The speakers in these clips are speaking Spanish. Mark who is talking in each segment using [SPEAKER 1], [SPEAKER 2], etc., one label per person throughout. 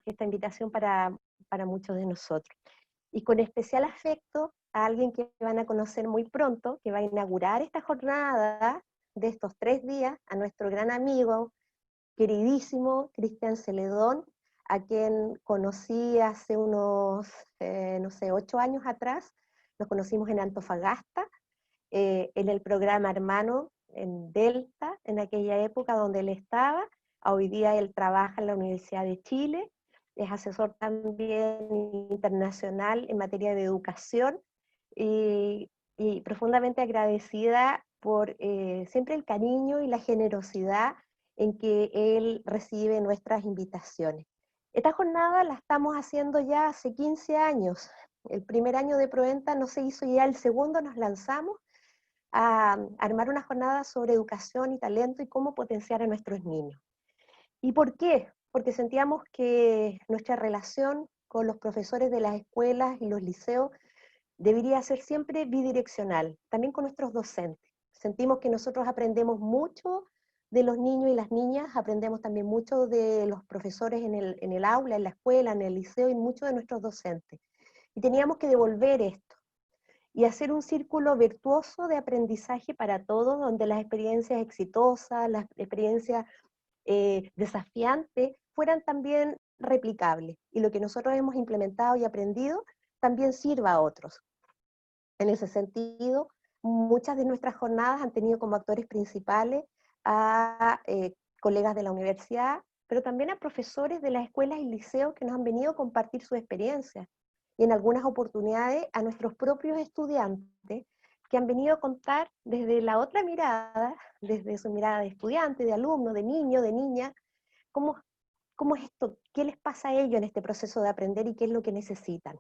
[SPEAKER 1] esta invitación para muchos de nosotros. Y con especial afecto a alguien que van a conocer muy pronto, que va a inaugurar esta jornada de estos 3 días, a nuestro gran amigo, queridísimo Cristian Celedón, a quien conocí hace unos, no sé, 8 años atrás. Nos conocimos en Antofagasta, en el programa Hermano, en Delta, en aquella época donde él estaba. Hoy día él trabaja en la Universidad de Chile, es asesor también internacional en materia de educación, y profundamente agradecida por siempre el cariño y la generosidad en que él recibe nuestras invitaciones. Esta jornada la estamos haciendo ya hace 15 años. El primer año de Proenta no se hizo, ya el segundo nos lanzamos a armar una jornada sobre educación y talento y cómo potenciar a nuestros niños. ¿Y por qué? Porque sentíamos que nuestra relación con los profesores de las escuelas y los liceos debería ser siempre bidireccional, también con nuestros docentes. Sentimos que nosotros aprendemos mucho de los niños y las niñas, aprendemos también mucho de los profesores en el aula, en la escuela, en el liceo, y mucho de nuestros docentes. Y teníamos que devolver esto y hacer un círculo virtuoso de aprendizaje para todos, donde las experiencias exitosas, las experiencias desafiantes, fueran también replicables. Y lo que nosotros hemos implementado y aprendido también sirva a otros. En ese sentido, muchas de nuestras jornadas han tenido como actores principales a colegas de la universidad, pero también a profesores de las escuelas y liceos que nos han venido a compartir su experiencia. Y en algunas oportunidades a nuestros propios estudiantes que han venido a contar desde la otra mirada, desde su mirada de estudiante, de alumno, de niño, de niña, cómo es esto, qué les pasa a ellos en este proceso de aprender y qué es lo que necesitan.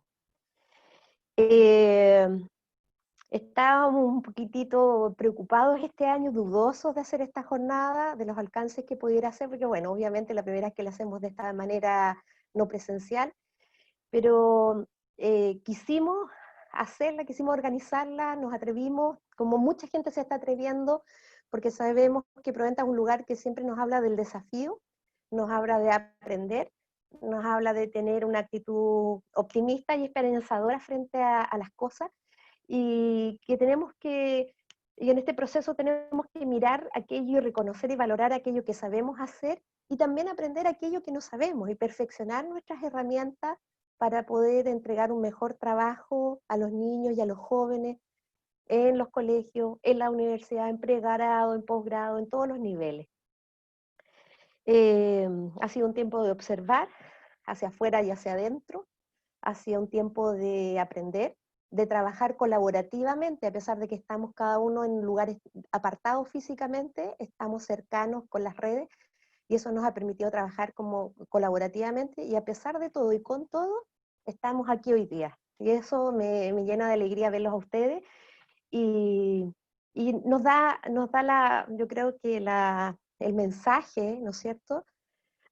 [SPEAKER 1] Estábamos un poquitito preocupados este año, dudosos de hacer esta jornada, de los alcances que pudiera hacer, porque bueno, obviamente la primera es que la hacemos de esta manera no presencial, pero quisimos hacerla, quisimos organizarla, nos atrevimos, como mucha gente se está atreviendo, porque sabemos que Proenta es un lugar que siempre nos habla del desafío, nos habla de aprender, nos habla de tener una actitud optimista y esperanzadora frente a las cosas, y que tenemos que, y en este proceso tenemos que mirar aquello y reconocer y valorar aquello que sabemos hacer, y también aprender aquello que no sabemos y perfeccionar nuestras herramientas para poder entregar un mejor trabajo a los niños y a los jóvenes en los colegios, en la universidad, en pregrado, en posgrado, en todos los niveles. Ha sido un tiempo de observar hacia afuera y hacia adentro, ha sido un tiempo de aprender, de trabajar colaborativamente, a pesar de que estamos cada uno en lugares apartados físicamente, estamos cercanos con las redes, y eso nos ha permitido trabajar como colaborativamente, y a pesar de todo y con todo, estamos aquí hoy día. Y eso me llena de alegría verlos a ustedes, y, y nos da yo creo que el mensaje, ¿no es cierto?,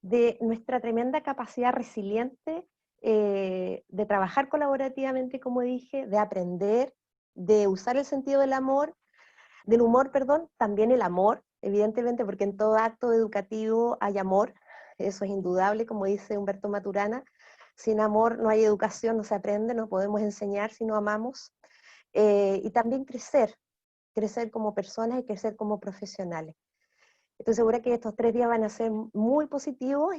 [SPEAKER 1] de nuestra tremenda capacidad resiliente de trabajar colaborativamente, como dije, de aprender, de usar el sentido del humor, perdón, también el amor, evidentemente, porque en todo acto educativo hay amor, eso es indudable, como dice Humberto Maturana, sin amor no hay educación, no se aprende, no podemos enseñar si no amamos, y también crecer como personas y crecer como profesionales. Estoy segura que estos 3 días van a ser muy positivos,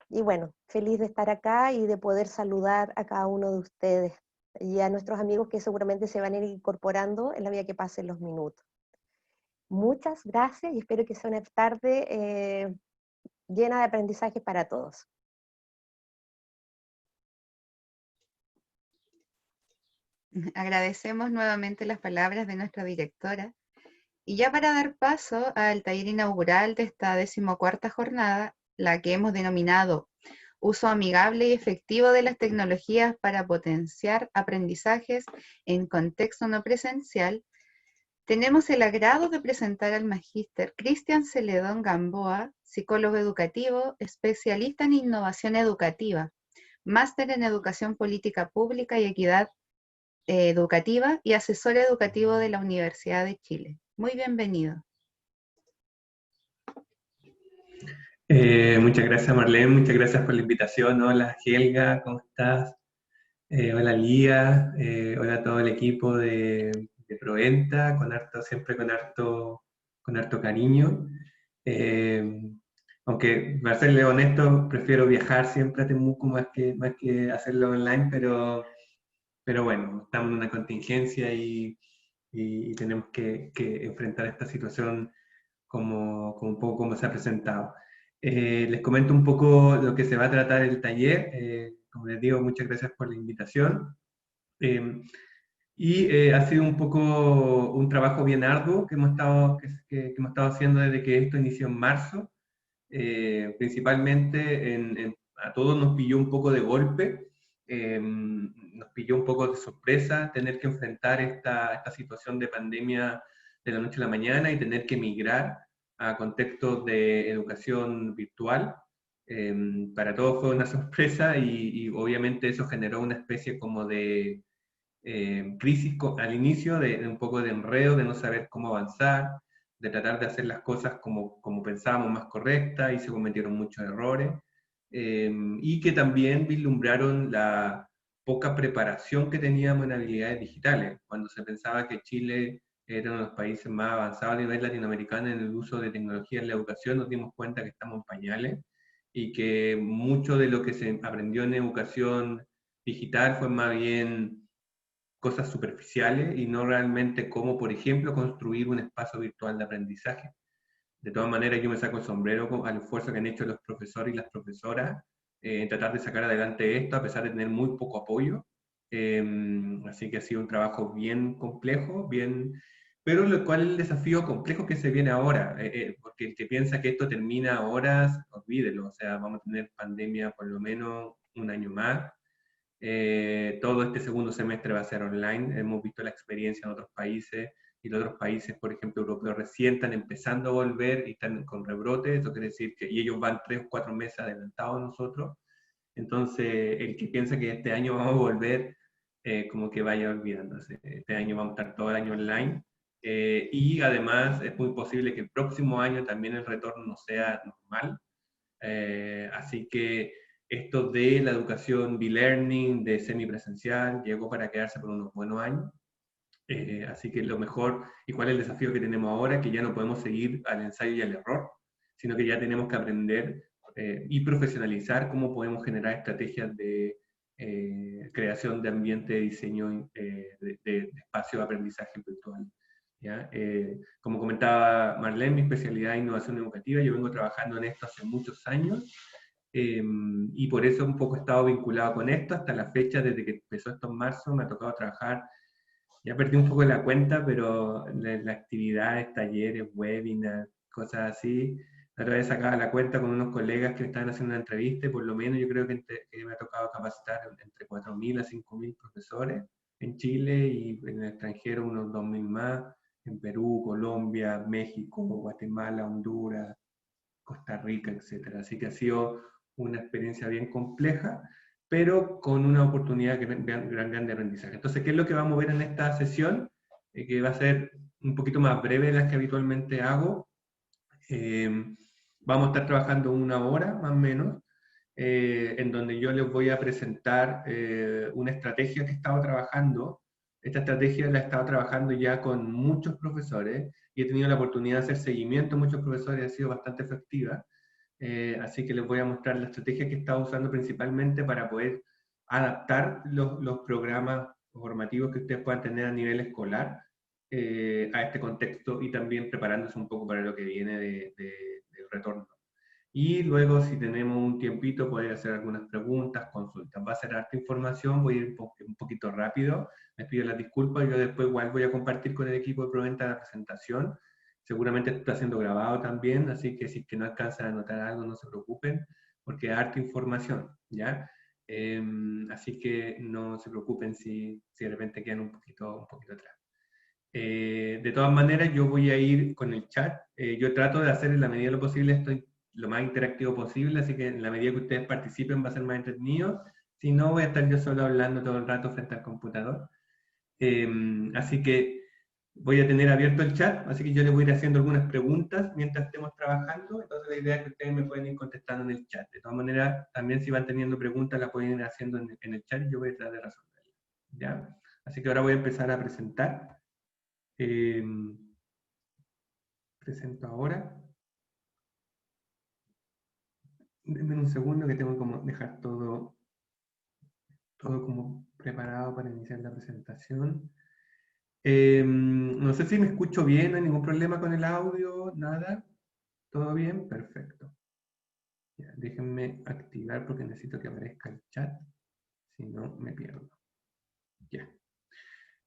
[SPEAKER 1] y bueno, feliz de estar acá y de poder saludar a cada uno de ustedes y a nuestros amigos que seguramente se van a ir incorporando en la medida que pasen los minutos. Muchas gracias y espero que sea una tarde llena de aprendizaje para todos.
[SPEAKER 2] Agradecemos nuevamente las palabras de nuestra directora. Y ya para dar paso al taller inaugural de esta 14ª jornada, la que hemos denominado Uso amigable y efectivo de las tecnologías para potenciar aprendizajes en contexto no presencial, tenemos el agrado de presentar al magíster Cristian Celedón Gamboa, psicólogo educativo, especialista en innovación educativa, máster en educación política pública y equidad educativa y asesor educativo de la Universidad de Chile. Muy bienvenido.
[SPEAKER 3] Muchas gracias, Marlene, muchas gracias por la invitación. Hola, Helga, ¿cómo estás? Hola, Lía, hola a todo el equipo de Proventa, siempre con harto cariño. Eh, Aunque, para serle honesto, prefiero viajar siempre a Temuco más que hacerlo online, pero bueno, estamos en una contingencia y tenemos que enfrentar esta situación como un poco como se ha presentado. Les comento un poco lo que se va a tratar el taller. Como les digo, muchas gracias por la invitación. Eh, Ha sido un poco un trabajo bien arduo que hemos estado haciendo desde que esto inició en marzo. Principalmente a todos nos pilló un poco de golpe, nos pilló un poco de sorpresa tener que enfrentar esta situación de pandemia de la noche a la mañana y tener que migrar a contextos de educación virtual. Para todos fue una sorpresa y obviamente eso generó una especie como de crisis al inicio, de un poco de enredo, de no saber cómo avanzar, de tratar de hacer las cosas como pensábamos más correctas y se cometieron muchos errores, y que también vislumbraron la poca preparación que teníamos en habilidades digitales. Cuando se pensaba que Chile era uno de los países más avanzados a nivel latinoamericano en el uso de tecnología en la educación, nos dimos cuenta que estamos en pañales y que mucho de lo que se aprendió en educación digital fue más bien cosas superficiales y no realmente cómo, por ejemplo, construir un espacio virtual de aprendizaje. De todas maneras, yo me saco el sombrero al esfuerzo que han hecho los profesores y las profesoras en tratar de sacar adelante esto, a pesar de tener muy poco apoyo. Eh, Así que ha sido un trabajo bien complejo, pero lo cual el desafío complejo que se viene ahora, porque el que piensa que esto termina ahora, olvídelo, o sea, vamos a tener pandemia por lo menos un año más. Todo este segundo semestre va a ser online. Hemos visto la experiencia en otros países y los otros países, por ejemplo, europeos, recién están empezando a volver y están con rebrotes. Eso quiere decir que y ellos van 3 o 4 meses adelantados a nosotros. Entonces, el que piensa que este año vamos a volver, como que vaya olvidándose. Este año vamos a estar todo el año online. Y además es muy posible que el próximo año también el retorno no sea normal. Así que esto de la educación B-Learning, de semipresencial, llegó para quedarse por unos buenos años. Así que lo mejor, ¿y cuál es el desafío que tenemos ahora? Que ya no podemos seguir al ensayo y al error, sino que ya tenemos que aprender y profesionalizar cómo podemos generar estrategias de creación de ambiente de diseño de espacio de aprendizaje virtual. ¿Ya? Como comentaba Marlene, mi especialidad es innovación educativa, yo vengo trabajando en esto hace muchos años, y por eso un poco he estado vinculado con esto hasta la fecha, desde que empezó esto en marzo, me ha tocado trabajar, ya perdí un poco la cuenta, pero las actividades, talleres, webinars, cosas así, la otra vez sacaba la cuenta con unos colegas que estaban haciendo una entrevista y por lo menos yo creo que me ha tocado capacitar entre 4.000 a 5.000 profesores en Chile y en el extranjero unos 2.000 más, en Perú, Colombia, México, Guatemala, Honduras, Costa Rica, etcétera. Así que ha sido una experiencia bien compleja, pero con una oportunidad gran de aprendizaje. Entonces, ¿qué es lo que vamos a ver en esta sesión? Que va a ser un poquito más breve de las que habitualmente hago. Eh, Vamos a estar trabajando 1 hora más o menos, en donde yo les voy a presentar una estrategia que he estado trabajando. Esta estrategia la he estado trabajando ya con muchos profesores y he tenido la oportunidad de hacer seguimiento a muchos profesores y ha sido bastante efectiva. Así que les voy a mostrar la estrategia que he estado usando principalmente para poder adaptar los programas formativos que ustedes puedan tener a nivel escolar a este contexto y también preparándose un poco para lo que viene del retorno. Y luego, si tenemos un tiempito, poder hacer algunas preguntas, consultas. Va a ser harta información, voy a ir un poquito rápido. Les pido las disculpas, yo después igual voy a compartir con el equipo de Proventa la presentación. Seguramente está siendo grabado también, así que si es que no alcanzan a anotar algo, no se preocupen, porque es harta información, ¿ya? Así que no se preocupen si de repente quedan un poquito atrás. De todas maneras, yo voy a ir con el chat. Yo trato de hacer en la medida de lo posible esto lo más interactivo posible, así que en la medida que ustedes participen va a ser más entretenido. Si no, voy a estar yo solo hablando todo el rato frente al computador. Así que Voy a tener abierto el chat, así que yo les voy a ir haciendo algunas preguntas mientras estemos trabajando, entonces la idea es que ustedes me pueden ir contestando en el chat. De todas maneras, también si van teniendo preguntas, las pueden ir haciendo en el chat y yo voy a tratar de resolverlas. ¿Ya? Así que ahora voy a empezar a presentar. Presento ahora. Denme un segundo que tengo que como dejar todo como preparado para iniciar la presentación. No sé si me escucho bien, no hay ningún problema con el audio, nada. ¿Todo bien? Perfecto. Ya, déjenme activar porque necesito que aparezca el chat, si no me pierdo. Ya.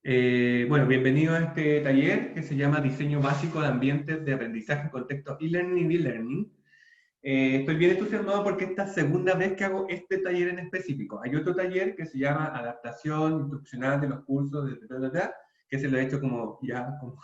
[SPEAKER 3] Bueno, bienvenido a este taller que se llama Diseño Básico de Ambientes de Aprendizaje en Contexto e-learning y e-learning. Estoy bien entusiasmado porque esta es la segunda vez que hago este taller en específico. Hay otro taller que se llama Adaptación Instruccional de los Cursos de que se lo he hecho como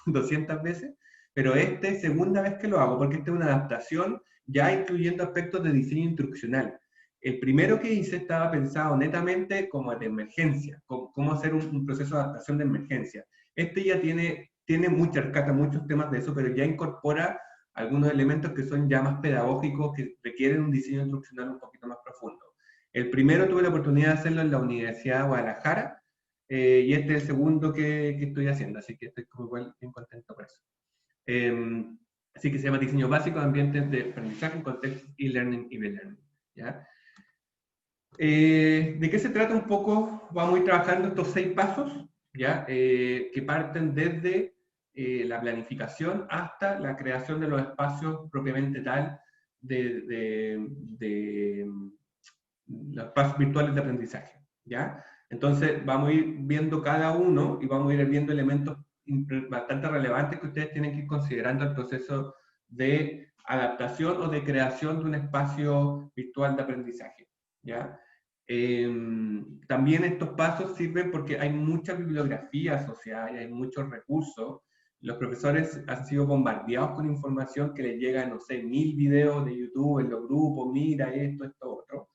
[SPEAKER 3] 200 veces, pero esta es segunda vez que lo hago porque esta es una adaptación ya incluyendo aspectos de diseño instruccional. El primero que hice estaba pensado netamente como de emergencia, cómo hacer un proceso de adaptación de emergencia. Este ya rescata muchos temas de eso, pero ya incorpora algunos elementos que son ya más pedagógicos, que requieren un diseño instruccional un poquito más profundo. El primero tuve la oportunidad de hacerlo en la Universidad de Guadalajara, y este es el segundo que estoy haciendo, así que estoy como igual bien contento por eso. Así que se llama Diseño Básico de Ambientes de Aprendizaje en Contexto e-learning y e-learning. ¿Ya? ¿De qué se trata un poco? Vamos a ir trabajando estos 6 pasos, ¿ya? Que parten desde la planificación hasta la creación de los espacios propiamente tal de los espacios virtuales de aprendizaje, ¿ya? Entonces vamos a ir viendo cada uno y vamos a ir viendo elementos bastante relevantes que ustedes tienen que ir considerando el proceso de adaptación o de creación de un espacio virtual de aprendizaje, ¿ya? También estos pasos sirven porque hay mucha bibliografía asociada y hay muchos recursos. Los profesores han sido bombardeados con información que les llega, no sé, 1000 videos de YouTube en los grupos, mira esto, otro.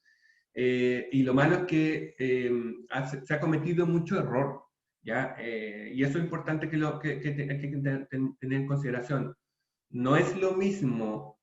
[SPEAKER 3] Y lo malo es que se ha cometido mucho error, ¿ya? Y eso es importante que hay que tener en consideración. No es lo mismo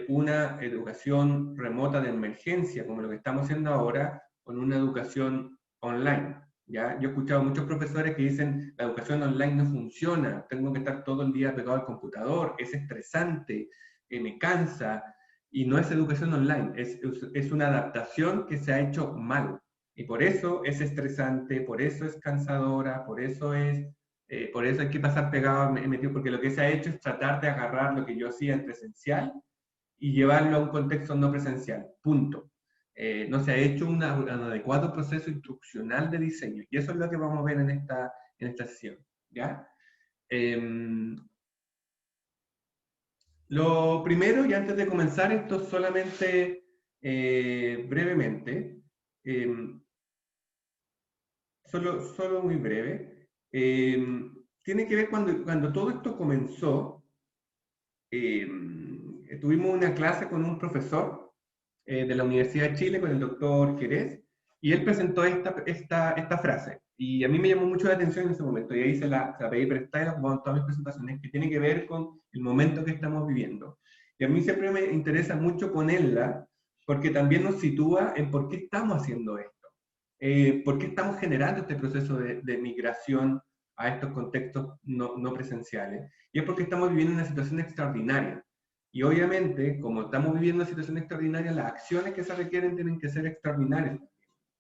[SPEAKER 3] una educación remota de emergencia, como lo que estamos haciendo ahora, con una educación online. ¿Ya? Yo he escuchado a muchos profesores que dicen, la educación online no funciona, tengo que estar todo el día pegado al computador, es estresante, me cansa, y no es educación online, es una adaptación que se ha hecho mal. Y por eso es estresante, por eso es cansadora, por eso hay que pasar pegado, metido, porque lo que se ha hecho es tratar de agarrar lo que yo hacía en presencial y llevarlo a un contexto no presencial, punto. No se ha hecho un adecuado proceso instruccional de diseño, y eso es lo que vamos a ver en esta sesión, ¿ya? Lo primero, y antes de comenzar esto solamente brevemente, solo muy breve, tiene que ver cuando todo esto comenzó. Tuvimos una clase con un profesor de la Universidad de Chile, con el doctor Jerez, y él presentó esta frase, y a mí me llamó mucho la atención en ese momento, y ahí se la pedí prestada con todas mis presentaciones, que tiene que ver con el momento que estamos viviendo. Y a mí siempre me interesa mucho ponerla, porque también nos sitúa en por qué estamos haciendo esto. ¿Por qué estamos generando este proceso de migración a estos contextos no presenciales? Y es porque estamos viviendo una situación extraordinaria. Y obviamente, como estamos viviendo una situación extraordinaria, las acciones que se requieren tienen que ser extraordinarias.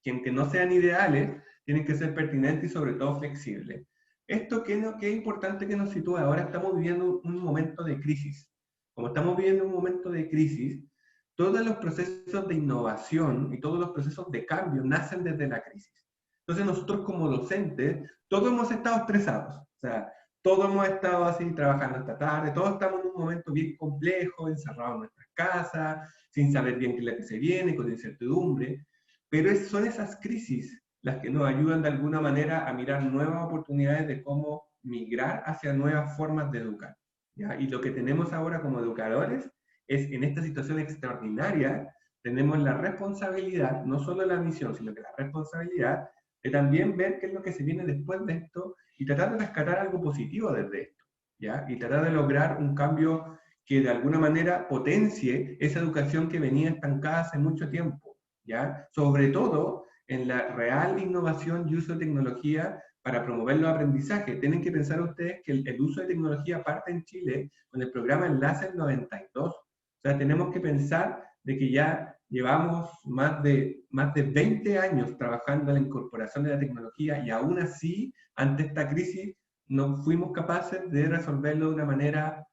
[SPEAKER 3] Que aunque no sean ideales, tienen que ser pertinentes y sobre todo flexibles. Esto que es importante que nos sitúe. Ahora estamos viviendo un momento de crisis. Como estamos viviendo un momento de crisis, todos los procesos de innovación y todos los procesos de cambio nacen desde la crisis. Entonces nosotros como docentes, todos hemos estado estresados. O sea, todos hemos estado así trabajando esta tarde, todos estamos en un momento bien complejo, encerrados en nuestras casas, sin saber bien qué es lo que se viene, con incertidumbre. Pero son esas crisis las que nos ayudan de alguna manera a mirar nuevas oportunidades de cómo migrar hacia nuevas formas de educar, ¿ya? Y lo que tenemos ahora como educadores es, en esta situación extraordinaria, tenemos la responsabilidad, no solo la misión, sino que la responsabilidad de también ver qué es lo que se viene después de esto y tratar de rescatar algo positivo desde esto, ¿ya? Y tratar de lograr un cambio que de alguna manera potencie esa educación que venía estancada hace mucho tiempo, ¿ya? Sobre todo en la real innovación y uso de tecnología para promover los aprendizajes. Tienen que pensar ustedes que el uso de tecnología parte en Chile con el programa Enlace 92. O sea, tenemos que pensar de que ya llevamos más de 20 años trabajando en la incorporación de la tecnología y aún así, ante esta crisis, no fuimos capaces de resolverlo de una manera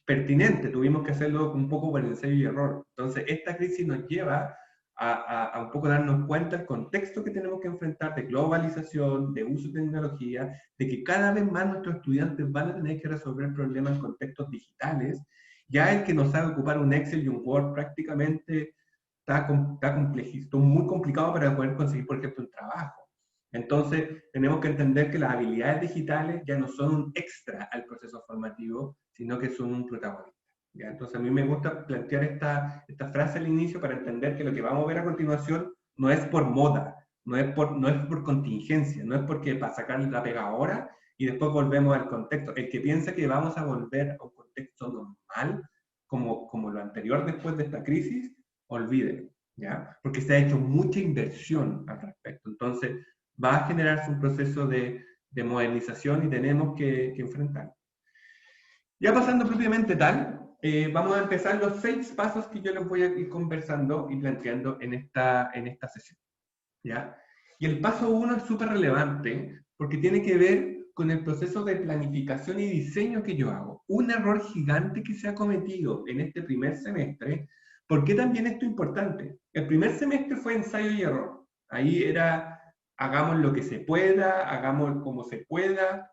[SPEAKER 3] pertinente, tuvimos que hacerlo un poco por ensayo y error. Entonces, esta crisis nos lleva a un poco darnos cuenta del contexto que tenemos que enfrentar de globalización, de uso de tecnología, de que cada vez más nuestros estudiantes van a tener que resolver problemas en contextos digitales. Ya el que no sabe ocupar un Excel y un Word prácticamente está muy complicado para poder conseguir, por ejemplo, un trabajo. Entonces, tenemos que entender que las habilidades digitales ya no son un extra al proceso formativo, sino que son un protagonista. ¿Ya? Entonces, a mí me gusta plantear esta frase al inicio para entender que lo que vamos a ver a continuación no es por moda, no es por contingencia, no es porque para sacar la pega ahora y después volvemos al contexto. El que piensa que vamos a volver a un contexto normal, como lo anterior después de esta crisis, olvídelo, ¿ya? Porque se ha hecho mucha inversión al respecto. Entonces, va a generarse un proceso de modernización y tenemos que enfrentarlo. Ya pasando propiamente tal, vamos a empezar los 6 pasos que yo les voy a ir conversando y planteando en esta sesión, ¿ya? Y el paso 1 es súper relevante porque tiene que ver con el proceso de planificación y diseño que yo hago. Un error gigante que se ha cometido en este primer semestre. ¿Por qué también esto es importante? El primer semestre fue ensayo y error. Ahí era, hagamos lo que se pueda, hagamos como se pueda.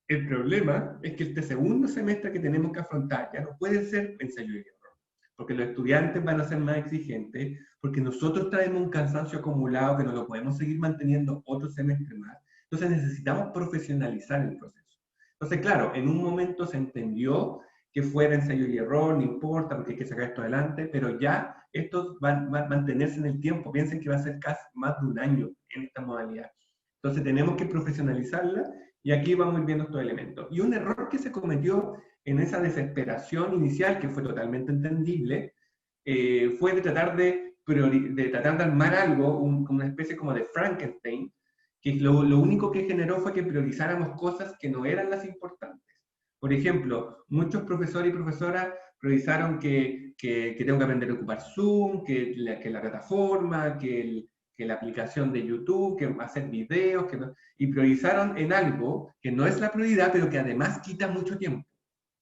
[SPEAKER 3] El problema es que este segundo semestre que tenemos que afrontar ya no puede ser ensayo y error, porque los estudiantes van a ser más exigentes, porque nosotros traemos un cansancio acumulado que no lo podemos seguir manteniendo otro semestre más. Entonces necesitamos profesionalizar el proceso. Entonces, claro, en un momento se entendió que fuera ensayo y error, no importa, porque hay que sacar esto adelante, pero ya esto va a mantenerse en el tiempo. Piensen que va a ser casi más de un año en esta modalidad. Entonces tenemos que profesionalizarla y aquí vamos viendo estos elementos. Y un error que se cometió en esa desesperación inicial, que fue totalmente entendible, fue de tratar de armar algo, una especie como de Frankenstein, que lo único que generó fue que priorizáramos cosas que no eran las importantes. Por ejemplo, muchos profesores y profesoras priorizaron que tengo que aprender a ocupar Zoom, que la plataforma, que la aplicación de YouTube, que hacer videos, y priorizaron en algo que no es la prioridad, pero que además quita mucho tiempo.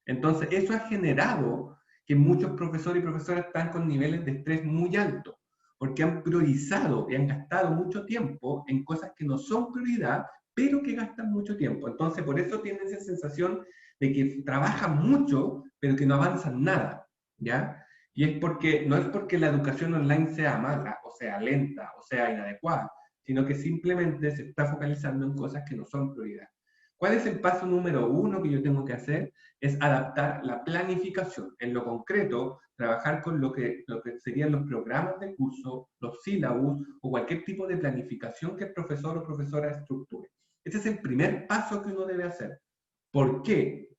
[SPEAKER 3] Entonces, eso ha generado que muchos profesores y profesoras están con niveles de estrés muy altos, porque han priorizado y han gastado mucho tiempo en cosas que no son prioridad, pero que gastan mucho tiempo. Entonces, por eso tienen esa sensación de que trabajan mucho, pero que no avanzan nada, ¿ya? Y es porque, no es porque la educación online sea mala, o sea lenta, o sea inadecuada, sino que simplemente se está focalizando en cosas que no son prioridad. ¿Cuál es el paso número 1 que yo tengo que hacer? Es adaptar la planificación. En lo concreto, trabajar con lo que serían los programas de curso, los sílabus o cualquier tipo de planificación que el profesor o profesora estructure. Ese es el primer paso que uno debe hacer. ¿Por qué?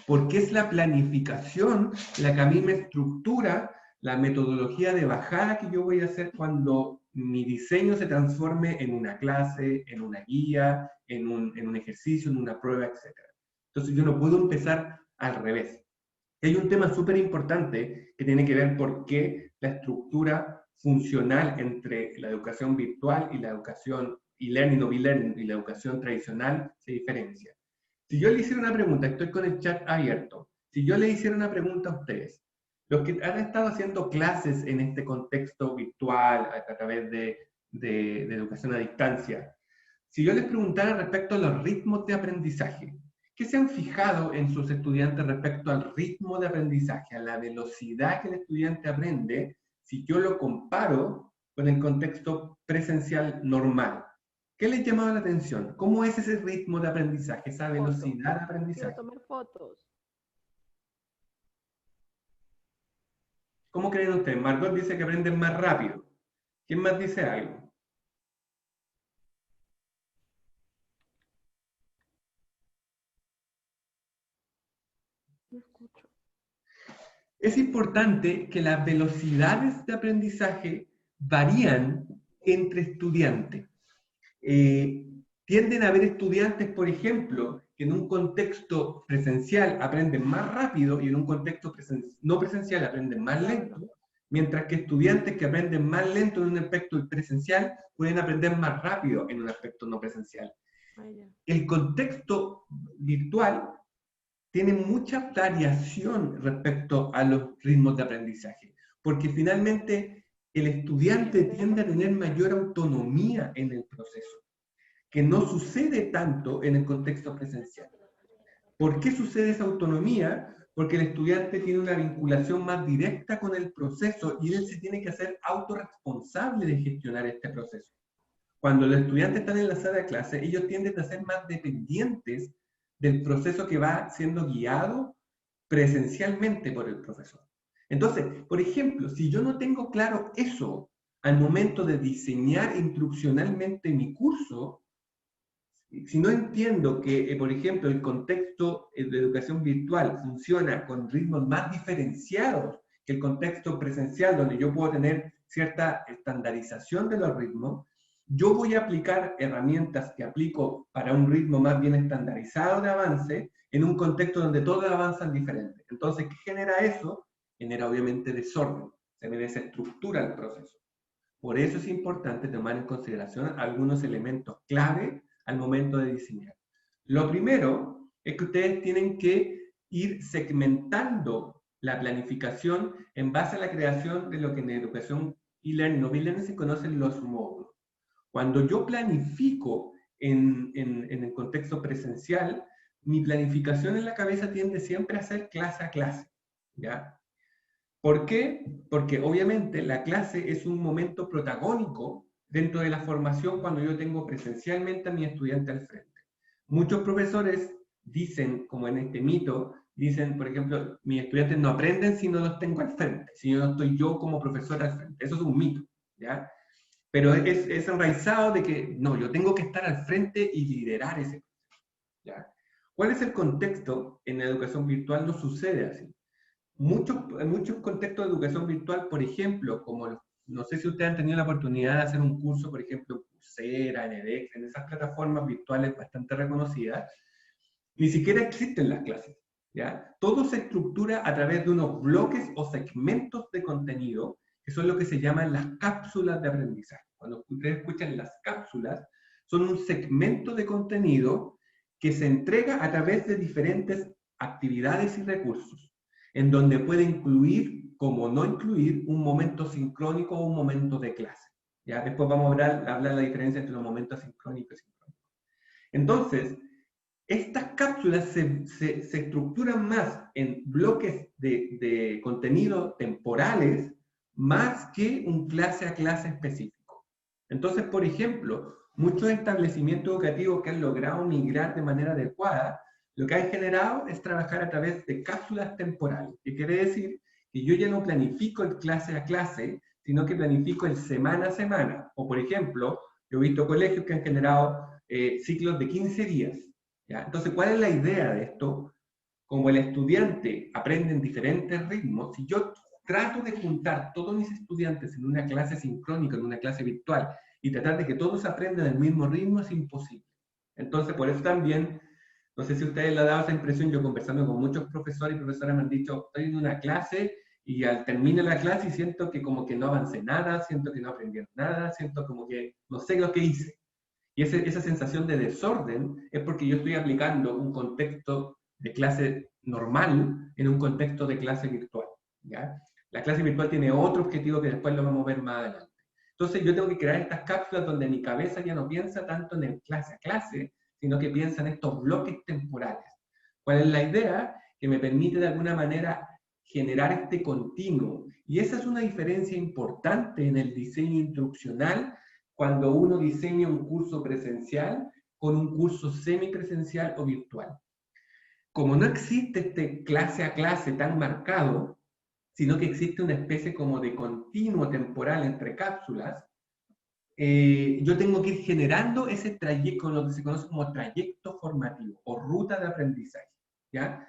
[SPEAKER 3] Porque es la planificación la que a mí me estructura la metodología de bajada que yo voy a hacer cuando mi diseño se transforme en una clase, en una guía, en un ejercicio, en una prueba, etc. Entonces yo no puedo empezar al revés. Hay un tema súper importante que tiene que ver por qué la estructura funcional entre la educación virtual y la educación e-learning o e-learning y la educación tradicional se diferencia. Si yo le hiciera una pregunta, estoy con el chat abierto, si yo le hiciera una pregunta a ustedes, los que han estado haciendo clases en este contexto virtual a través de educación a distancia, si yo les preguntara respecto a los ritmos de aprendizaje, ¿qué se han fijado en sus estudiantes respecto al ritmo de aprendizaje, a la velocidad que el estudiante aprende, si yo lo comparo con el contexto presencial normal? ¿Qué les llamaba la atención? ¿Cómo es ese ritmo de aprendizaje, esa velocidad de aprendizaje?
[SPEAKER 4] Quiero tomar fotos.
[SPEAKER 3] ¿Cómo creen ustedes? Margot dice que aprenden más rápido. ¿Quién más dice algo? Es importante que las velocidades de aprendizaje varían entre estudiantes. Tienden a haber estudiantes, por ejemplo, que en un contexto presencial aprenden más rápido y en un contexto no presencial aprenden más lento, mientras que estudiantes que aprenden más lento en un aspecto presencial pueden aprender más rápido en un aspecto no presencial. El contexto virtual tiene mucha variación respecto a los ritmos de aprendizaje, porque finalmente el estudiante tiende a tener mayor autonomía en el proceso, que no sucede tanto en el contexto presencial. ¿Por qué sucede esa autonomía? Porque el estudiante tiene una vinculación más directa con el proceso y él se tiene que hacer autorresponsable de gestionar este proceso. Cuando los estudiantes están en la sala de clase, ellos tienden a ser más dependientes del proceso que va siendo guiado presencialmente por el profesor. Entonces, por ejemplo, si yo no tengo claro eso al momento de diseñar instruccionalmente mi curso, si no entiendo que, por ejemplo, el contexto de educación virtual funciona con ritmos más diferenciados que el contexto presencial, donde yo puedo tener cierta estandarización de los ritmos, yo voy a aplicar herramientas que aplico para un ritmo más bien estandarizado de avance en un contexto donde todos avanzan diferente. Entonces, ¿qué genera eso? Genera obviamente desorden, se me desestructura el proceso. Por eso es importante tomar en consideración algunos elementos clave al momento de diseñar. Lo primero es que ustedes tienen que ir segmentando la planificación en base a la creación de lo que en educación e-learning o e-learning se conocen los módulos. Cuando yo planifico en el contexto presencial, mi planificación en la cabeza tiende siempre a ser clase a clase, ¿ya? ¿Por qué? Porque obviamente la clase es un momento protagónico dentro de la formación cuando yo tengo presencialmente a mi estudiante al frente. Muchos profesores dicen, como en este mito, dicen, por ejemplo, mis estudiantes no aprenden si no los tengo al frente, si no estoy yo como profesor al frente. Eso es un mito, ¿ya? Pero es enraizado de que, no, yo tengo que estar al frente y liderar ese proceso, ¿ya? ¿Cuál es el contexto? En la educación virtual no sucede así. En muchos contextos de educación virtual, por ejemplo, como no sé si ustedes han tenido la oportunidad de hacer un curso, por ejemplo, Coursera, en edX, en esas plataformas virtuales bastante reconocidas, ni siquiera existen las clases, ¿ya? Todo se estructura a través de unos bloques o segmentos de contenido, que son lo que se llaman las cápsulas de aprendizaje. Cuando ustedes escuchan las cápsulas, son un segmento de contenido que se entrega a través de diferentes actividades y recursos, en donde puede incluir, como no incluir, un momento sincrónico o un momento de clase. ¿Ya? Después vamos a hablar la diferencia entre los momentos sincrónicos y sincrónicos. Entonces, estas cápsulas se estructuran más en bloques de contenido temporales más que un clase a clase específico. Entonces, por ejemplo, muchos establecimientos educativos que han logrado migrar de manera adecuada, lo que han generado es trabajar a través de cápsulas temporales, que quiere decir que yo ya no planifico el clase a clase, sino que planifico el semana a semana. O, por ejemplo, yo he visto colegios que han generado ciclos de 15 días. ¿Ya? Entonces, ¿cuál es la idea de esto? Como el estudiante aprende en diferentes ritmos, si yo trato de juntar todos mis estudiantes en una clase sincrónica, en una clase virtual, y tratar de que todos aprendan el mismo ritmo, es imposible. Entonces, por eso también, no sé si a ustedes les ha dado esa impresión, yo conversando con muchos profesores y profesoras me han dicho, estoy en una clase y al terminar la clase y siento que como que no avancé nada, siento que no aprendí nada, siento como que no sé lo que hice. Y esa sensación de desorden es porque yo estoy aplicando un contexto de clase normal en un contexto de clase virtual, ¿ya? La clase virtual tiene otro objetivo que después lo vamos a ver más adelante. Entonces yo tengo que crear estas cápsulas donde mi cabeza ya no piensa tanto en el clase a clase, sino que piensa en estos bloques temporales. ¿Cuál es la idea? Que me permite de alguna manera generar este continuo. Y esa es una diferencia importante en el diseño instruccional cuando uno diseña un curso presencial con un curso semipresencial o virtual. Como no existe este clase a clase tan marcado, sino que existe una especie como de continuo temporal entre cápsulas, yo tengo que ir generando ese trayecto, lo que se conoce como trayecto formativo o ruta de aprendizaje, ¿ya?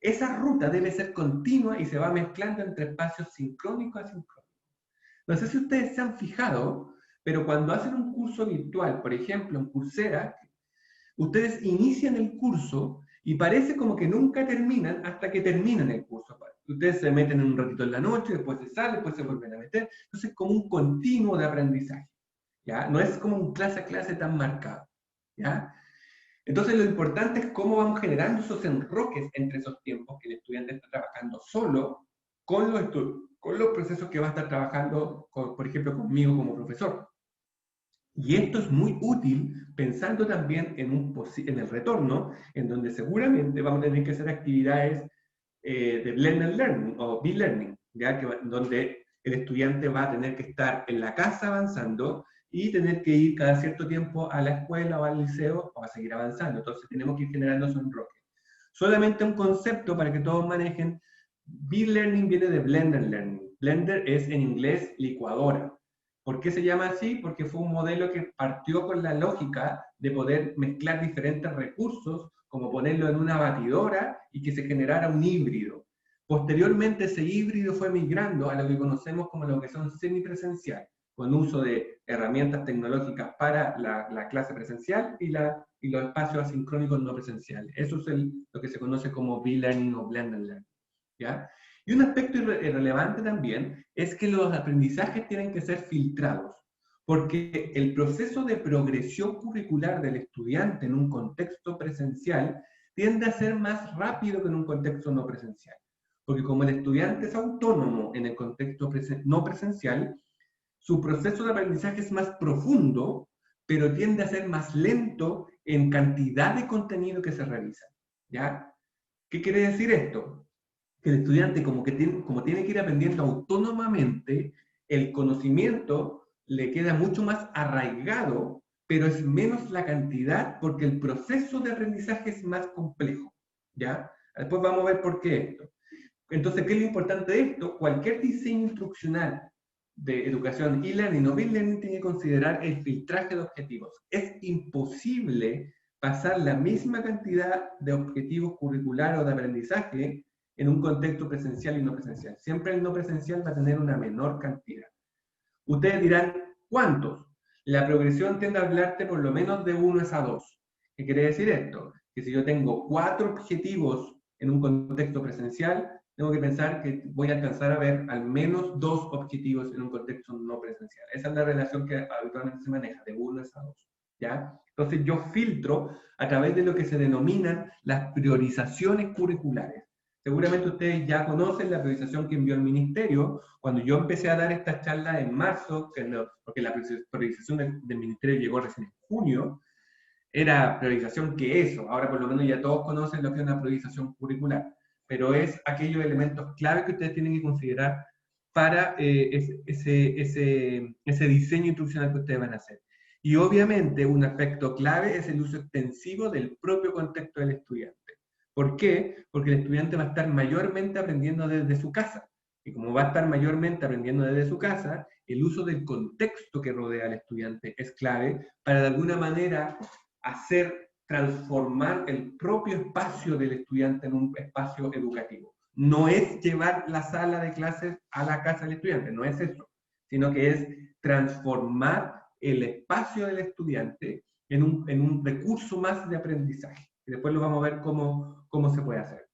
[SPEAKER 3] esa ruta debe ser continua y se va mezclando entre espacios sincrónicos y asincrónicos. No sé si ustedes se han fijado, pero cuando hacen un curso virtual, por ejemplo, en Coursera, ustedes inician el curso y parece como que nunca terminan hasta que terminan el curso. Ustedes se meten un ratito en la noche, después se salen, después se vuelven a meter. Entonces es como un continuo de aprendizaje, ¿ya? No es como un clase a clase tan marcado, ¿ya? Entonces lo importante es cómo vamos generando esos enroques entre esos tiempos que el estudiante está trabajando solo con los procesos que va a estar trabajando, por ejemplo, conmigo como profesor. Y esto es muy útil pensando también en el retorno, en donde seguramente vamos a tener que hacer actividades de blended learning o B-learning, ¿ya? Donde el estudiante va a tener que estar en la casa avanzando y tener que ir cada cierto tiempo a la escuela o al liceo o a seguir avanzando. Entonces tenemos que ir generando esos enroques. Solamente un concepto para que todos manejen. B-learning viene de blended learning. Blender es en inglés licuadora. ¿Por qué se llama así? Porque fue un modelo que partió con la lógica de poder mezclar diferentes recursos, como ponerlo en una batidora y que se generara un híbrido. Posteriormente ese híbrido fue migrando a lo que conocemos como lo que son semipresencial, con uso de herramientas tecnológicas para la clase presencial y los espacios asincrónicos no presenciales. Eso es lo que se conoce como B-learning o blended learning, ¿ya? Y un aspecto relevante también es que los aprendizajes tienen que ser filtrados, porque el proceso de progresión curricular del estudiante en un contexto presencial tiende a ser más rápido que en un contexto no presencial. Porque como el estudiante es autónomo en el contexto no presencial, su proceso de aprendizaje es más profundo, pero tiende a ser más lento en cantidad de contenido que se realiza, ¿ya? ¿Qué quiere decir esto? Que el estudiante como tiene que ir aprendiendo autónomamente, el conocimiento le queda mucho más arraigado, pero es menos la cantidad porque el proceso de aprendizaje es más complejo, ¿ya? Después vamos a ver por qué esto. Entonces, ¿qué es lo importante de esto? Cualquier diseño instruccional de educación e-learning o B-learning tiene que considerar el filtraje de objetivos. Es imposible pasar la misma cantidad de objetivos curriculares o de aprendizaje en un contexto presencial y no presencial. Siempre el no presencial va a tener una menor cantidad. Ustedes dirán, ¿cuántos? La progresión tiende a hablarte por lo menos de 1 a 2. ¿Qué quiere decir esto? Que si yo tengo 4 objetivos en un contexto presencial, tengo que pensar que voy a alcanzar a ver al menos 2 objetivos en un contexto no presencial. Esa es la relación que habitualmente se maneja, de 1 a 2. ¿Ya? Entonces yo filtro a través de lo que se denominan las priorizaciones curriculares. Seguramente ustedes ya conocen la priorización que envió el Ministerio. Cuando yo empecé a dar esta charla en marzo, porque la priorización del Ministerio llegó recién en junio, era priorización que eso. Ahora por lo menos ya todos conocen lo que es una priorización curricular, pero es aquellos elementos clave que ustedes tienen que considerar para ese diseño instruccional que ustedes van a hacer. Y obviamente un aspecto clave es el uso extensivo del propio contexto del estudiante. ¿Por qué? Porque el estudiante va a estar mayormente aprendiendo desde su casa. Y como va a estar mayormente aprendiendo desde su casa, el uso del contexto que rodea al estudiante es clave para de alguna manera transformar el propio espacio del estudiante en un espacio educativo. No es llevar la sala de clases a la casa del estudiante, no es eso, sino que es transformar el espacio del estudiante en un recurso más de aprendizaje. Y después lo vamos a ver cómo se puede hacer.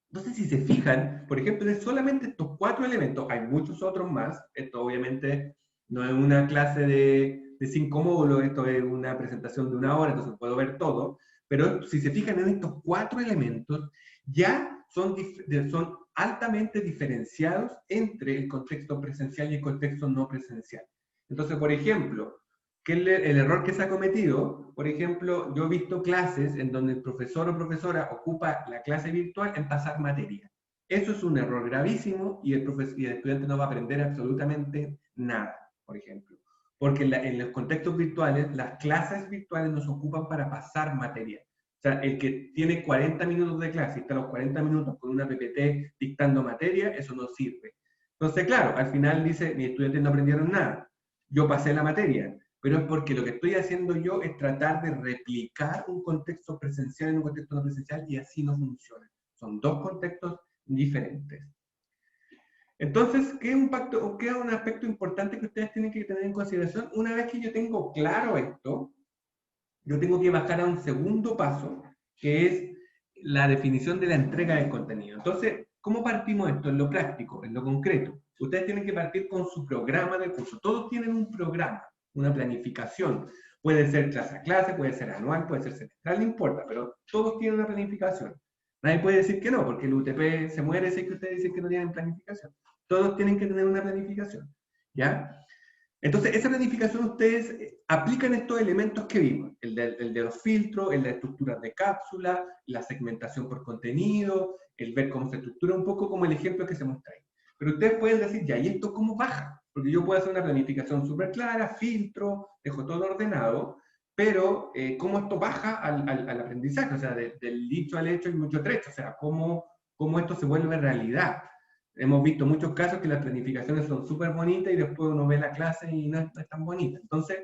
[SPEAKER 3] Entonces, si se fijan, por ejemplo, de solamente estos 4 elementos, hay muchos otros más. Esto obviamente no es una clase de 5 módulos, esto es una presentación de 1 hora, entonces puedo ver todo. Pero si se fijan en estos 4 elementos, ya son altamente diferenciados entre el contexto presencial y el contexto no presencial. Entonces, por ejemplo, ¿qué es el error que se ha cometido? Por ejemplo, yo he visto clases en donde el profesor o profesora ocupa la clase virtual en pasar materia. Eso es un error gravísimo y el estudiante no va a aprender absolutamente nada, por ejemplo. Porque en los contextos virtuales, las clases virtuales nos ocupan para pasar materia. O sea, el que tiene 40 minutos de clase y está los 40 minutos con una PPT dictando materia, eso no sirve. Entonces, claro, al final dice, mis estudiantes no aprendieron nada. Yo pasé la materia, pero es porque lo que estoy haciendo yo es tratar de replicar un contexto presencial en un contexto no presencial y así no funciona. son dos contextos diferentes. Entonces, ¿qué es un aspecto importante que ustedes tienen que tener en consideración? Una vez que yo tengo claro esto, yo tengo que bajar a un segundo paso, que es la definición de la entrega del contenido. Entonces, ¿cómo partimos esto? En lo práctico, en lo concreto. Ustedes tienen que partir con su programa de curso. Todos tienen un programa, una planificación. Puede ser clase a clase, puede ser anual, puede ser semestral, no importa, pero todos tienen una planificación. Nadie puede decir que no, porque el UTP se muere si es que ustedes dicen que no tienen planificación. Todos tienen que tener una planificación, ¿ya? Entonces, esa planificación ustedes aplican estos elementos que vimos, el de los filtros, el de estructuras de cápsula, la segmentación por contenido, el ver cómo se estructura, un poco como el ejemplo que se muestra ahí. Pero ustedes pueden decir, ya, ¿y esto cómo baja? Porque yo puedo hacer una planificación súper clara, filtro, dejo todo ordenado, pero ¿cómo esto baja al aprendizaje? O sea, del dicho al hecho hay mucho trecho, o sea, ¿cómo esto se vuelve realidad? Hemos visto muchos casos que las planificaciones son súper bonitas y después uno ve la clase y no es tan bonita. Entonces,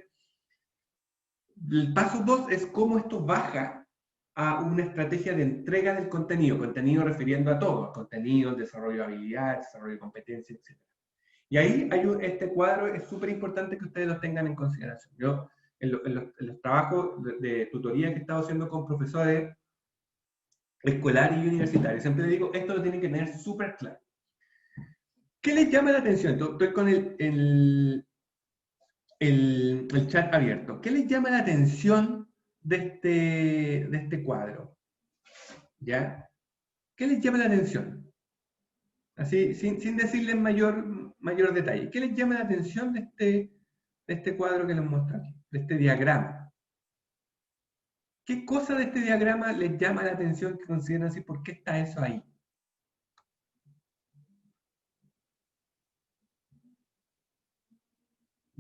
[SPEAKER 3] el paso 2 es cómo esto baja a una estrategia de entrega del contenido refiriendo a todo, contenido, desarrollo de habilidades, desarrollo de competencias, etc. Y ahí este cuadro es súper importante que ustedes lo tengan en consideración. Yo, en los trabajos de tutoría que he estado haciendo con profesores escolares y universitarios, siempre les digo, esto lo tienen que tener súper claro. ¿Qué les llama la atención? Estoy con el chat abierto. ¿Qué les llama la atención de este cuadro? ¿Ya? ¿Qué les llama la atención? Así, sin decirles mayor detalle. ¿Qué les llama la atención de este cuadro que les muestro aquí? De este diagrama. ¿Qué cosa de este diagrama les llama la atención que consideran así? ¿Por qué está eso ahí?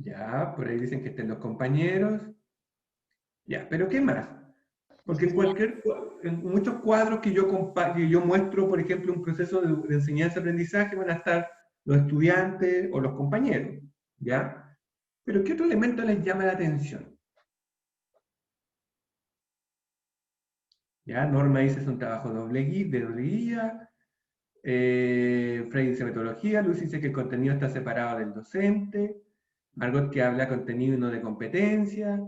[SPEAKER 3] Ya, por ahí dicen que estén los compañeros. Ya, pero ¿qué más? Porque en muchos cuadros que yo muestro, por ejemplo, un proceso de enseñanza-aprendizaje, van a estar los estudiantes o los compañeros, ¿ya? Pero ¿qué otro elemento les llama la atención? ¿Ya? Norma dice es un trabajo de doble guía. Frey dice metodología. Luis dice que el contenido está separado del docente. Margot que habla contenido y no de competencia.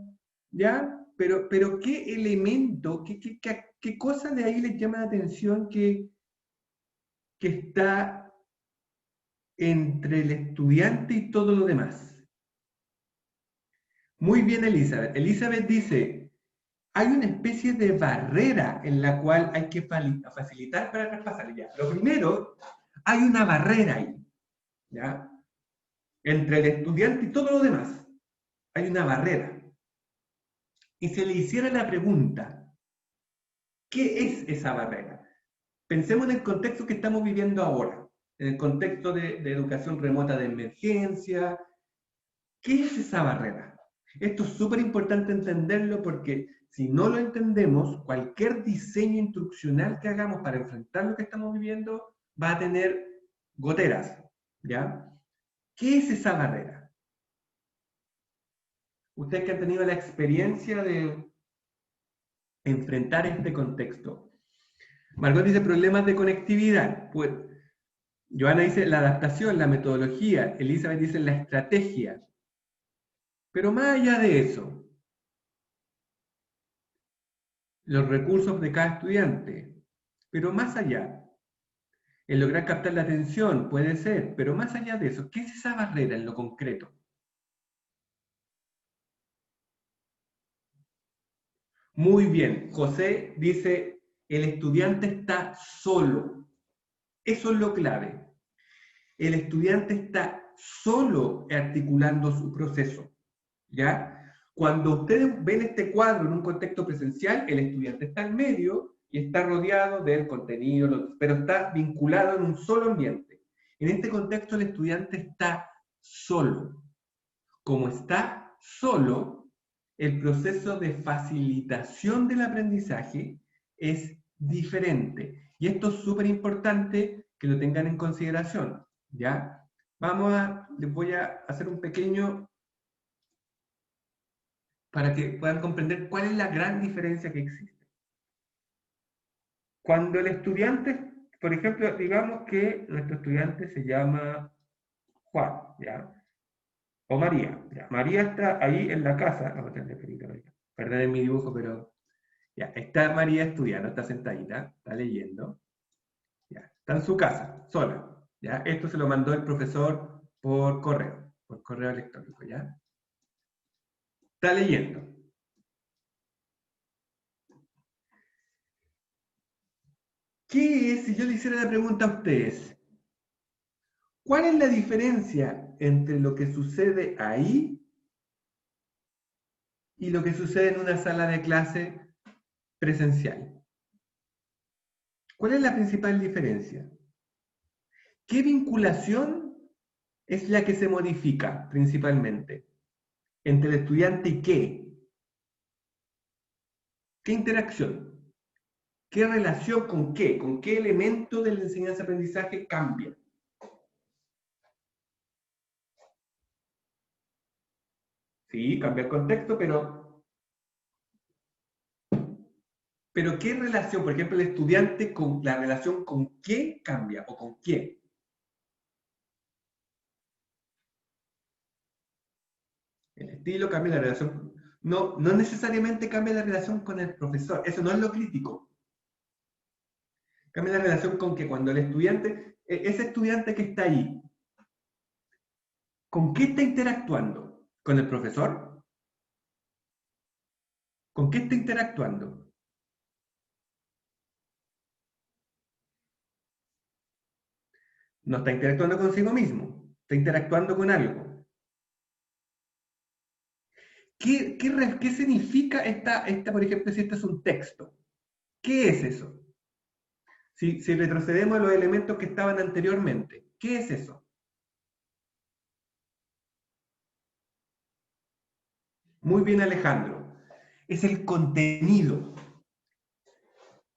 [SPEAKER 3] ¿Ya? Pero ¿qué elemento, qué cosa de ahí les llama la atención que está entre el estudiante y todo lo demás? Muy bien, Elizabeth. Elizabeth dice, hay una especie de barrera en la cual hay que facilitar para traspasar. Ya. Lo primero, hay una barrera ahí, ¿ya? Entre el estudiante y todo lo demás. Hay una barrera. Y se le hiciera la pregunta, ¿qué es esa barrera? Pensemos en el contexto que estamos viviendo ahora, en el contexto de educación remota de emergencia. ¿Qué es esa barrera? Esto es súper importante entenderlo porque si no lo entendemos, cualquier diseño instruccional que hagamos para enfrentar lo que estamos viviendo va a tener goteras, ¿ya? ¿Qué es esa barrera? Ustedes que han tenido la experiencia de enfrentar este contexto. Margot dice problemas de conectividad. Pues, Joana dice la adaptación, la metodología. Elizabeth dice la estrategia. Pero más allá de eso, los recursos de cada estudiante. Pero más allá, el lograr captar la atención puede ser, pero más allá de eso, ¿qué es esa barrera en lo concreto? Muy bien, José dice, el estudiante está solo. Eso es lo clave. El estudiante está solo articulando su proceso, ¿ya? Cuando ustedes ven este cuadro en un contexto presencial, el estudiante está en medio y está rodeado del contenido, pero está vinculado en un solo ambiente. En este contexto el estudiante está solo. Como está solo, el proceso de facilitación del aprendizaje es diferente. Y esto es súper importante que lo tengan en consideración, ¿ya? Les voy a hacer un pequeño para que puedan comprender cuál es la gran diferencia que existe. Cuando el estudiante por ejemplo, digamos que nuestro estudiante se llama Juan, ¿ya? O María, ¿ya? María está ahí en la casa, vamos a tener que perder mi dibujo, pero ya, está María estudiando, está sentadita, está leyendo, ya, está en su casa, sola, ¿ya? Esto se lo mandó el profesor por correo electrónico, ¿ya? Está leyendo. ¿Qué es, si yo le hiciera la pregunta a ustedes, cuál es la diferencia entre lo que sucede ahí y lo que sucede en una sala de clase presencial? ¿Cuál es la principal diferencia? ¿Qué vinculación es la que se modifica principalmente entre el estudiante y qué? ¿Qué interacción? ¿Qué relación con qué? ¿Con qué elemento de la enseñanza-aprendizaje cambia? Sí, cambia el contexto, pero ¿qué relación? Por ejemplo, el estudiante con la relación con qué cambia o con quién. El estilo cambia la relación. No, no necesariamente cambia la relación con el profesor. Eso no es lo crítico. Cambia la relación con que cuando el estudiante, ese estudiante que está ahí, ¿con qué está interactuando? ¿Con el profesor? ¿Con qué está interactuando? No está interactuando consigo mismo, está interactuando con algo. ¿Qué significa por ejemplo, si este es un texto? ¿Qué es eso? Si retrocedemos a los elementos que estaban anteriormente, ¿qué es eso? Muy bien, Alejandro. Es el contenido.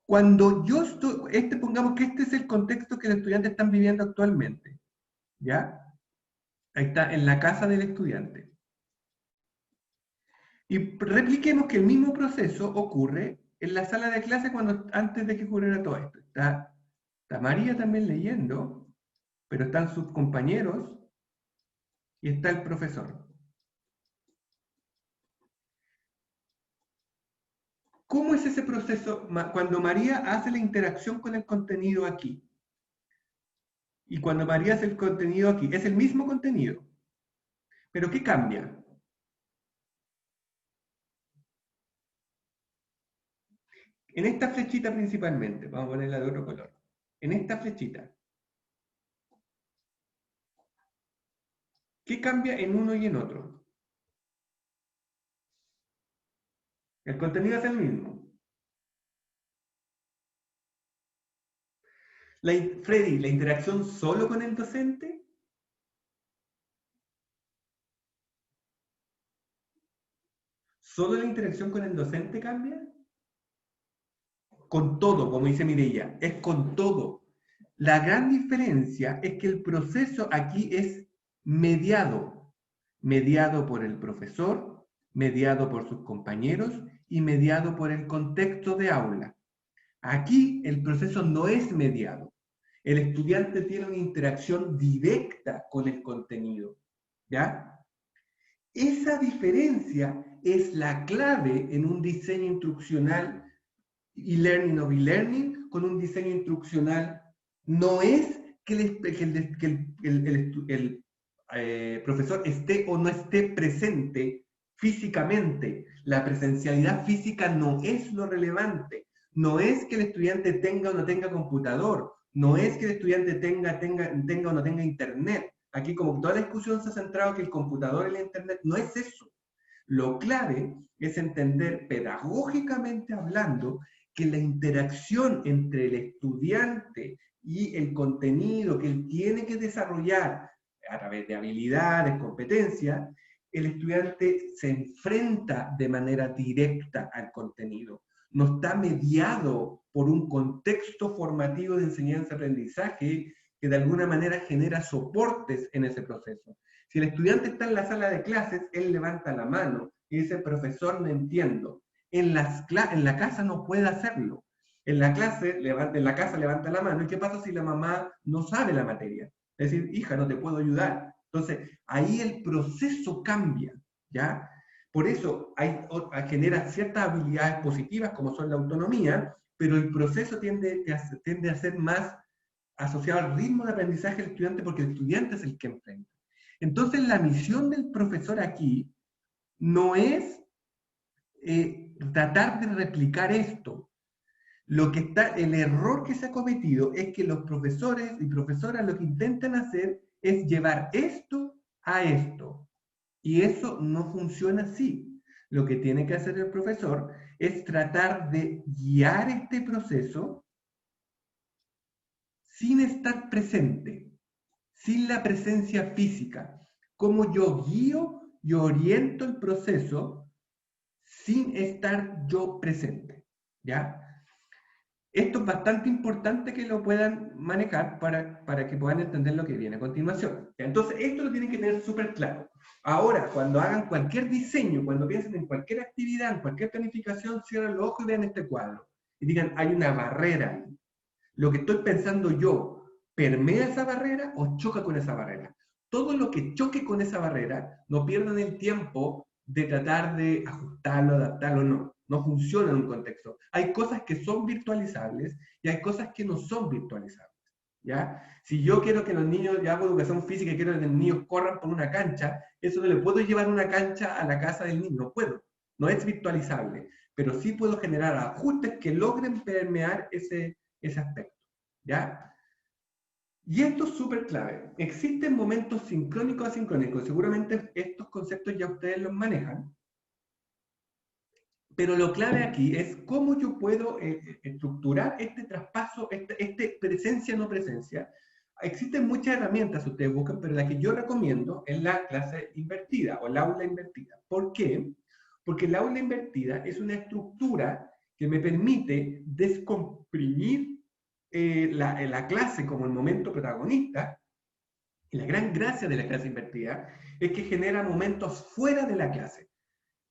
[SPEAKER 3] Cuando yo estoy, pongamos que este es el contexto que los estudiantes están viviendo actualmente, ¿ya? Ahí está, en la casa del estudiante. Y repliquemos que el mismo proceso ocurre en la sala de clase antes de que ocurriera todo esto. Está María también leyendo, pero están sus compañeros y está el profesor. ¿Cómo es ese proceso cuando María hace la interacción con el contenido aquí? Y cuando María hace el contenido aquí, es el mismo contenido. ¿Pero qué cambia? En esta flechita principalmente, vamos a ponerla de otro color. En esta flechita, ¿qué cambia en uno y en otro? El contenido es el mismo. Freddy, ¿la interacción solo con el docente? ¿Solo la interacción con el docente cambia? Con todo, como dice Mireia, es con todo. La gran diferencia es que el proceso aquí es mediado por el profesor, mediado por sus compañeros y mediado por el contexto de aula. Aquí el proceso no es mediado. El estudiante tiene una interacción directa con el contenido, ¿ya? Esa diferencia es la clave en un diseño instruccional e-learning o e-learning con un diseño instruccional. No es que el profesor esté o no esté presente físicamente. La presencialidad física no es lo relevante. No es que el estudiante tenga o no tenga computador. No es que el estudiante tenga o no tenga internet. Aquí, como toda la discusión se ha centrado en que el computador y el internet, no es eso. Lo clave es entender pedagógicamente hablando que la interacción entre el estudiante y el contenido que él tiene que desarrollar a través de habilidades, competencias, el estudiante se enfrenta de manera directa al contenido. No está mediado por un contexto formativo de enseñanza-aprendizaje que de alguna manera genera soportes en ese proceso. Si el estudiante está en la sala de clases, él levanta la mano y dice, profesor, no entiendo. En la casa no puede hacerlo. En la clase, en la casa levanta la mano, ¿y qué pasa si la mamá no sabe la materia? Es decir, hija, no te puedo ayudar. Entonces, ahí el proceso cambia, ¿ya? Por eso genera ciertas habilidades positivas, como son la autonomía, pero el proceso tiende a ser más asociado al ritmo de aprendizaje del estudiante, porque el estudiante es el que enfrenta. Entonces, la misión del profesor aquí no es tratar de replicar esto. El error que se ha cometido es que los profesores y profesoras lo que intentan hacer es llevar esto a esto. Y eso no funciona así. Lo que tiene que hacer el profesor es tratar de guiar este proceso sin estar presente, sin la presencia física. Cómo yo guío, yo oriento el proceso sin estar yo presente, ¿ya? Esto es bastante importante que lo puedan manejar para que puedan entender lo que viene a continuación. Entonces, esto lo tienen que tener súper claro. Ahora, cuando hagan cualquier diseño, cuando piensen en cualquier actividad, en cualquier planificación, cierren los ojos y vean este cuadro. Y digan, hay una barrera ahí. Lo que estoy pensando yo, ¿permea esa barrera o choca con esa barrera? Todo lo que choque con esa barrera, no pierdan el tiempo de tratar de ajustarlo, adaptarlo, no. No funciona en un contexto. Hay cosas que son virtualizables y hay cosas que no son virtualizables, ¿ya? Si yo quiero que los niños, ya hago educación física y quiero que los niños corran por una cancha, eso no le puedo llevar una cancha a la casa del niño, no puedo. No es virtualizable, pero sí puedo generar ajustes que logren permear ese aspecto, ¿ya? Y esto es súper clave. Existen momentos sincrónicos y asincrónicos. Seguramente estos conceptos ya ustedes los manejan. Pero lo clave aquí es cómo yo puedo estructurar este traspaso, este presencia-no presencia. Existen muchas herramientas, ustedes buscan, pero la que yo recomiendo es la clase invertida o el aula invertida. ¿Por qué? Porque el aula invertida es una estructura que me permite descomprimir la clase como el momento protagonista. Y la gran gracia de la clase invertida es que genera momentos fuera de la clase.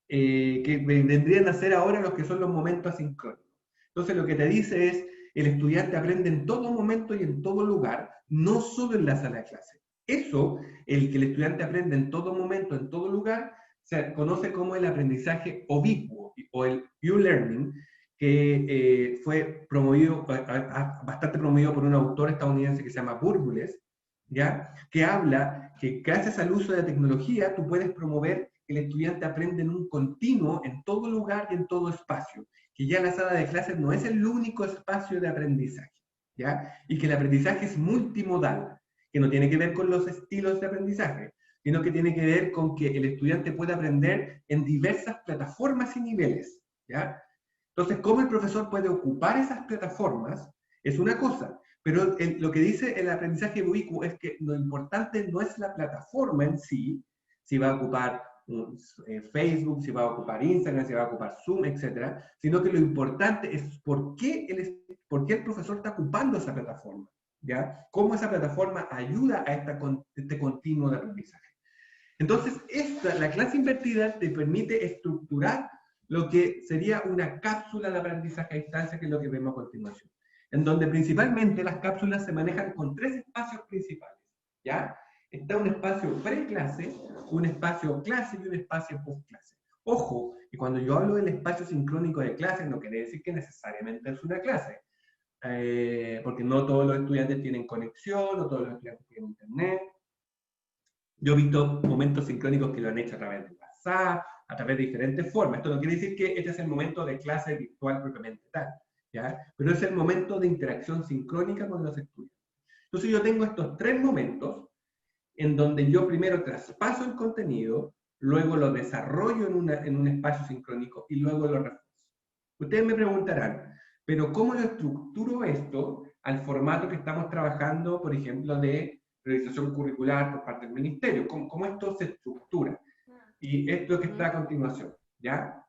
[SPEAKER 3] Que vendrían a ser ahora los que son los momentos asincrónicos. Entonces lo que te dice es, el estudiante aprende en todo momento y en todo lugar, no solo en la sala de clase. Eso, el que el estudiante aprende en todo momento, en todo lugar, se conoce como el aprendizaje ubicuo o el U-Learning, que fue promovido, bastante promovido por un autor estadounidense que se llama Burbules, ¿ya? Que habla que gracias al uso de la tecnología tú puedes promover que el estudiante aprende en un continuo, en todo lugar y en todo espacio, que ya la sala de clases no es el único espacio de aprendizaje, ¿ya? Y que el aprendizaje es multimodal, que no tiene que ver con los estilos de aprendizaje, sino que tiene que ver con que el estudiante puede aprender en diversas plataformas y niveles, ¿ya? Entonces, cómo el profesor puede ocupar esas plataformas es una cosa, pero lo que dice el aprendizaje ubicuo es que lo importante no es la plataforma en sí, si va a ocupar Facebook, si va a ocupar Instagram, si va a ocupar Zoom, etc., sino que lo importante es por qué el profesor está ocupando esa plataforma, ¿ya? Cómo esa plataforma ayuda a este continuo de aprendizaje. Entonces, la clase invertida te permite estructurar lo que sería una cápsula de aprendizaje a distancia, que es lo que vemos a continuación, en donde principalmente las cápsulas se manejan con 3 espacios principales, ¿ya? Está un espacio pre-clase, un espacio clase y un espacio post-clase. Ojo, que cuando yo hablo del espacio sincrónico de clase, no quiere decir que necesariamente es una clase, porque no todos los estudiantes tienen conexión, no todos los estudiantes tienen internet. Yo he visto momentos sincrónicos que lo han hecho a través de WhatsApp, a través de diferentes formas. Esto no quiere decir que este es el momento de clase virtual propiamente tal, ¿ya? Pero es el momento de interacción sincrónica con los estudiantes. Entonces yo tengo estos 3 momentos en donde yo primero traspaso el contenido, luego lo desarrollo en un espacio sincrónico y luego lo refuerzo. Ustedes me preguntarán, pero ¿cómo lo estructuro esto al formato que estamos trabajando, por ejemplo, de realización curricular por parte del ministerio? ¿Cómo esto se estructura? Y esto que está a continuación, ¿ya?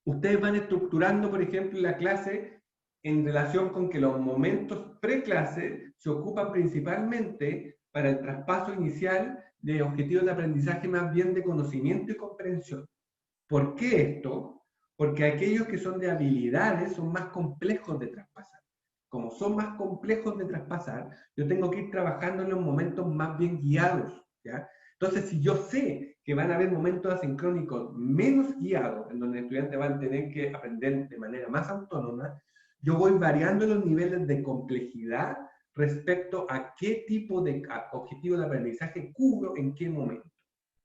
[SPEAKER 3] Ustedes van estructurando, por ejemplo, la clase en relación con que los momentos pre-clase se ocupan principalmente para el traspaso inicial de objetivos de aprendizaje más bien de conocimiento y comprensión. ¿Por qué esto? porque aquellos que son de habilidades son más complejos de traspasar. Como son más complejos de traspasar, yo tengo que ir trabajando en los momentos más bien guiados, ¿ya? Entonces, si yo sé que van a haber momentos asincrónicos menos guiados, en donde el estudiante va a tener que aprender de manera más autónoma, yo voy variando los niveles de complejidad respecto a qué tipo de objetivo de aprendizaje cubro en qué momento,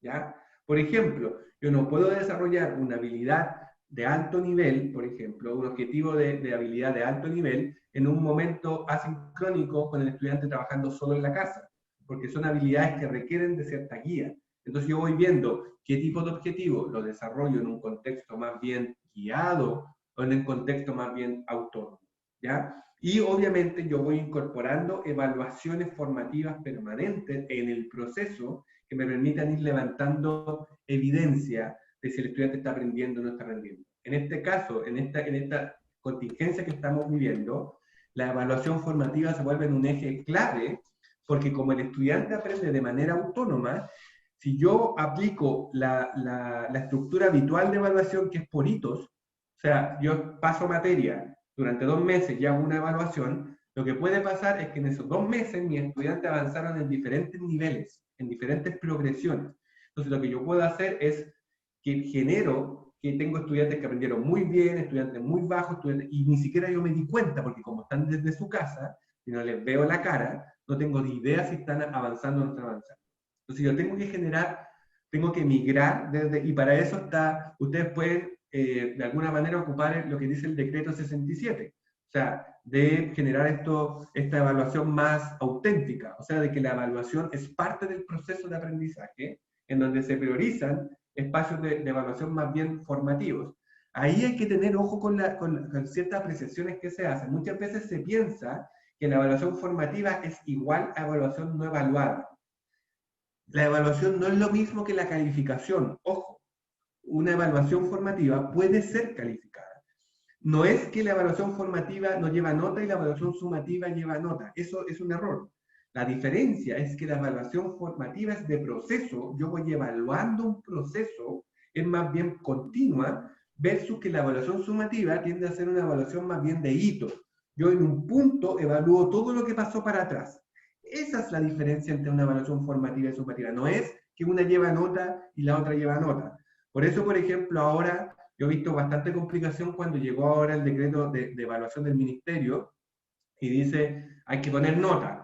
[SPEAKER 3] ¿ya? Por ejemplo, yo no puedo desarrollar una habilidad de alto nivel, por ejemplo, un objetivo de habilidad de alto nivel, en un momento asincrónico con el estudiante trabajando solo en la casa, porque son habilidades que requieren de cierta guía. Entonces yo voy viendo qué tipo de objetivo lo desarrollo en un contexto más bien guiado o en un contexto más bien autónomo, ¿ya? Y obviamente yo voy incorporando evaluaciones formativas permanentes en el proceso que me permitan ir levantando evidencia de si el estudiante está aprendiendo o no está aprendiendo. En este caso, en esta contingencia que estamos viviendo, la evaluación formativa se vuelve un eje clave, porque como el estudiante aprende de manera autónoma, si yo aplico la estructura habitual de evaluación, que es por hitos, o sea, yo paso materia durante 2 meses y hago una evaluación, lo que puede pasar es que en esos 2 meses mis estudiantes avanzaron en diferentes niveles, en diferentes progresiones. Entonces lo que yo puedo hacer es que genero que tengo estudiantes que aprendieron muy bien, estudiantes muy bajos, y ni siquiera yo me di cuenta, porque como están desde su casa, y no les veo la cara, no tengo ni idea si están avanzando o no están avanzando. Entonces yo tengo que generar, tengo que migrar, y para eso está, ustedes pueden de alguna manera ocupar lo que dice el decreto 67, o sea, de generar esta evaluación más auténtica, o sea, de que la evaluación es parte del proceso de aprendizaje, en donde se priorizan espacios de evaluación más bien formativos. Ahí hay que tener ojo con ciertas apreciaciones que se hacen. Muchas veces se piensa que la evaluación formativa es igual a evaluación no evaluada. La evaluación no es lo mismo que la calificación. Ojo, una evaluación formativa puede ser calificada. No es que la evaluación formativa no lleva nota y la evaluación sumativa lleva nota. Eso es un error. La diferencia es que la evaluación formativa es de proceso, yo voy evaluando un proceso, es más bien continua, versus que la evaluación sumativa tiende a ser una evaluación más bien de hitos. Yo en un punto evalúo todo lo que pasó para atrás. Esa es la diferencia entre una evaluación formativa y sumativa. No es que una lleva nota y la otra lleva nota. Por eso, por ejemplo, ahora yo he visto bastante complicación cuando llegó ahora el decreto de evaluación del ministerio y dice, hay que poner nota.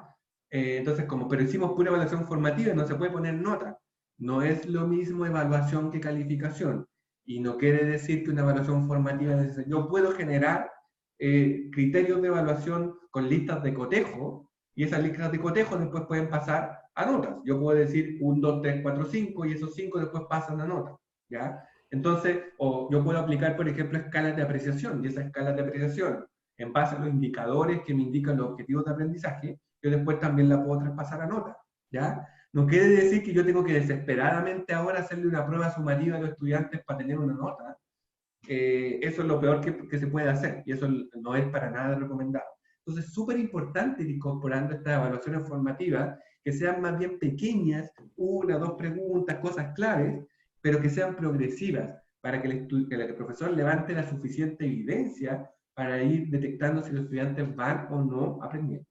[SPEAKER 3] Entonces, pero hicimos pura evaluación formativa y no se puede poner nota. No es lo mismo evaluación que calificación. Y no quiere decir que una evaluación formativa es... Yo puedo generar criterios de evaluación con listas de cotejo, y esas listas de cotejo después pueden pasar a notas. Yo puedo decir 1, 2, 3, 4, 5, y esos 5 después pasan a nota, ¿ya? Entonces, o yo puedo aplicar, por ejemplo, escalas de apreciación, y esas escalas de apreciación, en base a los indicadores que me indican los objetivos de aprendizaje, yo después también la puedo traspasar a nota, ¿ya? No quiere decir que yo tengo que desesperadamente ahora hacerle una prueba sumativa a los estudiantes para tener una nota. Eso es lo peor que se puede hacer, y eso no es para nada recomendado. Entonces es súper importante ir incorporando estas evaluaciones formativas, que sean más bien pequeñas, 1, 2 preguntas, cosas claves, pero que sean progresivas, para que el profesor levante la suficiente evidencia para ir detectando si los estudiantes van o no aprendiendo.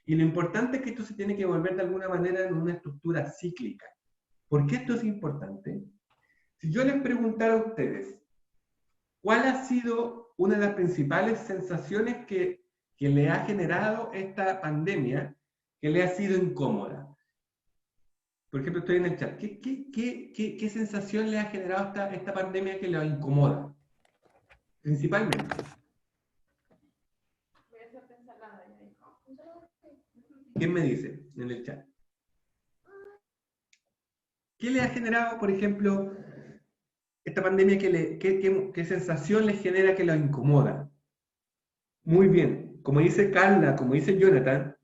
[SPEAKER 3] Y lo importante es que esto se tiene que volver de alguna manera en una estructura cíclica. ¿Por qué esto es importante? Si yo les preguntara a ustedes, ¿cuál ha sido una de las principales sensaciones que le ha generado esta pandemia que le ha sido incómoda? Por ejemplo, estoy en el chat. ¿Qué sensación le ha generado esta pandemia que le incomoda? Principalmente. ¿Quién me dice en el chat? ¿Qué le ha generado, por ejemplo, esta pandemia? ¿Qué sensación le genera que lo incomoda? Muy bien. Como dice Carla, como dice Jonathan,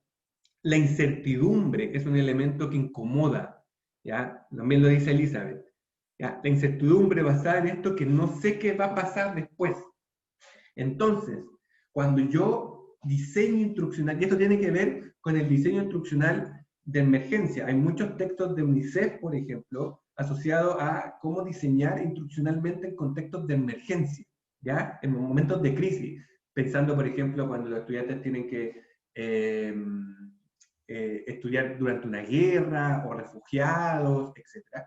[SPEAKER 3] la incertidumbre es un elemento que incomoda, ¿ya? También lo dice Elizabeth, ¿ya? La incertidumbre basada en esto que no sé qué va a pasar después. Entonces, cuando yo diseño instruccional, y esto tiene que ver con el diseño instruccional de emergencia, hay muchos textos de UNICEF, por ejemplo, asociados a cómo diseñar instruccionalmente en contextos de emergencia, ¿ya? En momentos de crisis, pensando, por ejemplo, cuando los estudiantes tienen que estudiar durante una guerra, o refugiados, etc.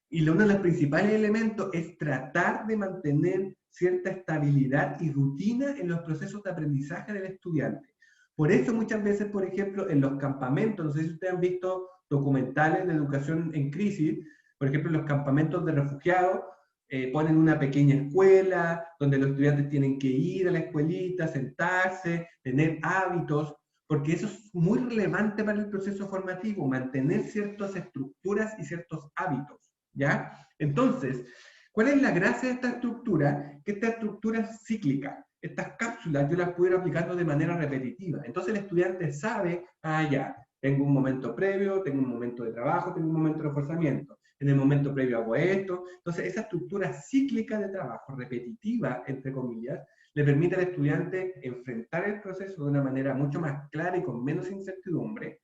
[SPEAKER 3] Y uno de los principales elementos es tratar de mantener cierta estabilidad y rutina en los procesos de aprendizaje del estudiante. Por eso muchas veces, por ejemplo, en los campamentos, no sé si ustedes han visto documentales de educación en crisis, por ejemplo, en los campamentos de refugiados, ponen una pequeña escuela donde los estudiantes tienen que ir a la escuelita, sentarse, tener hábitos, porque eso es muy relevante para el proceso formativo, mantener ciertas estructuras y ciertos hábitos, ¿ya? Entonces, ¿cuál es la gracia de esta estructura? Que esta estructura es cíclica. Estas cápsulas yo las puedo ir aplicando de manera repetitiva. Entonces el estudiante sabe, ya, tengo un momento previo, tengo un momento de trabajo, tengo un momento de reforzamiento. En el momento previo hago esto. Entonces esa estructura cíclica de trabajo, repetitiva, entre comillas, le permite al estudiante enfrentar el proceso de una manera mucho más clara y con menos incertidumbre,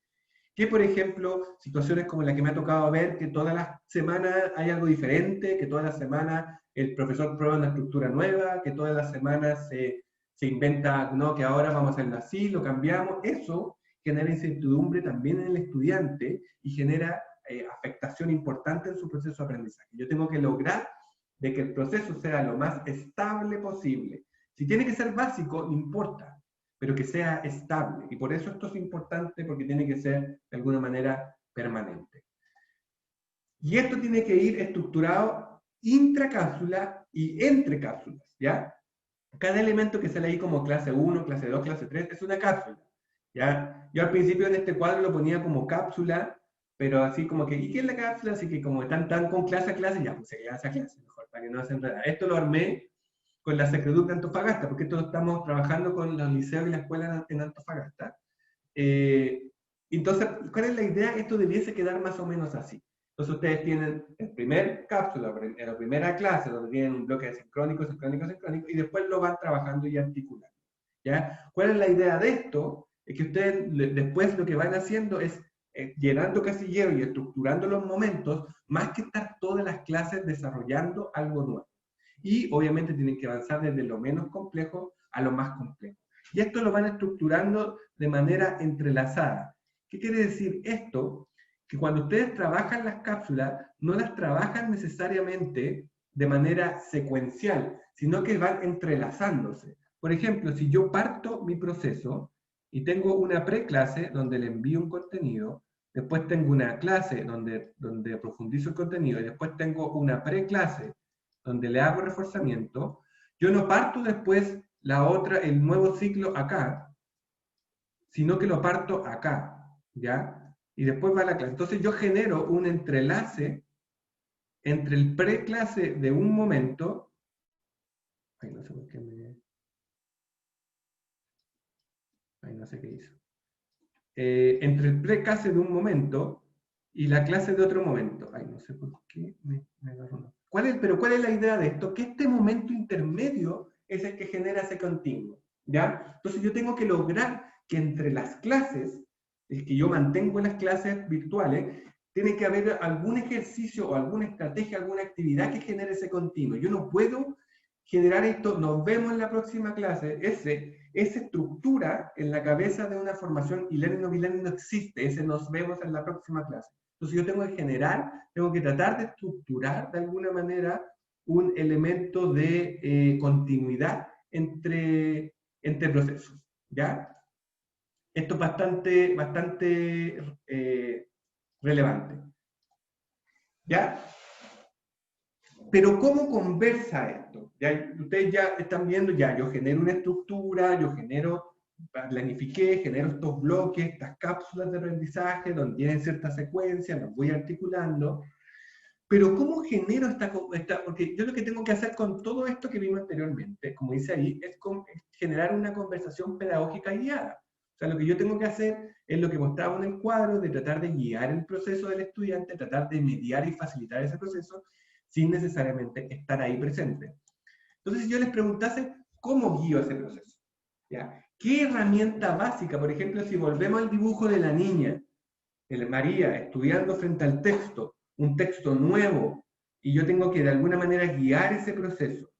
[SPEAKER 3] que por ejemplo, situaciones como la que me ha tocado ver, que todas las semanas hay algo diferente, que todas las semanas el profesor prueba una estructura nueva, que todas las semanas se inventa, no, que ahora vamos a hacerlo así, lo cambiamos. Eso genera incertidumbre también en el estudiante y genera afectación importante en su proceso de aprendizaje. Yo tengo que lograr de que el proceso sea lo más estable posible. Si tiene que ser básico, no importa, pero que sea estable. Y por eso esto es importante, porque tiene que ser de alguna manera permanente. Y esto tiene que ir estructurado intracápsula y entre cápsulas, ¿ya? Cada elemento que sale ahí como clase 1, clase 2, clase 3, es una cápsula, ¿ya? Yo al principio en este cuadro lo ponía como cápsula, pero así como que, ¿y qué es la cápsula? Así que como están con clase a clase, ya puse clase a clase, mejor, para que no se enreda. Esto lo armé con la Secreduc de Antofagasta, porque esto lo estamos trabajando con los liceos y la escuela en Antofagasta. Entonces, ¿cuál es la idea? Esto debiese quedar más o menos así. Entonces ustedes tienen el primer cápsula, en la primera clase, donde tienen un bloque de sincrónico, sincrónico, sincrónico, y después lo van trabajando y articulando, ¿ya? ¿Cuál es la idea de esto? Es que ustedes después lo que van haciendo es llenando casilleros y estructurando los momentos, más que estar todas las clases desarrollando algo nuevo. Y obviamente tienen que avanzar desde lo menos complejo a lo más complejo. Y esto lo van estructurando de manera entrelazada. ¿Qué quiere decir esto? Que cuando ustedes trabajan las cápsulas, no las trabajan necesariamente de manera secuencial, sino que van entrelazándose. Por ejemplo, si yo parto mi proceso y tengo una preclase donde le envío un contenido, después tengo una clase donde profundizo el contenido, y después tengo una preclase donde le hago reforzamiento, yo no parto después el nuevo ciclo acá, sino que lo parto acá, ¿ya? Y después va la clase. Entonces yo genero un entrelace entre el preclase de un momento, no sé por qué no sé qué hizo, entre el preclase de un momento y la clase de otro momento. No sé por qué me agarró. Pero ¿cuál es la idea de esto? Que este momento intermedio es el que genera ese continuo, ¿ya? Entonces yo tengo que lograr que entre las clases, el que yo mantengo en las clases virtuales, tiene que haber algún ejercicio o alguna estrategia, alguna actividad que genere ese continuo. Yo no puedo generar esto, nos vemos en la próxima clase, esa estructura en la cabeza de una formación e-learning o bilearning no existe, ese nos vemos en la próxima clase. Entonces yo tengo que tengo que tratar de estructurar de alguna manera un elemento de continuidad entre procesos, ¿ya? Esto es bastante relevante, ¿ya? Pero ¿cómo conversa esto? ¿Ya? Ustedes ya están viendo, yo genero una estructura, planifiqué, genero estos bloques, estas cápsulas de aprendizaje, donde tienen cierta secuencia, los voy articulando. Pero ¿cómo genero esta? Porque yo lo que tengo que hacer con todo esto que vimos anteriormente, como dice ahí, es generar una conversación pedagógica guiada. O sea, lo que yo tengo que hacer es lo que mostraba en el cuadro, de tratar de guiar el proceso del estudiante, tratar de mediar y facilitar ese proceso, sin necesariamente estar ahí presente. Entonces, si yo les preguntase, ¿cómo guío ese proceso? ¿Ya? ¿Qué herramienta básica? Por ejemplo, si volvemos al dibujo de la niña, de María, estudiando frente al texto, un texto nuevo, y yo tengo que de alguna manera guiar ese proceso.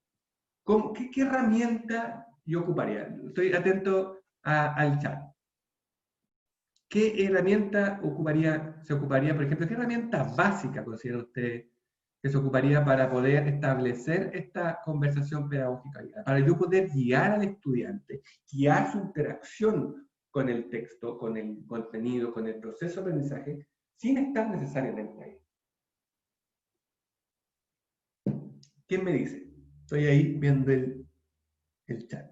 [SPEAKER 3] ¿Qué herramienta yo ocuparía? Estoy atento al chat. ¿Qué herramienta se ocuparía, por ejemplo, qué herramienta básica considera usted que se ocuparía para poder establecer esta conversación pedagógica? Para yo poder guiar al estudiante, guiar su interacción con el texto, con el contenido, con el proceso de aprendizaje, sin estar necesariamente ahí. ¿Quién me dice? Estoy ahí viendo el chat.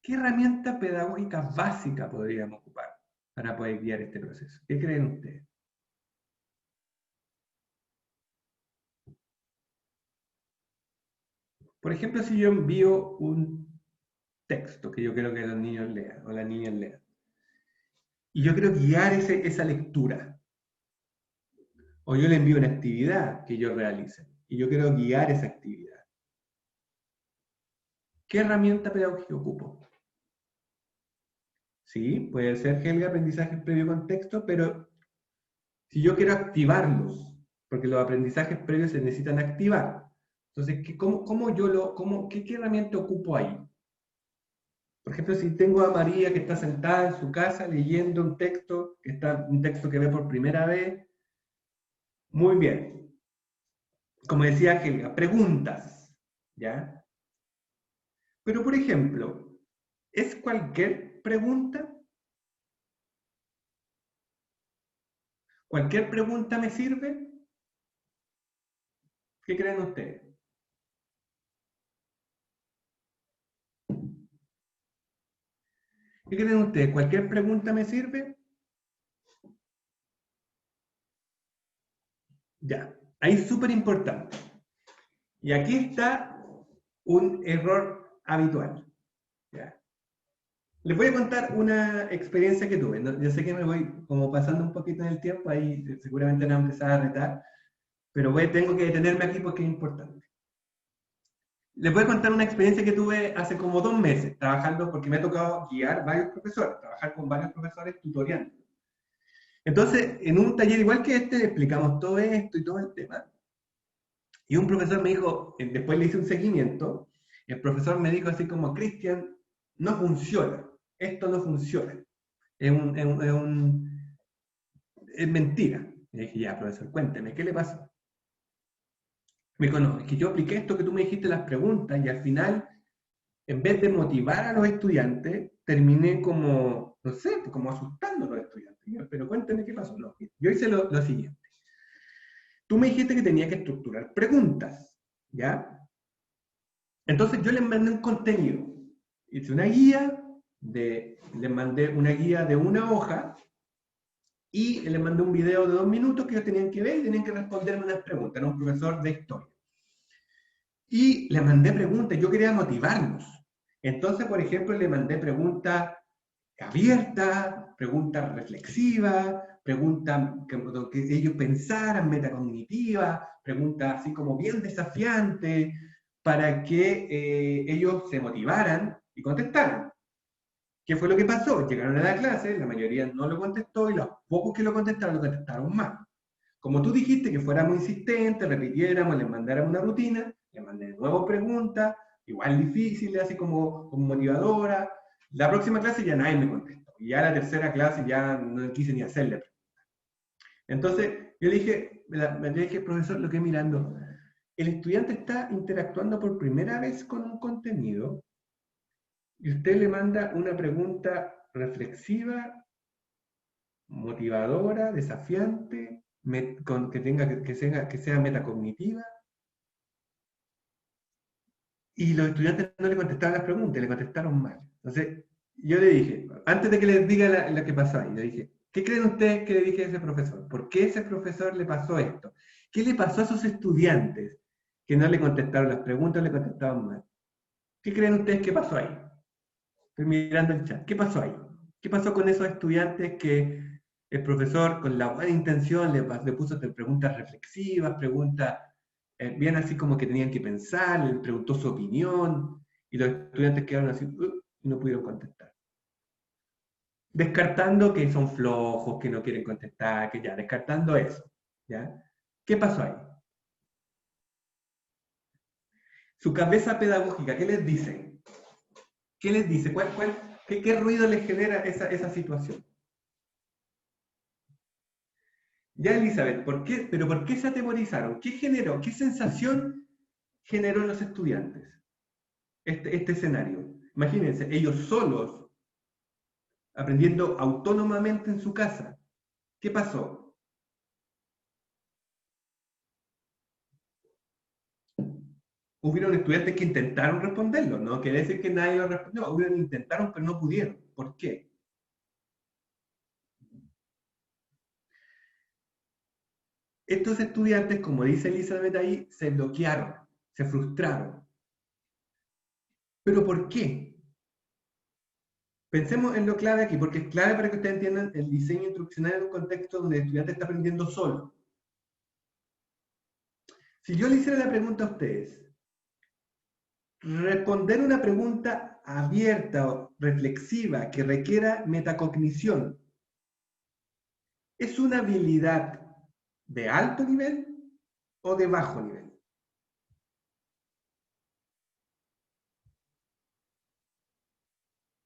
[SPEAKER 3] ¿Qué herramienta pedagógica básica podríamos ocupar para poder guiar este proceso? ¿Qué creen ustedes? Por ejemplo, si yo envío un texto que yo quiero que los niños lean o las niñas lean, y yo quiero guiar esa lectura, o yo le envío una actividad que ellos realicen, y yo quiero guiar esa actividad, ¿qué herramienta pedagógica ocupo? Sí, puede ser, Helga, aprendizaje previo contexto, pero si yo quiero activarlos, porque los aprendizajes previos se necesitan activar, entonces, ¿qué herramienta ocupo ahí? Por ejemplo, si tengo a María que está sentada en su casa leyendo un texto que ve por primera vez, muy bien. Como decía Helga, preguntas, ¿ya? Pero, por ejemplo, ¿es cualquier pregunta? ¿Cualquier pregunta me sirve? ¿Qué creen ustedes? ¿Qué creen ustedes? ¿Cualquier pregunta me sirve? Ya, ahí es súper importante. Y aquí está un error habitual. ¿Ya? Les voy a contar una experiencia que tuve. Yo sé que me voy como pasando un poquito en el tiempo, ahí seguramente van a empezar a retar, pero tengo que detenerme aquí porque es importante. Les voy a contar una experiencia que tuve hace como 2 meses, trabajando, porque me ha tocado guiar varios profesores, trabajar con varios profesores tutoriando. Entonces, en un taller igual que este, explicamos todo esto y todo el tema. Y un profesor me dijo, después le hice un seguimiento, y el profesor me dijo así como, Cristian, no funciona, esto no funciona, es mentira. Y dije, ya, profesor, cuénteme, ¿qué le pasó? Me dijo, no, es que yo apliqué esto que tú me dijiste, las preguntas, y al final, en vez de motivar a los estudiantes, terminé como, no sé, como asustando a los estudiantes. Pero cuénteme qué pasó. No, yo hice lo siguiente. Tú me dijiste que tenía que estructurar preguntas, ¿ya? Entonces yo les mandé un contenido. Hice una guía, les mandé una guía de una hoja, y les mandé un video de 2 minutos que ellos tenían que ver y tenían que responderme unas preguntas. Era un profesor de historia. Y les mandé preguntas, yo quería motivarlos. Entonces, por ejemplo, le mandé preguntas abiertas, preguntas reflexivas, preguntas que ellos pensaran, metacognitivas, preguntas así como bien desafiantes, para que ellos se motivaran y contestaran. ¿Qué fue lo que pasó? Llegaron a la clase, la mayoría no lo contestó y los pocos que lo contestaron mal. Como tú dijiste que fuéramos insistentes, repitiéramos, les mandáramos una rutina, les mandé de nuevo preguntas, igual difíciles, así como motivadoras. La próxima clase ya nadie me contestó. Y ya la tercera clase ya no quise ni hacerle preguntas. Entonces, yo le dije, profesor, lo que mirando, el estudiante está interactuando por primera vez con un contenido y usted le manda una pregunta reflexiva, motivadora, desafiante, que sea metacognitiva, y los estudiantes no le contestaban las preguntas, le contestaron mal. Entonces, yo le dije, antes de que les diga lo que pasó ahí, le dije, ¿qué creen ustedes que le dije a ese profesor? ¿Por qué ese profesor le pasó esto? ¿Qué le pasó a esos estudiantes que no le contestaron las preguntas, le contestaban mal? ¿Qué creen ustedes que pasó ahí? Estoy mirando el chat. ¿Qué pasó ahí? ¿Qué pasó con esos estudiantes que el profesor, con la buena intención, le puso preguntas reflexivas, preguntas bien así como que tenían que pensar, le preguntó su opinión, y los estudiantes quedaron así y no pudieron contestar? Descartando que son flojos, que no quieren contestar, que ya, descartando eso. ¿Ya? ¿Qué pasó ahí? Su cabeza pedagógica, ¿qué les dice? ¿Qué les dice? ¿Qué ruido les genera esa situación? Ya, Elizabeth, ¿pero por qué se atemorizaron? ¿Qué generó? ¿Qué sensación generó en los estudiantes este escenario? Imagínense, ellos solos, aprendiendo autónomamente en su casa. ¿Qué pasó? Hubieron estudiantes que intentaron responderlo, no quiere decir que nadie lo respondió, hubieron intentaron pero no pudieron. ¿Por qué? Estos estudiantes, como dice Elizabeth ahí, se bloquearon, se frustraron. ¿Pero por qué? Pensemos en lo clave aquí, porque es clave para que ustedes entiendan el diseño instruccional en un contexto donde el estudiante está aprendiendo solo. Si yo le hiciera la pregunta a ustedes, responder una pregunta abierta o reflexiva que requiera metacognición, ¿es una habilidad de alto nivel o de bajo nivel?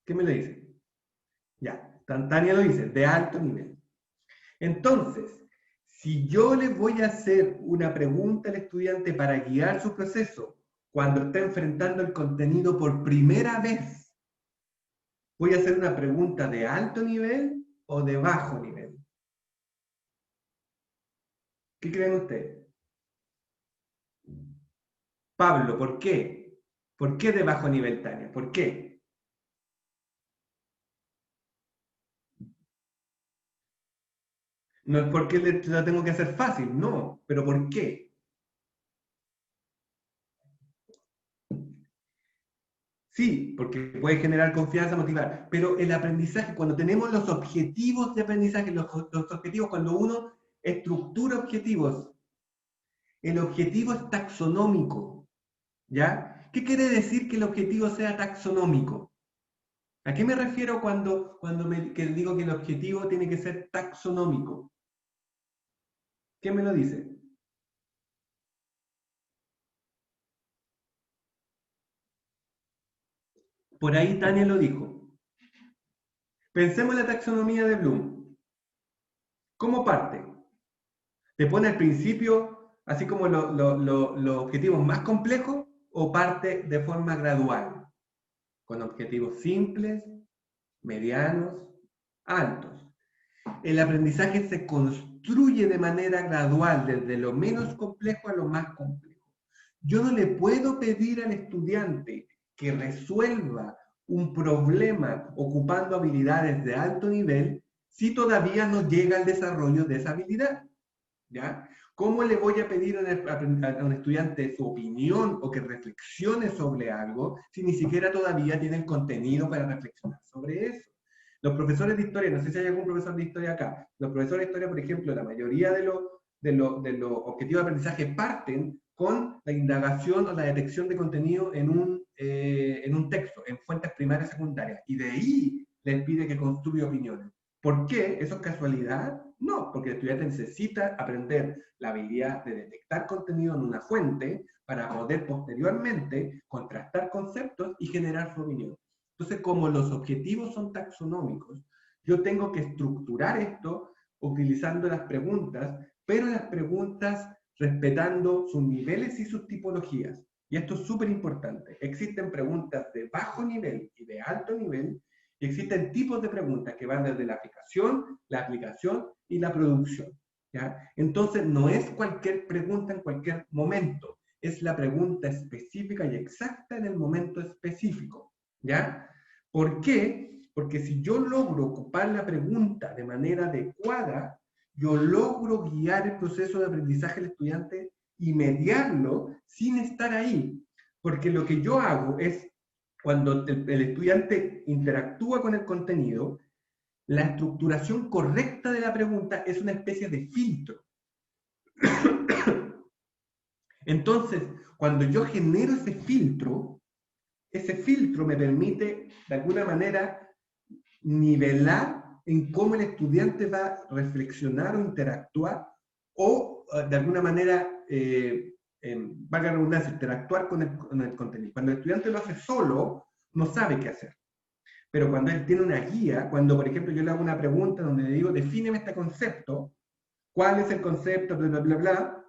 [SPEAKER 3] ¿Qué me le dice? Ya, Tania lo dice, de alto nivel. Entonces, si yo le voy a hacer una pregunta al estudiante para guiar su proceso cuando está enfrentando el contenido por primera vez, ¿voy a hacer una pregunta de alto nivel o de bajo nivel? ¿Qué creen ustedes? Pablo, ¿por qué? ¿Por qué de bajo nivel, Tania? ¿Por qué? No es porque lo tengo que hacer fácil, no, pero ¿por qué? Sí, porque puede generar confianza, motivar, pero el aprendizaje, cuando tenemos los objetivos de aprendizaje, los objetivos, cuando uno estructura objetivos, el objetivo es taxonómico, ¿ya? ¿Qué quiere decir que el objetivo sea taxonómico? ¿A qué me refiero que digo que el objetivo tiene que ser taxonómico? ¿Qué me lo dice? Por ahí Tania lo dijo. Pensemos en la taxonomía de Bloom. ¿Cómo parte? ¿Te pone al principio así como los objetivos más complejos o parte de forma gradual? Con objetivos simples, medianos, altos. El aprendizaje se construye de manera gradual, desde lo menos complejo a lo más complejo. Yo no le puedo pedir al estudiante que resuelva un problema ocupando habilidades de alto nivel si todavía no llega al desarrollo de esa habilidad. ¿Ya? ¿Cómo le voy a pedir a un estudiante su opinión o que reflexione sobre algo si ni siquiera todavía tiene el contenido para reflexionar sobre eso? Los profesores de historia, no sé si hay algún profesor de historia acá, los profesores de historia, por ejemplo, la mayoría de los objetivos de aprendizaje parten con la indagación o la detección de contenido en un texto, en fuentes primarias y secundarias, y de ahí les pide que construya opiniones. ¿Por qué? ¿Eso es casualidad? No, porque el estudiante necesita aprender la habilidad de detectar contenido en una fuente para poder posteriormente contrastar conceptos y generar su opinión. Entonces, como los objetivos son taxonómicos, yo tengo que estructurar esto utilizando las preguntas, pero las preguntas respetando sus niveles y sus tipologías. Y esto es súper importante. Existen preguntas de bajo nivel y de alto nivel, y existen tipos de preguntas que van desde la aplicación y la producción. ¿Ya? Entonces, no es cualquier pregunta en cualquier momento, es la pregunta específica y exacta en el momento específico. ¿Ya? ¿Por qué? Porque si yo logro ocupar la pregunta de manera adecuada, yo logro guiar el proceso de aprendizaje del estudiante y mediarlo sin estar ahí. Porque lo que yo hago es, cuando el estudiante interactúa con el contenido, la estructuración correcta de la pregunta es una especie de filtro. Entonces, cuando yo genero ese filtro me permite, de alguna manera, nivelar en cómo el estudiante va a reflexionar o interactuar, o de alguna manera
[SPEAKER 4] valga la redundancia, interactuar con el contenido. Cuando el estudiante lo hace solo, no sabe qué hacer. Pero cuando él tiene una guía, cuando por ejemplo yo le hago una pregunta donde le digo, defíneme este concepto, ¿cuál es el concepto? Bla, bla, bla, bla.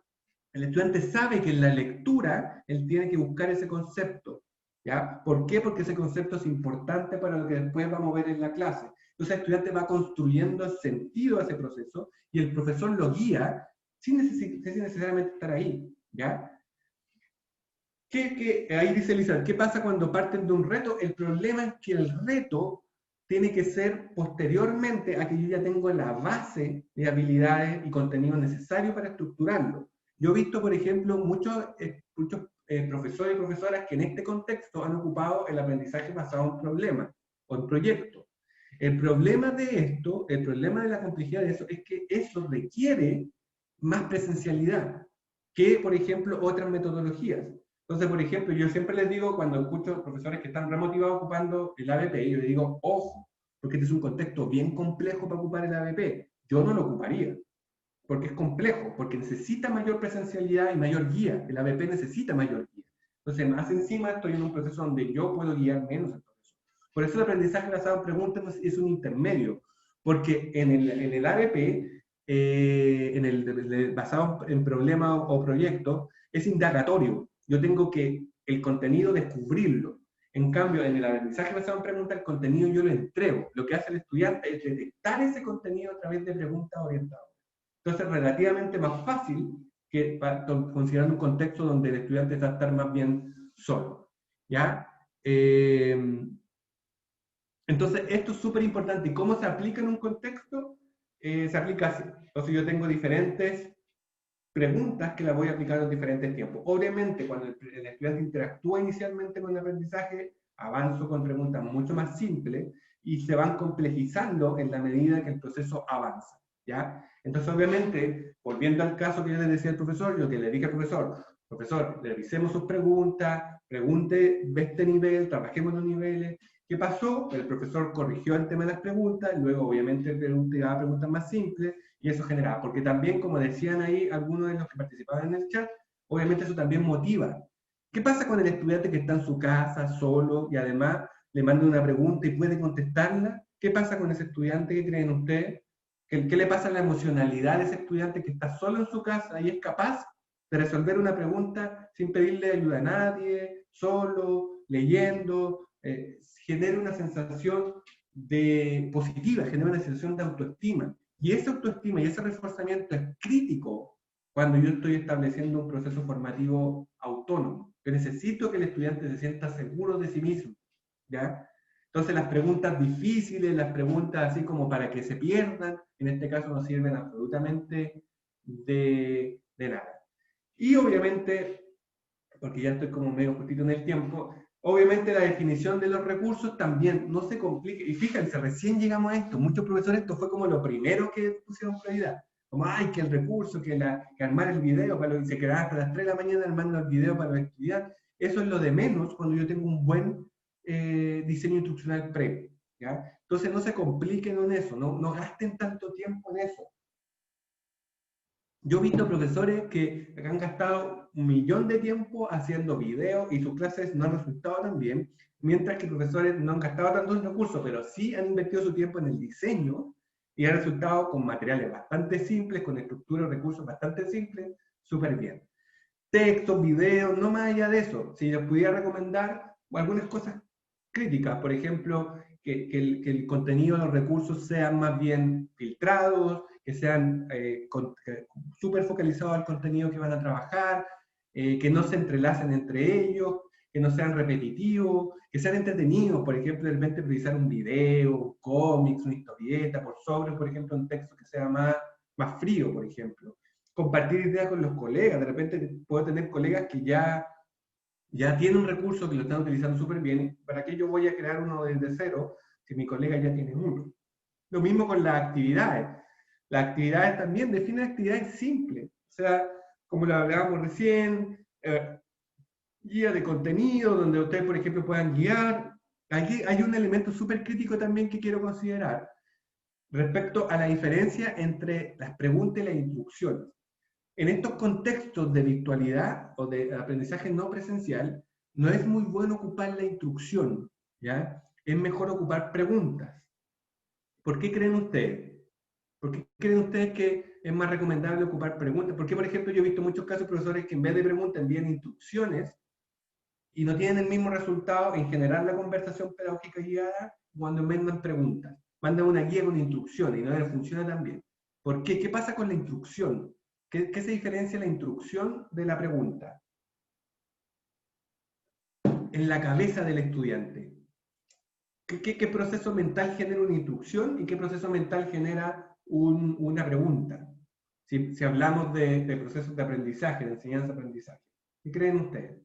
[SPEAKER 4] El estudiante sabe que en la lectura él tiene que buscar ese concepto. ¿Ya? ¿Por qué? Porque ese concepto es importante para lo que después vamos a ver en la clase. Entonces el estudiante va construyendo sentido a ese proceso y el profesor lo guía sin necesariamente estar ahí. ¿Ya? Ahí dice Elizabeth, ¿qué pasa cuando parten de un reto? El problema es que el reto tiene que ser posteriormente a que yo ya tengo la base de habilidades y contenido necesario para estructurarlo. Yo he visto, por ejemplo, muchos profesores y profesoras que en este contexto han ocupado el aprendizaje basado en problemas o en proyectos. El problema de esto, el problema de la complejidad de eso, es que eso requiere más presencialidad que, por ejemplo, otras metodologías. Entonces, por ejemplo, yo siempre les digo, cuando escucho profesores que están remotivados ocupando el ABP, yo les digo, ojo, porque este es un contexto bien complejo para ocupar el ABP. Yo no lo ocuparía, porque es complejo, porque necesita mayor presencialidad y mayor guía. El ABP necesita mayor guía. Entonces, más encima, estoy en un proceso donde yo puedo guiar menos el proceso. Por eso el aprendizaje basado en preguntas es un intermedio, porque en el ABP, basado en problema o proyecto, es indagatorio. Yo tengo que el contenido descubrirlo. En cambio, en el aprendizaje basado en preguntas, el contenido yo lo entrego. Lo que hace el estudiante es detectar ese contenido a través de preguntas orientadas. Entonces, es relativamente más fácil que considerando un contexto donde el estudiante va a estar más bien solo. ¿Ya? Entonces, esto es súper importante. ¿Y cómo se aplica en un contexto? Se aplica así. Entonces, yo tengo diferentes preguntas que las voy a aplicar en diferentes tiempos. Obviamente, cuando el estudiante interactúa inicialmente con el aprendizaje, avanzo con preguntas mucho más simples y se van complejizando en la medida que el proceso avanza. ¿Ya? Entonces, obviamente, volviendo al caso que yo le decía al profesor, yo que le dije al profesor, revisemos sus preguntas, pregunte de este nivel, trabajemos los niveles. ¿Qué pasó? El profesor corrigió el tema de las preguntas, luego obviamente preguntaba preguntas más simples, y eso generaba, porque también, como decían ahí algunos de los que participaban en el chat, obviamente eso también motiva. ¿Qué pasa con el estudiante que está en su casa, solo, y además le manda una pregunta y puede contestarla? ¿Qué pasa con ese estudiante? ¿Qué creen ustedes? ¿Qué le pasa a la emocionalidad de ese estudiante que está solo en su casa y es capaz de resolver una pregunta sin pedirle ayuda a nadie, solo, leyendo? Genera una sensación positiva, genera una sensación de autoestima. Y esa autoestima y ese reforzamiento es crítico cuando yo estoy estableciendo un proceso formativo autónomo. Yo necesito que el estudiante se sienta seguro de sí mismo. ¿Ya? Entonces las preguntas difíciles, las preguntas así como para que se pierdan, en este caso no sirven absolutamente de nada. Y obviamente, porque ya estoy como medio justito en el tiempo, obviamente la definición de los recursos también no se complique. Y fíjense, recién llegamos a esto. Muchos profesores esto fue como lo primero que pusieron prioridad. Como, ay, que el recurso, que armar el video, para lo que se quedaba hasta las 3 de la mañana armando el video para estudiar. Eso es lo de menos cuando yo tengo un buen diseño instruccional previo. ¿Ya? Entonces no se compliquen en eso, no gasten tanto tiempo en eso. Yo he visto profesores que han gastado 1 millón de tiempo haciendo videos y sus clases no han resultado tan bien, mientras que profesores no han gastado tantos recursos, pero sí han invertido su tiempo en el diseño y han resultado con materiales bastante simples, con estructura de recursos bastante simples, súper bien. Textos, videos, no más allá de eso. Si les pudiera recomendar algunas cosas críticas, por ejemplo, que el contenido de los recursos sean más bien filtrados, que sean súper focalizados al contenido que van a trabajar, que no se entrelacen entre ellos, que no sean repetitivos, que sean entretenidos, por ejemplo, de repente priorizar un video, cómics, una historieta, por sobre, por ejemplo, un texto que sea más frío, por ejemplo. Compartir ideas con los colegas, de repente puedo tener colegas que ya tienen un recurso que lo están utilizando súper bien, ¿para qué yo voy a crear uno desde cero si mi colega ya tiene uno? Lo mismo con las actividades. Las actividades también definen actividades simples, o sea, como lo hablábamos recién, guía de contenido, donde ustedes, por ejemplo, puedan guiar. Aquí hay un elemento súper crítico también que quiero considerar respecto a la diferencia entre las preguntas y las instrucciones. En estos contextos de virtualidad o de aprendizaje no presencial, no es muy bueno ocupar la instrucción, ¿ya? Es mejor ocupar preguntas. ¿Por qué creen ustedes? ¿Por qué creen ustedes que es más recomendable ocupar preguntas? Porque, por ejemplo, yo he visto muchos casos de profesores que en vez de preguntas envían instrucciones y no tienen el mismo resultado en generar la conversación pedagógica guiada cuando mandan preguntas. Mandan una guía con instrucciones y no les funciona tan bien. ¿Por qué? ¿Qué pasa con la instrucción? ¿Qué se diferencia la instrucción de la pregunta? En la cabeza del estudiante. ¿Qué proceso mental genera una instrucción y qué proceso mental genera una pregunta? Si hablamos de procesos de aprendizaje, de enseñanza-aprendizaje. ¿Qué creen ustedes?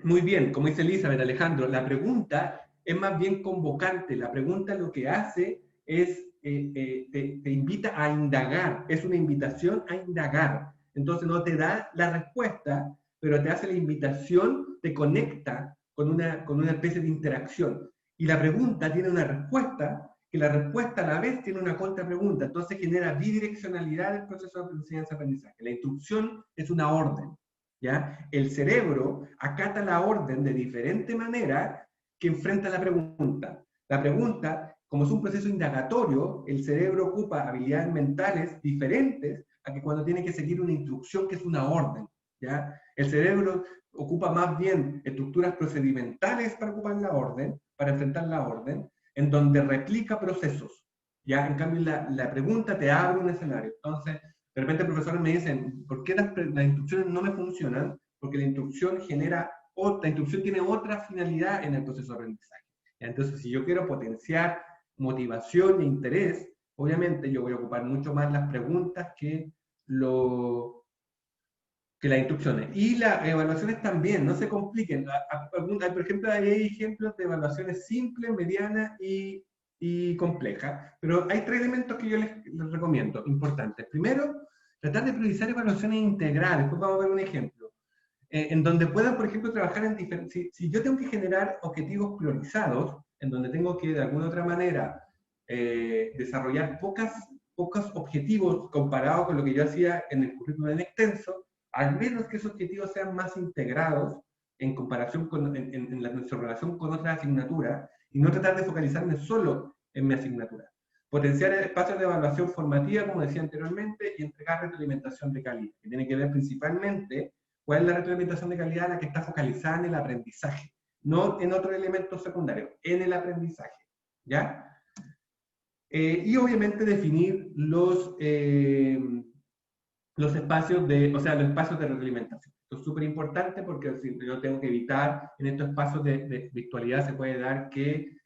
[SPEAKER 4] Muy bien, como dice Elizabeth, Alejandro, la pregunta es más bien convocante. La pregunta lo que hace es, te invita a indagar, es una invitación a indagar. Entonces no te da la respuesta, pero te hace la invitación, te conecta con una especie de interacción. Y la pregunta tiene una respuesta, que la respuesta a la vez tiene una contrapregunta. Entonces genera bidireccionalidad del proceso de enseñanza-aprendizaje. La instrucción es una orden. ¿Ya? El cerebro acata la orden de diferente manera que enfrenta la pregunta. La pregunta, como es un proceso indagatorio, el cerebro ocupa habilidades mentales diferentes a que cuando tiene que seguir una instrucción que es una orden. ¿Ya? El cerebro ocupa más bien estructuras procedimentales para ocupar la orden, para enfrentar la orden, en donde replica procesos. ¿Ya? En cambio, la pregunta te abre un escenario. Entonces, de repente profesores me dicen, ¿por qué las instrucciones no me funcionan? Porque la instrucción tiene otra finalidad en el proceso de aprendizaje. Entonces, si yo quiero potenciar motivación e interés, obviamente yo voy a ocupar mucho más las preguntas que las instrucciones. Y las evaluaciones también, no se compliquen. Por ejemplo, hay ejemplos de evaluaciones simples, medianas y complejas, pero hay 3 elementos que yo les recomiendo, importantes. Primero, tratar de priorizar evaluaciones integrales. Después vamos a ver un ejemplo. En donde puedan, por ejemplo, trabajar en diferentes... Si yo tengo que generar objetivos priorizados, en donde tengo que, de alguna otra manera, desarrollar pocos objetivos comparados con lo que yo hacía en el currículum en extenso, al menos que esos objetivos sean más integrados en comparación en nuestra relación con otras asignaturas, y no tratar de focalizarme solo en mi asignatura. Potenciar espacios de evaluación formativa, como decía anteriormente, y entregar retroalimentación de calidad, que tiene que ver principalmente cuál es la retroalimentación de calidad, la que está focalizada en el aprendizaje, no en otros elementos secundarios, en el aprendizaje, ¿ya? Y obviamente definir los espacios los espacios de retroalimentación. Esto es súper importante porque si yo tengo que evitar, en estos espacios de virtualidad se puede dar que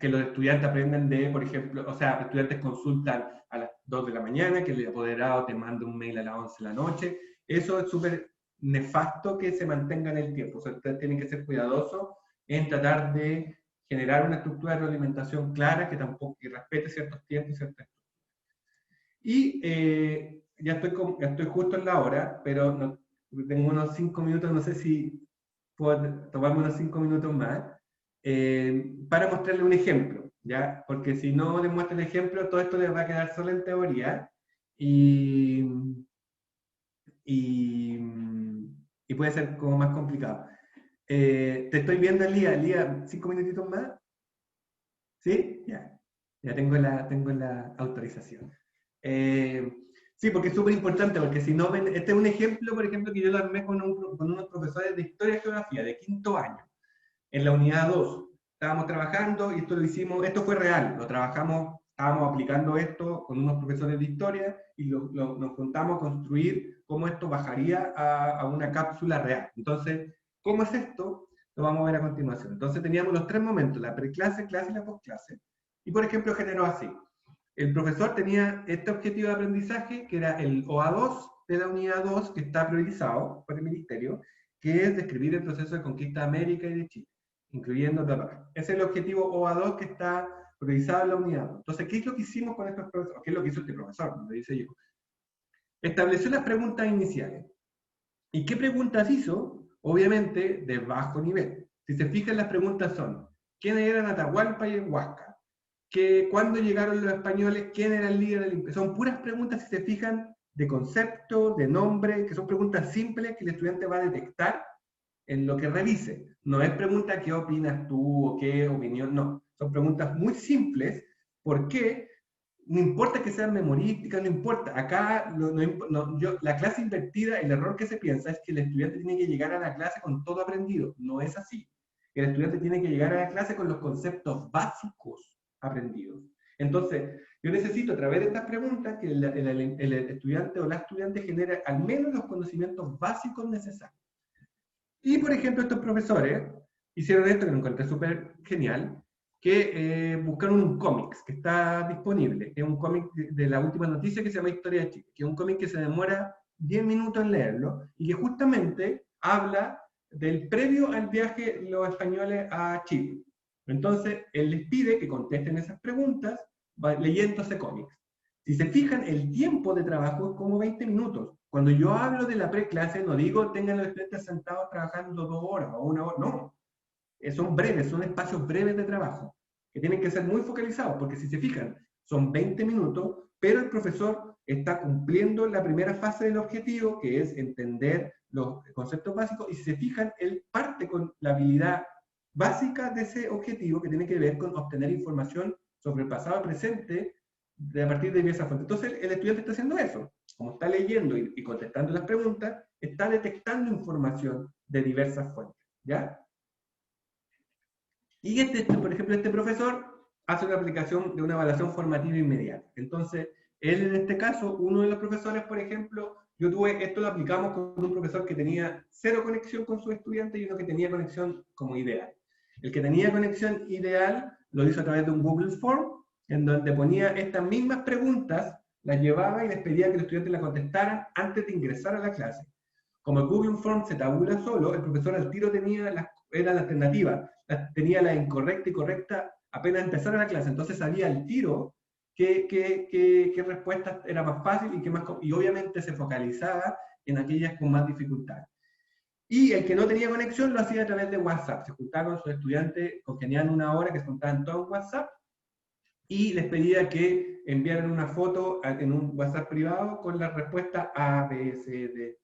[SPEAKER 4] los estudiantes aprenden por ejemplo, estudiantes consultan a las 2 de la mañana, que el apoderado te manda un mail a las 11 de la noche. Eso es súper nefasto que se mantenga en el tiempo. O sea, ustedes tienen que ser cuidadosos en tratar de generar una estructura de retroalimentación clara que respete ciertos tiempos y ciertas. Y ya estoy justo en la hora, pero tengo unos 5 minutos, no sé si puedo tomarme unos 5 minutos más, para mostrarle un ejemplo, ¿ya? Porque si no les muestro el ejemplo, todo esto les va a quedar solo en teoría y puede ser como más complicado. Te estoy viendo, Lía, 5 minutitos más. ¿Sí? Ya tengo la autorización. Sí, porque es súper importante, porque si no ven, este es un ejemplo, por ejemplo, que yo lo armé con unos profesores de Historia y Geografía de 5º año, en la unidad 2. Estábamos trabajando y esto fue real, estábamos aplicando esto con unos profesores de Historia y nos juntamos a construir cómo esto bajaría a una cápsula real. Entonces, ¿cómo es esto? Lo vamos a ver a continuación. Entonces teníamos los 3 momentos, la preclase, clase y la postclase. Y por ejemplo generó así. El profesor tenía este objetivo de aprendizaje, que era el OA2 de la unidad 2, que está priorizado por el ministerio, que es describir el proceso de conquista de América y de Chile, incluyendo... Ese es el objetivo OA2 que está priorizado en la unidad 2. Entonces, ¿qué es lo que hicimos con estos profesores? ¿Qué es lo que hizo este profesor? Me dice yo. Estableció las preguntas iniciales. ¿Y qué preguntas hizo? Obviamente de bajo nivel. Si se fijan, las preguntas son, ¿quiénes eran Atahualpa y Huasca? ¿Cuándo llegaron los españoles? ¿Quién era el líder del imperio? Son puras preguntas, si se fijan, de concepto, de nombre, que son preguntas simples que el estudiante va a detectar en lo que revise. No es pregunta ¿qué opinas tú? O ¿qué opinión? No. Son preguntas muy simples. ¿Por qué? No importa que sean memorísticas, no importa. Acá, la clase invertida, el error que se piensa es que el estudiante tiene que llegar a la clase con todo aprendido. No es así. El estudiante tiene que llegar a la clase con los conceptos básicos aprendidos. Entonces, yo necesito a través de estas preguntas que el estudiante o la estudiante genere al menos los conocimientos básicos necesarios. Y, por ejemplo, estos profesores hicieron esto que me encontré súper genial, que buscaron un cómic que está disponible. Es un cómic de la última noticia que se llama Historia de Chile, que es un cómic que se demora 10 minutos en leerlo y que justamente habla del previo al viaje de los españoles a Chile. Entonces, él les pide que contesten esas preguntas leyendo ese cómic. Si se fijan, el tiempo de trabajo es como 20 minutos. Cuando yo hablo de la preclase, no digo tengan los estudiantes sentados trabajando 2 horas o 1 hora, no. Son breves, son espacios breves de trabajo, que tienen que ser muy focalizados, porque si se fijan, son 20 minutos, pero el profesor está cumpliendo la primera fase del objetivo, que es entender los conceptos básicos, y si se fijan, él parte con la habilidad básica de ese objetivo, que tiene que ver con obtener información sobre el pasado y presente a partir de diversas fuentes. Entonces, el estudiante está haciendo eso. Como está leyendo y contestando las preguntas, está detectando información de diversas fuentes, ¿ya? Y por ejemplo, este profesor hace una aplicación de una evaluación formativa inmediata. Entonces, él en este caso, uno de los profesores, por ejemplo, esto lo aplicamos con un profesor que tenía 0 conexión con sus estudiantes y uno que tenía conexión como ideal. El que tenía conexión ideal lo hizo a través de un Google Form, en donde ponía estas mismas preguntas, las llevaba y les pedía que los estudiantes las contestaran antes de ingresar a la clase. Como el Google Form se tabula solo, el profesor al tiro era la alternativa, tenía la incorrecta y correcta apenas empezar la clase, entonces sabía al tiro qué respuesta era más fácil y obviamente se focalizaba en aquellas con más dificultad. Y el que no tenía conexión lo hacía a través de WhatsApp, se juntaba con sus estudiantes, congeniaban una hora que se juntaban todos en WhatsApp y les pedía que enviaran una foto en un WhatsApp privado con la respuesta A, B, C, D.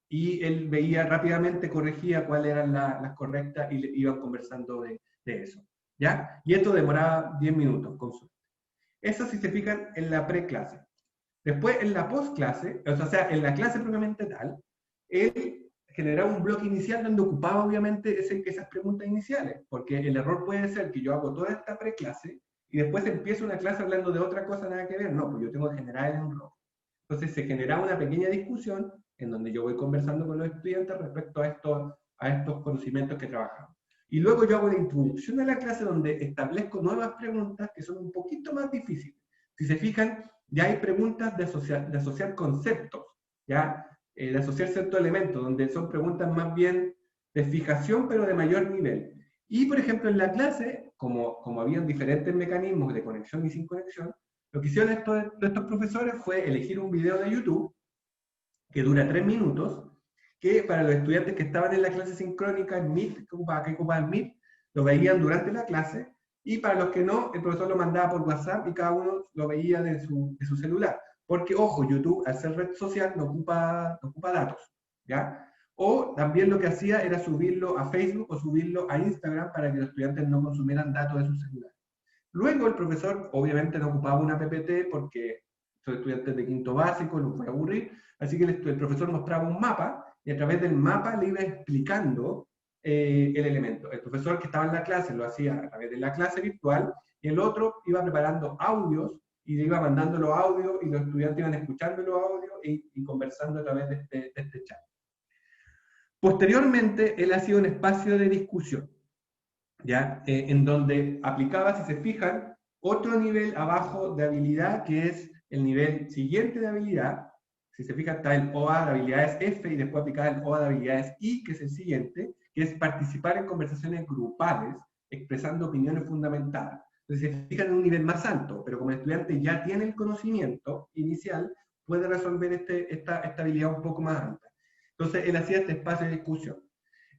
[SPEAKER 4] Y él veía rápidamente, corregía cuáles eran las correctas y iban conversando de eso. ¿Ya? Y esto demoraba 10 minutos con su. Eso si se fijan en la preclase. Después en la postclase, o sea, en la clase propiamente tal, él generaba un bloque inicial donde ocupaba obviamente esas preguntas iniciales, porque el error puede ser que yo hago toda esta preclase y después empiezo una clase hablando de otra cosa nada que ver. No, pues yo tengo que generar un bloque. Entonces se generaba una pequeña discusión en donde yo voy conversando con los estudiantes respecto a estos conocimientos que trabajamos. Y luego yo hago la introducción a la clase donde establezco nuevas preguntas que son un poquito más difíciles. Si se fijan, ya hay preguntas de asociar conceptos, ¿ya? De asociar ciertos elementos, donde son preguntas más bien de fijación, pero de mayor nivel. Y, por ejemplo, en la clase, como habían diferentes mecanismos de conexión y sin conexión, lo que hicieron estos profesores fue elegir un video de YouTube que dura 3 minutos, que para los estudiantes que estaban en la clase sincrónica en Meet, que ocupaban Meet, lo veían durante la clase, y para los que no, el profesor lo mandaba por WhatsApp y cada uno lo veía de su celular. Porque, ojo, YouTube, al ser red social, no ocupa datos, ¿ya? O también lo que hacía era subirlo a Facebook o subirlo a Instagram para que los estudiantes no consumieran datos de su celular. Luego el profesor obviamente no ocupaba una PPT porque son estudiantes de quinto básico, los puede aburrir, así que el profesor mostraba un mapa y a través del mapa le iba explicando el elemento. El profesor que estaba en la clase lo hacía a través de la clase virtual y el otro iba preparando audios y le iba mandando los audios y los estudiantes iban escuchando los audios y conversando a través de este chat. Posteriormente, él hacía un espacio de discusión, ¿ya? En donde aplicaba, si se fijan, otro nivel abajo de habilidad, que es el nivel siguiente de habilidad. Si se fijan, está el OA de habilidades F y después aplicaba el OA de habilidades I, que es el siguiente, que es participar en conversaciones grupales, expresando opiniones fundamentadas. Entonces se fijan en un nivel más alto, pero como el estudiante ya tiene el conocimiento inicial, puede resolver esta habilidad un poco más alta. Entonces él hacía este espacio de discusión.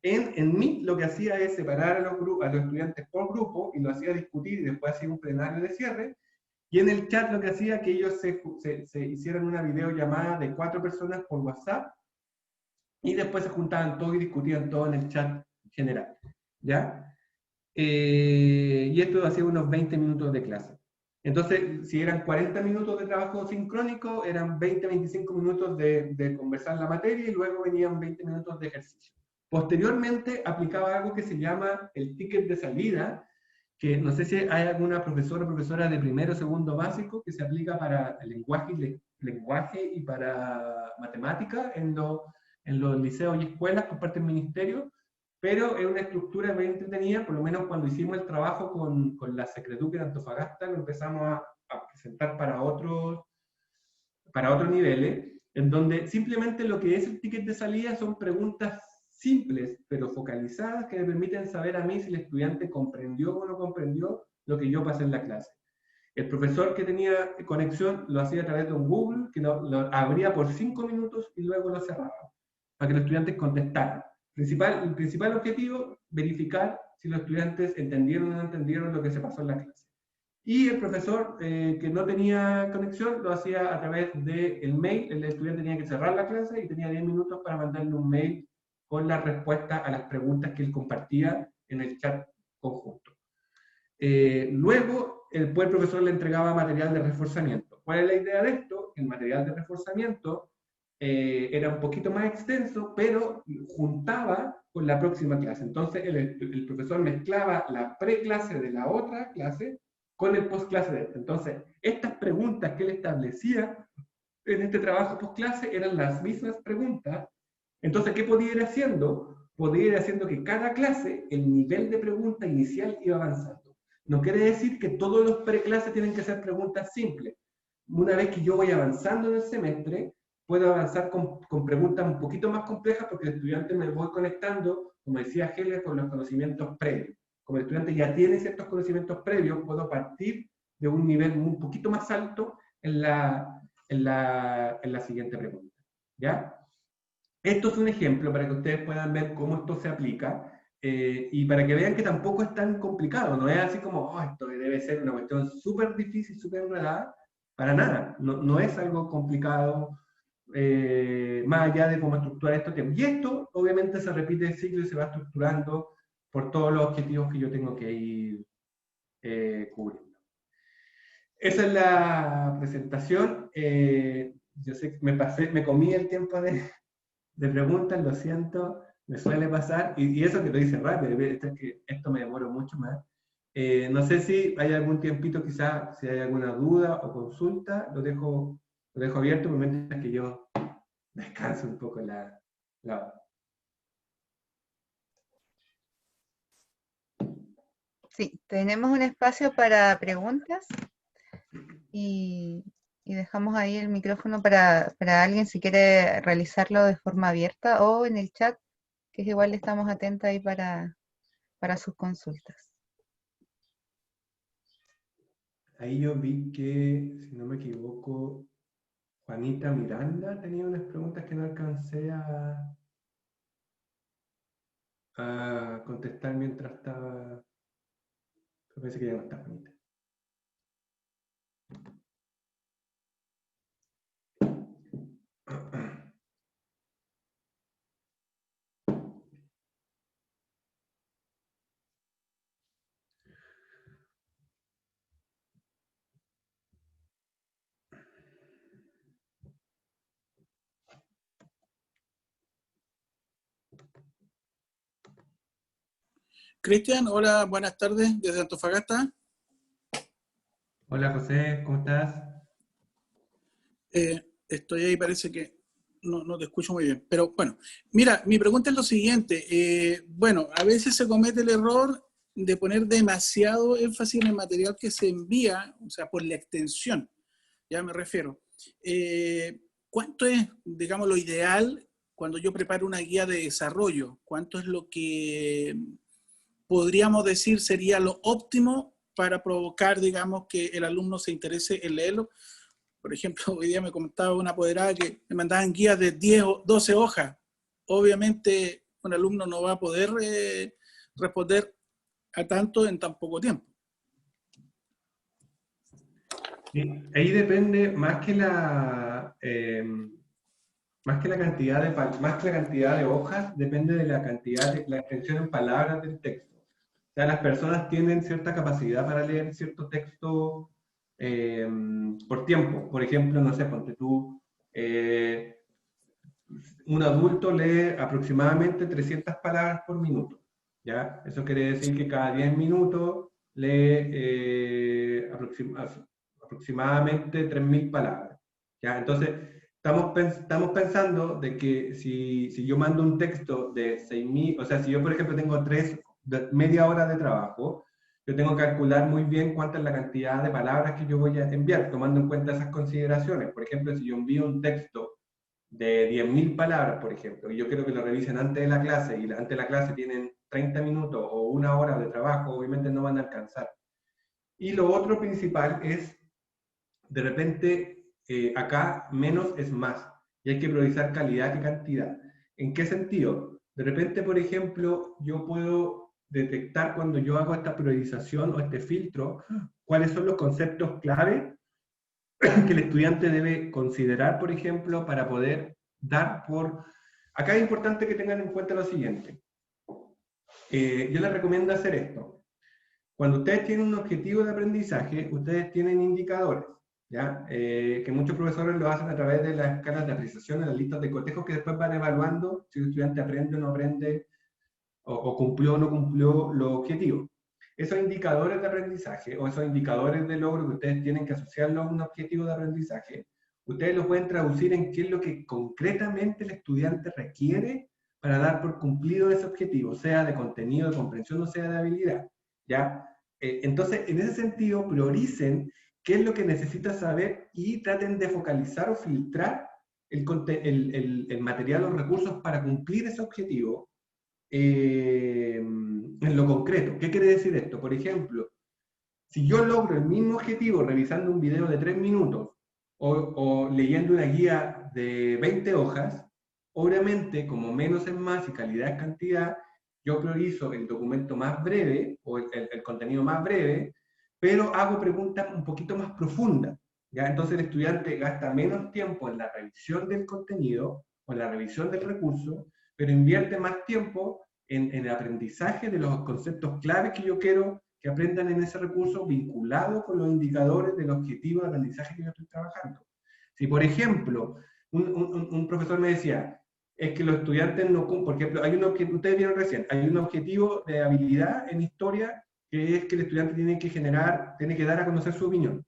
[SPEAKER 4] En Meet lo que hacía es separar a los estudiantes por grupo y lo hacía discutir y después hacía un plenario de cierre. Y en el chat lo que hacía que ellos se hicieran una videollamada de 4 personas por WhatsApp y después se juntaban todos y discutían todo en el chat general. ¿Ya? Y esto hacía unos 20 minutos de clase. Entonces, si eran 40 minutos de trabajo sincrónico, eran 20-25 minutos de conversar la materia y luego venían 20 minutos de ejercicio. Posteriormente, aplicaba algo que se llama el ticket de salida, que no sé si hay alguna profesora o profesora de primero o segundo básico que se aplica para el lenguaje y para matemática en los liceos y escuelas por parte del ministerio, pero es una estructura muy entretenida, por lo menos cuando hicimos el trabajo con la Secreduc de Antofagasta, lo empezamos a presentar para otros niveles, en donde simplemente lo que es el ticket de salida son preguntas simples, pero focalizadas, que me permiten saber a mí si el estudiante comprendió o no comprendió lo que yo pasé en la clase. El profesor que tenía conexión lo hacía a través de un Google, que lo abría por 5 minutos y luego lo cerraba, para que los estudiantes contestaran. El principal objetivo, verificar si los estudiantes entendieron o no entendieron lo que se pasó en la clase. Y el profesor que no tenía conexión lo hacía a través del mail. El estudiante tenía que cerrar la clase y tenía 10 minutos para mandarle un mail con la respuesta a las preguntas que él compartía en el chat conjunto. Luego, el profesor le entregaba material de reforzamiento. ¿Cuál es la idea de esto? El material de reforzamiento era un poquito más extenso, pero juntaba con la próxima clase. Entonces, el profesor mezclaba la preclase de la otra clase con el postclase de esta. Entonces, estas preguntas que él establecía en este trabajo postclase eran las mismas preguntas. Entonces, ¿qué podía ir haciendo? Podía ir haciendo que cada clase, el nivel de pregunta inicial iba avanzando. No quiere decir que todos los preclases tienen que ser preguntas simples. Una vez que yo voy avanzando en el semestre, puedo avanzar con preguntas un poquito más complejas porque el estudiante me voy conectando, como decía Helga, con los conocimientos previos. Como el estudiante ya tiene ciertos conocimientos previos, puedo partir de un nivel un poquito más alto en la siguiente pregunta. ¿Ya? Esto es un ejemplo para que ustedes puedan ver cómo esto se aplica y para que vean que tampoco es tan complicado. No es así como, oh, esto debe ser una cuestión súper difícil, súper enredada. Para nada. No es algo complicado. Más allá de cómo estructurar estos temas. Y esto, obviamente, se repite el ciclo y se va estructurando por todos los objetivos que yo tengo que ir cubriendo. Esa es la presentación. Yo sé que me comí el tiempo de preguntas, lo siento, me suele pasar, y eso que lo hice rápido, esto me demoro mucho más. No sé si hay algún tiempito, quizás, si hay alguna duda o consulta, lo dejo abierto mientras que yo descanso un poco la hora.
[SPEAKER 2] Sí, tenemos un espacio para preguntas y dejamos ahí el micrófono para alguien si quiere realizarlo de forma abierta o en el chat, que es igual estamos atentos ahí para sus consultas.
[SPEAKER 4] Ahí yo vi que, si no me equivoco, Juanita Miranda tenía unas preguntas que no alcancé a contestar mientras estaba. Me parece que ya no está Juanita.
[SPEAKER 5] Cristian, hola, buenas tardes desde Antofagasta.
[SPEAKER 4] Hola José, ¿cómo estás?
[SPEAKER 5] Estoy ahí, parece que no te escucho muy bien. Pero bueno, mira, mi pregunta es lo siguiente. Bueno, a veces se comete el error de poner demasiado énfasis en el material que se envía, o sea, por la extensión, ya me refiero. ¿Cuánto es, digamos, lo ideal cuando yo preparo una guía de desarrollo? ¿Cuánto es lo que podríamos decir sería lo óptimo para provocar, digamos, que el alumno se interese en leerlo? Por ejemplo, hoy día me comentaba una apoderada que me mandaban guías de 10 o 12 hojas. obviamente un alumno no va a poder responder a tanto en tan poco tiempo.
[SPEAKER 4] Sí, ahí depende más que la cantidad de hojas, depende de la cantidad de la extensión en palabras del texto. O sea, las personas tienen cierta capacidad para leer cierto texto por tiempo. Por ejemplo, no sé, ponte tú, un adulto lee aproximadamente 300 palabras por minuto, ¿ya? Eso quiere decir que cada 10 minutos lee aproximadamente 3.000 palabras, ¿ya? Entonces, estamos pensando de que si yo mando un texto de 6.000, o sea, si yo, por ejemplo, tengo media hora de trabajo, yo tengo que calcular muy bien cuánta es la cantidad de palabras que yo voy a enviar, tomando en cuenta esas consideraciones. Por ejemplo, si yo envío un texto de 10.000 palabras, por ejemplo, y yo quiero que lo revisen antes de la clase, y antes de la clase tienen 30 minutos o una hora de trabajo, obviamente no van a alcanzar. Y lo otro principal es, de repente, acá menos es más, y hay que priorizar calidad y cantidad. ¿En qué sentido? De repente, por ejemplo, yo puedo detectar cuando yo hago esta priorización o este filtro, cuáles son los conceptos clave que el estudiante debe considerar, por ejemplo, para poder dar por... Acá es importante que tengan en cuenta lo siguiente. Yo les recomiendo hacer esto. Cuando ustedes tienen un objetivo de aprendizaje, ustedes tienen indicadores, ¿ya? Que muchos profesores lo hacen a través de las escalas de apreciación, de las listas de cotejos, que después van evaluando si el estudiante aprende o no aprende, o cumplió o no cumplió los objetivos. Esos indicadores de aprendizaje o esos indicadores de logro que ustedes tienen que asociarlos a un objetivo de aprendizaje, ustedes los pueden traducir en qué es lo que concretamente el estudiante requiere para dar por cumplido ese objetivo, sea de contenido, de comprensión o sea de habilidad, ¿ya? Entonces, en ese sentido, prioricen qué es lo que necesita saber y traten de focalizar o filtrar el material o recursos para cumplir ese objetivo en lo concreto. ¿Qué quiere decir esto? Por ejemplo, si yo logro el mismo objetivo revisando un video de 3 minutos o leyendo una guía de 20 hojas, obviamente, como menos es más y calidad es cantidad, yo priorizo el documento más breve o el contenido más breve, pero hago preguntas un poquito más profundas, ¿ya? Entonces el estudiante gasta menos tiempo en la revisión del contenido o en la revisión del recurso, pero invierte más tiempo en el aprendizaje de los conceptos claves que yo quiero que aprendan en ese recurso vinculado con los indicadores del objetivo de aprendizaje que yo estoy trabajando. Si, por ejemplo, un profesor me decía, es que los estudiantes no cumplen, por ejemplo, hay ustedes vieron recién, hay un objetivo de habilidad en historia que es que el estudiante tiene que dar a conocer su opinión.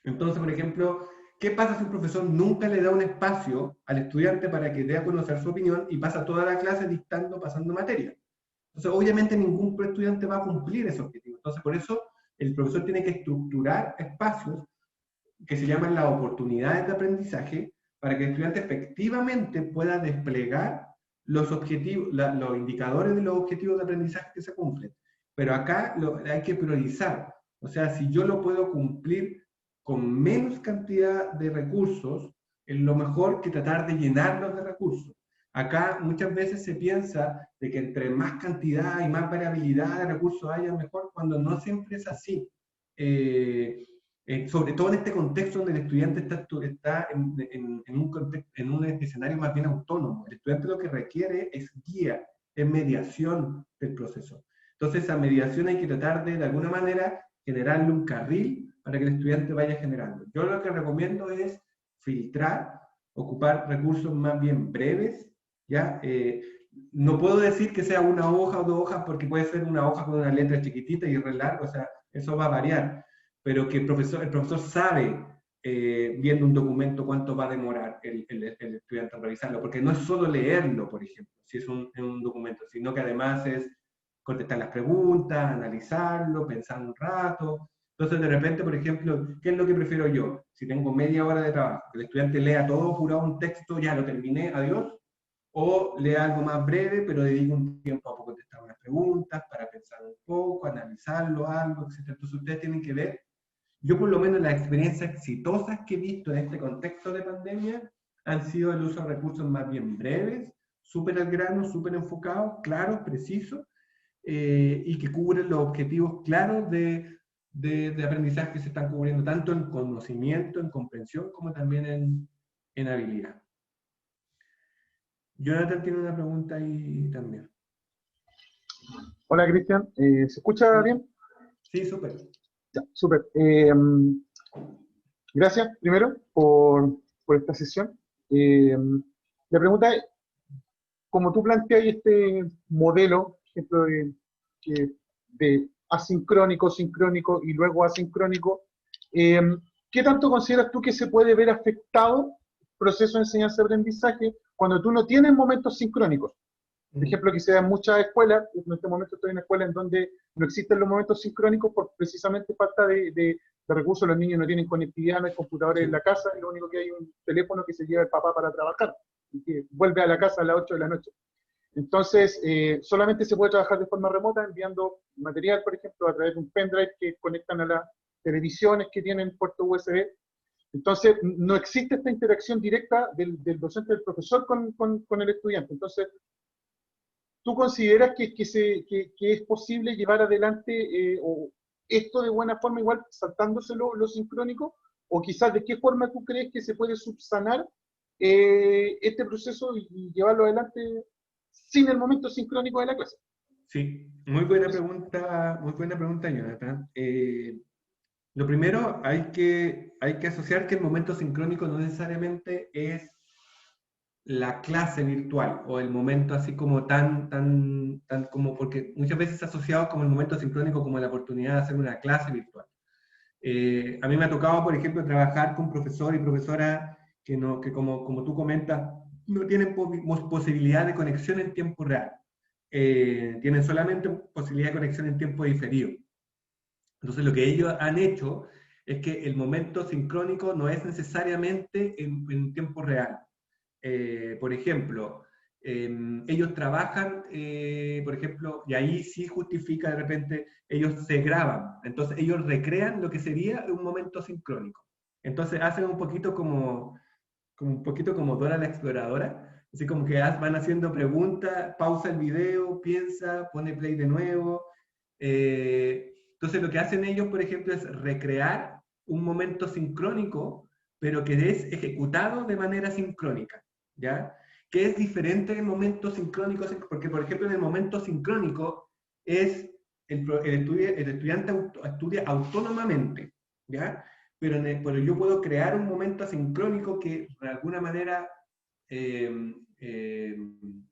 [SPEAKER 4] Entonces, por ejemplo, ¿qué pasa si un profesor nunca le da un espacio al estudiante para que dé a conocer su opinión y pasa toda la clase dictando, pasando materia? Entonces, obviamente ningún estudiante va a cumplir ese objetivo. Entonces, por eso el profesor tiene que estructurar espacios que se llaman las oportunidades de aprendizaje para que el estudiante efectivamente pueda desplegar los objetivos, los indicadores de los objetivos de aprendizaje que se cumplen. Pero acá hay que priorizar. O sea, si yo lo puedo cumplir con menos cantidad de recursos, es lo mejor que tratar de llenarlos de recursos. Acá muchas veces se piensa de que entre más cantidad y más variabilidad de recursos haya, mejor, cuando no siempre es así. Sobre todo en este contexto donde el estudiante está en un escenario más bien autónomo. El estudiante lo que requiere es guía, es mediación del proceso. Entonces esa mediación hay que tratar de alguna manera, generarle un carril para que el estudiante vaya generando. Yo lo que recomiendo es filtrar, ocupar recursos más bien breves, ¿ya? No puedo decir que sea una hoja o 2 hojas, porque puede ser una hoja con una letra chiquitita y re largo, o sea, eso va a variar, pero que el profesor sabe, viendo un documento, cuánto va a demorar el estudiante en revisarlo, porque no es solo leerlo, por ejemplo, si es un documento, sino que además es contestar las preguntas, analizarlo, pensar un rato. Entonces, de repente, por ejemplo, ¿qué es lo que prefiero yo? Si tengo media hora de trabajo, que el estudiante lea todo apurado un texto, ya lo terminé, adiós, o lea algo más breve, pero dedique un tiempo a contestar unas preguntas, para pensar un poco, analizarlo, algo, etc. Entonces, ustedes tienen que ver, yo por lo menos las experiencias exitosas que he visto en este contexto de pandemia han sido el uso de recursos más bien breves, súper al grano, súper enfocados, claros, precisos, y que cubren los objetivos claros de aprendizaje que se están cubriendo, tanto en conocimiento, en comprensión, como también en habilidad. Jonathan tiene una pregunta ahí también.
[SPEAKER 6] Hola, Cristian. ¿Se escucha bien?
[SPEAKER 4] Sí, súper.
[SPEAKER 6] Ya, súper. Gracias, primero, por esta sesión. La pregunta es, como tú planteas este modelo, por ejemplo, de asincrónico, sincrónico y luego asincrónico, ¿qué tanto consideras tú que se puede ver afectado el proceso de enseñanza-aprendizaje cuando tú no tienes momentos sincrónicos? Por ejemplo, que se da en muchas escuelas, en este momento estoy en una escuela en donde no existen los momentos sincrónicos por precisamente falta de recursos, los niños no tienen conectividad, no hay computadores en la casa, y lo único que hay es un teléfono que se lleva el papá para trabajar, y que vuelve a la casa a las 8 de la noche. Entonces, solamente se puede trabajar de forma remota enviando material, por ejemplo, a través de un pendrive que conectan a las televisiones que tienen puerto USB. Entonces, no existe esta interacción directa del docente, del profesor con el estudiante. Entonces, ¿tú consideras que es posible llevar adelante o esto de buena forma, igual saltándose lo sincrónico? ¿O quizás de qué forma tú crees que se puede subsanar este proceso y llevarlo adelante sin el momento sincrónico de la clase?
[SPEAKER 4] Sí, muy buena pregunta, Jonathan. Lo primero, hay que asociar que el momento sincrónico no necesariamente es la clase virtual o el momento así como tan como, porque muchas veces es asociado como el momento sincrónico como la oportunidad de hacer una clase virtual. A mí me ha tocado, por ejemplo, trabajar con profesores y profesoras que como tú comentas, no tienen posibilidad de conexión en tiempo real. Tienen solamente posibilidad de conexión en tiempo diferido. Entonces lo que ellos han hecho es que el momento sincrónico no es necesariamente en tiempo real. Por ejemplo, ellos trabajan, por ejemplo, y ahí sí justifica de repente, ellos se graban, entonces ellos recrean lo que sería un momento sincrónico. Entonces hacen un poquito como Dora la Exploradora, así como que van haciendo preguntas, pausa el video, piensa, pone play de nuevo. Entonces lo que hacen ellos, por ejemplo, es recrear un momento sincrónico, pero que es ejecutado de manera sincrónica, ¿ya? Que es diferente del momento sincrónico, porque por ejemplo en el momento sincrónico es el estudiante estudia autónomamente, ¿ya? Pero yo puedo crear un momento asincrónico que de alguna manera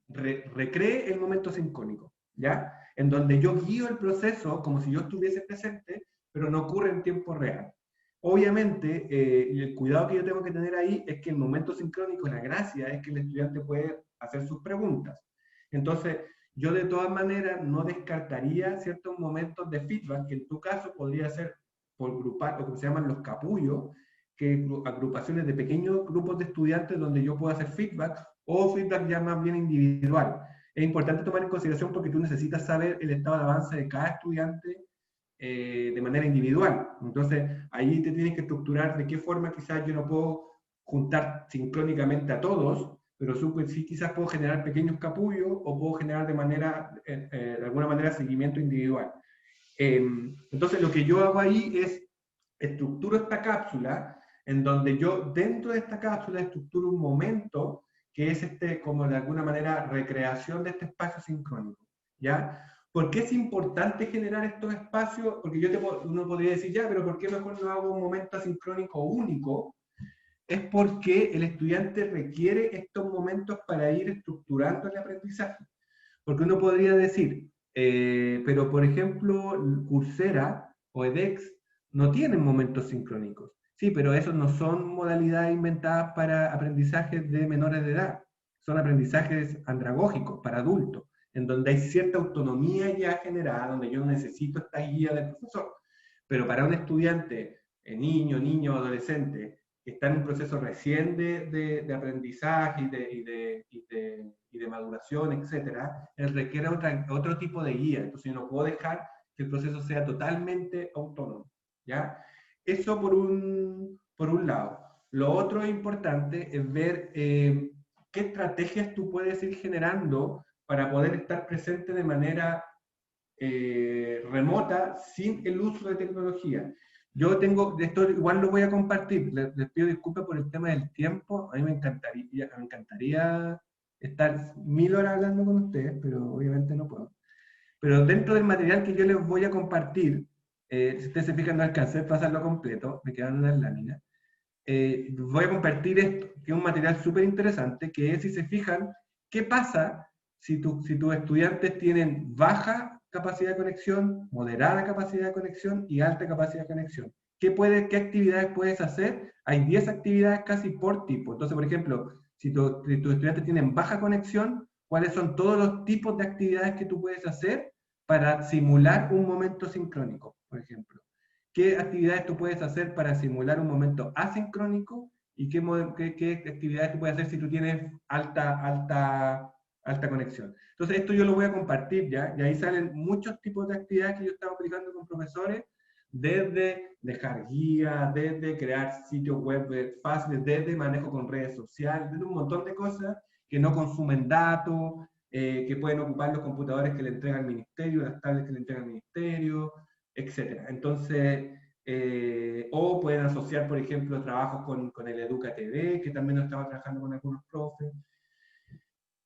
[SPEAKER 4] recree el momento sincrónico, ¿ya? En donde yo guío el proceso como si yo estuviese presente, pero no ocurre en tiempo real. Obviamente, el cuidado que yo tengo que tener ahí es que el momento sincrónico, la gracia es que el estudiante puede hacer sus preguntas. Entonces, yo de todas maneras no descartaría ciertos momentos de feedback, que en tu caso podría ser por grupar, lo que se llaman los capullos, que agrupaciones de pequeños grupos de estudiantes donde yo puedo hacer feedback, o feedback ya más bien individual. Es importante tomar en consideración porque tú necesitas saber el estado de avance de cada estudiante de manera individual. Entonces, ahí te tienes que estructurar de qué forma quizás yo no puedo juntar sincrónicamente a todos, pero sí quizás puedo generar pequeños capullos o puedo generar de alguna manera seguimiento individual. Entonces, lo que yo hago ahí es estructuro esta cápsula en donde yo dentro de esta cápsula estructuro un momento que es como de alguna manera recreación de este espacio sincrónico, ¿ya? ¿Por qué es importante generar estos espacios? Porque uno podría decir, ya, pero ¿por qué mejor no hago un momento asincrónico único? Es porque el estudiante requiere estos momentos para ir estructurando el aprendizaje. Porque uno podría decir, pero por ejemplo, Coursera o edX no tienen momentos sincrónicos. Sí, pero esos no son modalidades inventadas para aprendizajes de menores de edad. Son aprendizajes andragógicos para adultos, en donde hay cierta autonomía ya generada, donde yo necesito esta guía del profesor. Pero para un estudiante, niño, adolescente, que está en un proceso recién de aprendizaje y de maduración, etcétera, requiere otro tipo de guía. Entonces yo no puedo dejar que el proceso sea totalmente autónomo, ¿ya? Eso por un lado. Lo otro importante es ver qué estrategias tú puedes ir generando para poder estar presente de manera remota sin el uso de tecnología. Yo tengo, esto igual lo voy a compartir, les pido disculpas por el tema del tiempo, a mí me encantaría estar 1000 horas hablando con ustedes, pero obviamente no puedo. Pero dentro del material que yo les voy a compartir, si ustedes se fijan no alcancé a pasarlo completo, me quedan unas láminas, voy a compartir esto, que es un material súper interesante, que es, si se fijan, qué pasa si tus estudiantes tienen baja capacidad de conexión, moderada capacidad de conexión y alta capacidad de conexión. ¿Qué actividades puedes hacer? Hay 10 actividades casi por tipo. Entonces, por ejemplo, si tus estudiantes tienen baja conexión, ¿cuáles son todos los tipos de actividades que tú puedes hacer para simular un momento sincrónico, por ejemplo? ¿Qué actividades tú puedes hacer para simular un momento asincrónico? ¿Y qué actividades tú puedes hacer si tú tienes alta conexión? Entonces, esto yo lo voy a compartir ya, y ahí salen muchos tipos de actividades que yo estaba aplicando con profesores, desde dejar guías, desde crear sitios web fáciles, desde manejo con redes sociales, desde un montón de cosas que no consumen datos, que pueden ocupar los computadores que le entrega el ministerio, las tablets que le entrega el ministerio, etc. Entonces, o pueden asociar, por ejemplo, trabajos con el Educa TV, que también lo estaba trabajando con algunos profes.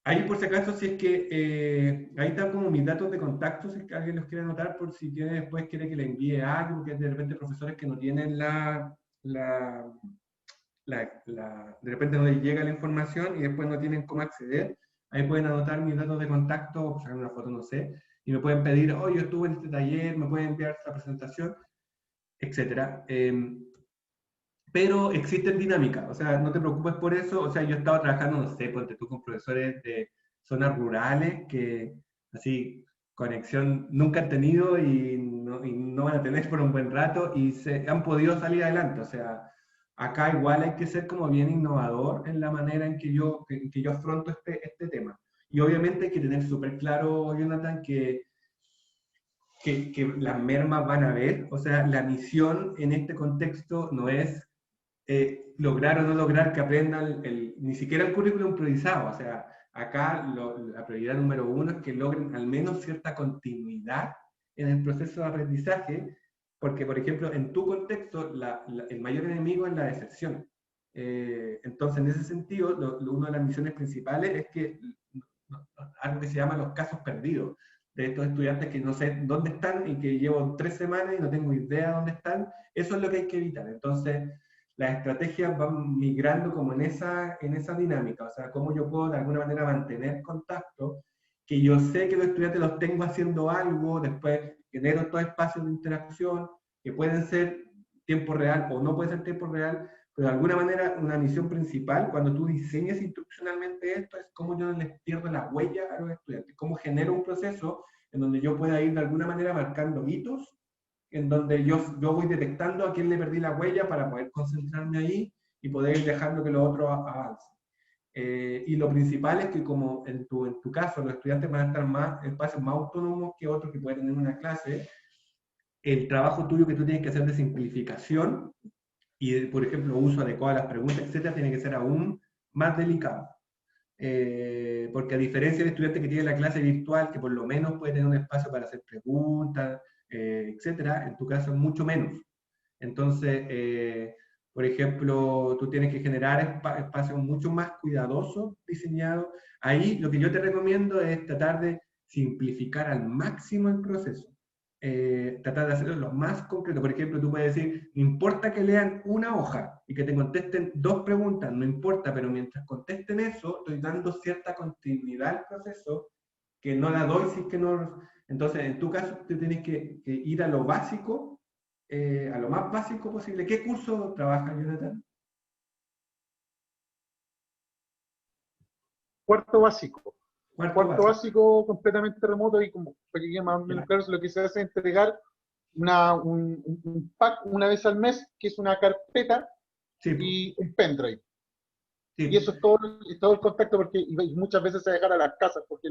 [SPEAKER 4] Ahí, por si acaso, si es que ahí están como mis datos de contacto, si es que alguien los quiere anotar, por si después quiere que le envíe algo, porque de repente profesores que no tienen de repente no les llega la información y después no tienen cómo acceder. Ahí pueden anotar mis datos de contacto, o sacar una foto, no sé, y me pueden pedir, oh, yo estuve en este taller, me pueden enviar la presentación, etc. Pero existen dinámicas, o sea, no te preocupes por eso, o sea, yo he estado trabajando, no sé, ponte tú con profesores de zonas rurales que así conexión nunca han tenido y no van a tener por un buen rato y se han podido salir adelante, o sea, acá igual hay que ser como bien innovador en la manera en que yo afronto este tema. Y obviamente hay que tener súper claro, Jonathan, que las mermas van a ver, o sea, la misión en este contexto no es lograr o no lograr que aprendan ni siquiera el currículum priorizado, o sea, acá la prioridad número 1 es que logren al menos cierta continuidad en el proceso de aprendizaje, porque, por ejemplo, en tu contexto, el mayor enemigo es la deserción. Entonces, en ese sentido, una de las misiones principales es que algo que se llama los casos perdidos, de estos estudiantes que no sé dónde están y que llevo 3 semanas y no tengo idea dónde están, eso es lo que hay que evitar. Entonces, las estrategias van migrando como en esa dinámica, o sea, cómo yo puedo de alguna manera mantener contacto, que yo sé que los estudiantes los tengo haciendo algo, después genero estos espacios de interacción, que pueden ser tiempo real o no pueden ser tiempo real, pero de alguna manera una misión principal, cuando tú diseñas instruccionalmente esto, es cómo yo les pierdo la huella a los estudiantes, cómo genero un proceso en donde yo pueda ir de alguna manera marcando hitos, en donde yo voy detectando a quién le perdí la huella para poder concentrarme ahí y poder ir dejando que los otros avancen. Y lo principal es que como en tu caso los estudiantes van a estar más en espacios más autónomos que otros que pueden tener una clase, el trabajo tuyo que tú tienes que hacer de simplificación y, por ejemplo, uso adecuado de las preguntas, etcétera, tiene que ser aún más delicado. Porque a diferencia del estudiante que tiene la clase virtual, que por lo menos puede tener un espacio para hacer preguntas, etcétera, en tu caso mucho menos. Entonces, por ejemplo, tú tienes que generar espacios mucho más cuidadosos, diseñados. Ahí lo que yo te recomiendo es tratar de simplificar al máximo el proceso. Tratar de hacerlo lo más concreto. Por ejemplo, tú puedes decir, no importa que lean una hoja y que te contesten 2 preguntas, no importa, pero mientras contesten eso, estoy dando cierta continuidad al proceso que no la doy si es que no... Entonces, en tu caso, tú tienes que ir a lo básico, a lo más básico posible. ¿Qué curso trabajas, Jonathan?
[SPEAKER 6] Cuarto básico.
[SPEAKER 4] Cuarto
[SPEAKER 6] Básico completamente remoto y como para que quede más o menos claro, lo que se hace es entregar un pack una vez al mes, que es una carpeta y un pendrive. Sí. Y eso es todo el contacto, porque y muchas veces se dejan a las casas porque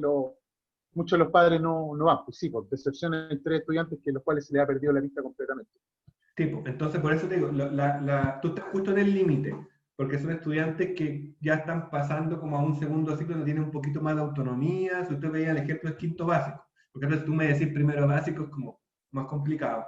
[SPEAKER 6] muchos de los padres no van. Pues sí, por decepciones entre estudiantes que los cuales se les ha perdido la vista completamente.
[SPEAKER 4] Sí, entonces por eso te digo, tú estás justo en el límite, porque son estudiantes que ya están pasando como a un segundo ciclo, donde tienen un poquito más de autonomía. Si usted veía el ejemplo del quinto básico, porque a veces tú me decís primero básico, es como más complicado.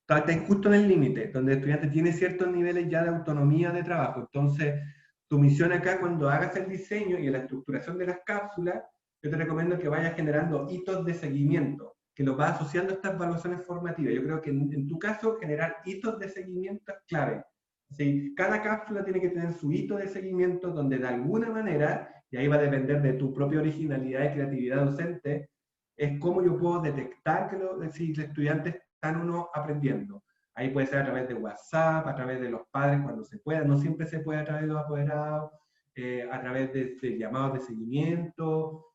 [SPEAKER 4] Está justo en el límite, donde el estudiante tiene ciertos niveles ya de autonomía de trabajo. Entonces, tu misión acá, cuando hagas el diseño y la estructuración de las cápsulas, yo te recomiendo que vayas generando hitos de seguimiento, que los vas asociando a estas evaluaciones formativas. Yo creo que en tu caso, generar hitos de seguimiento es clave. ¿Sí? Cada cápsula tiene que tener su hito de seguimiento donde de alguna manera, y ahí va a depender de tu propia originalidad y creatividad docente, es cómo yo puedo detectar que si los estudiantes están o no aprendiendo. Ahí puede ser a través de WhatsApp, a través de los padres cuando se pueda, no siempre se puede a través de los apoderados, a través de llamados de seguimiento,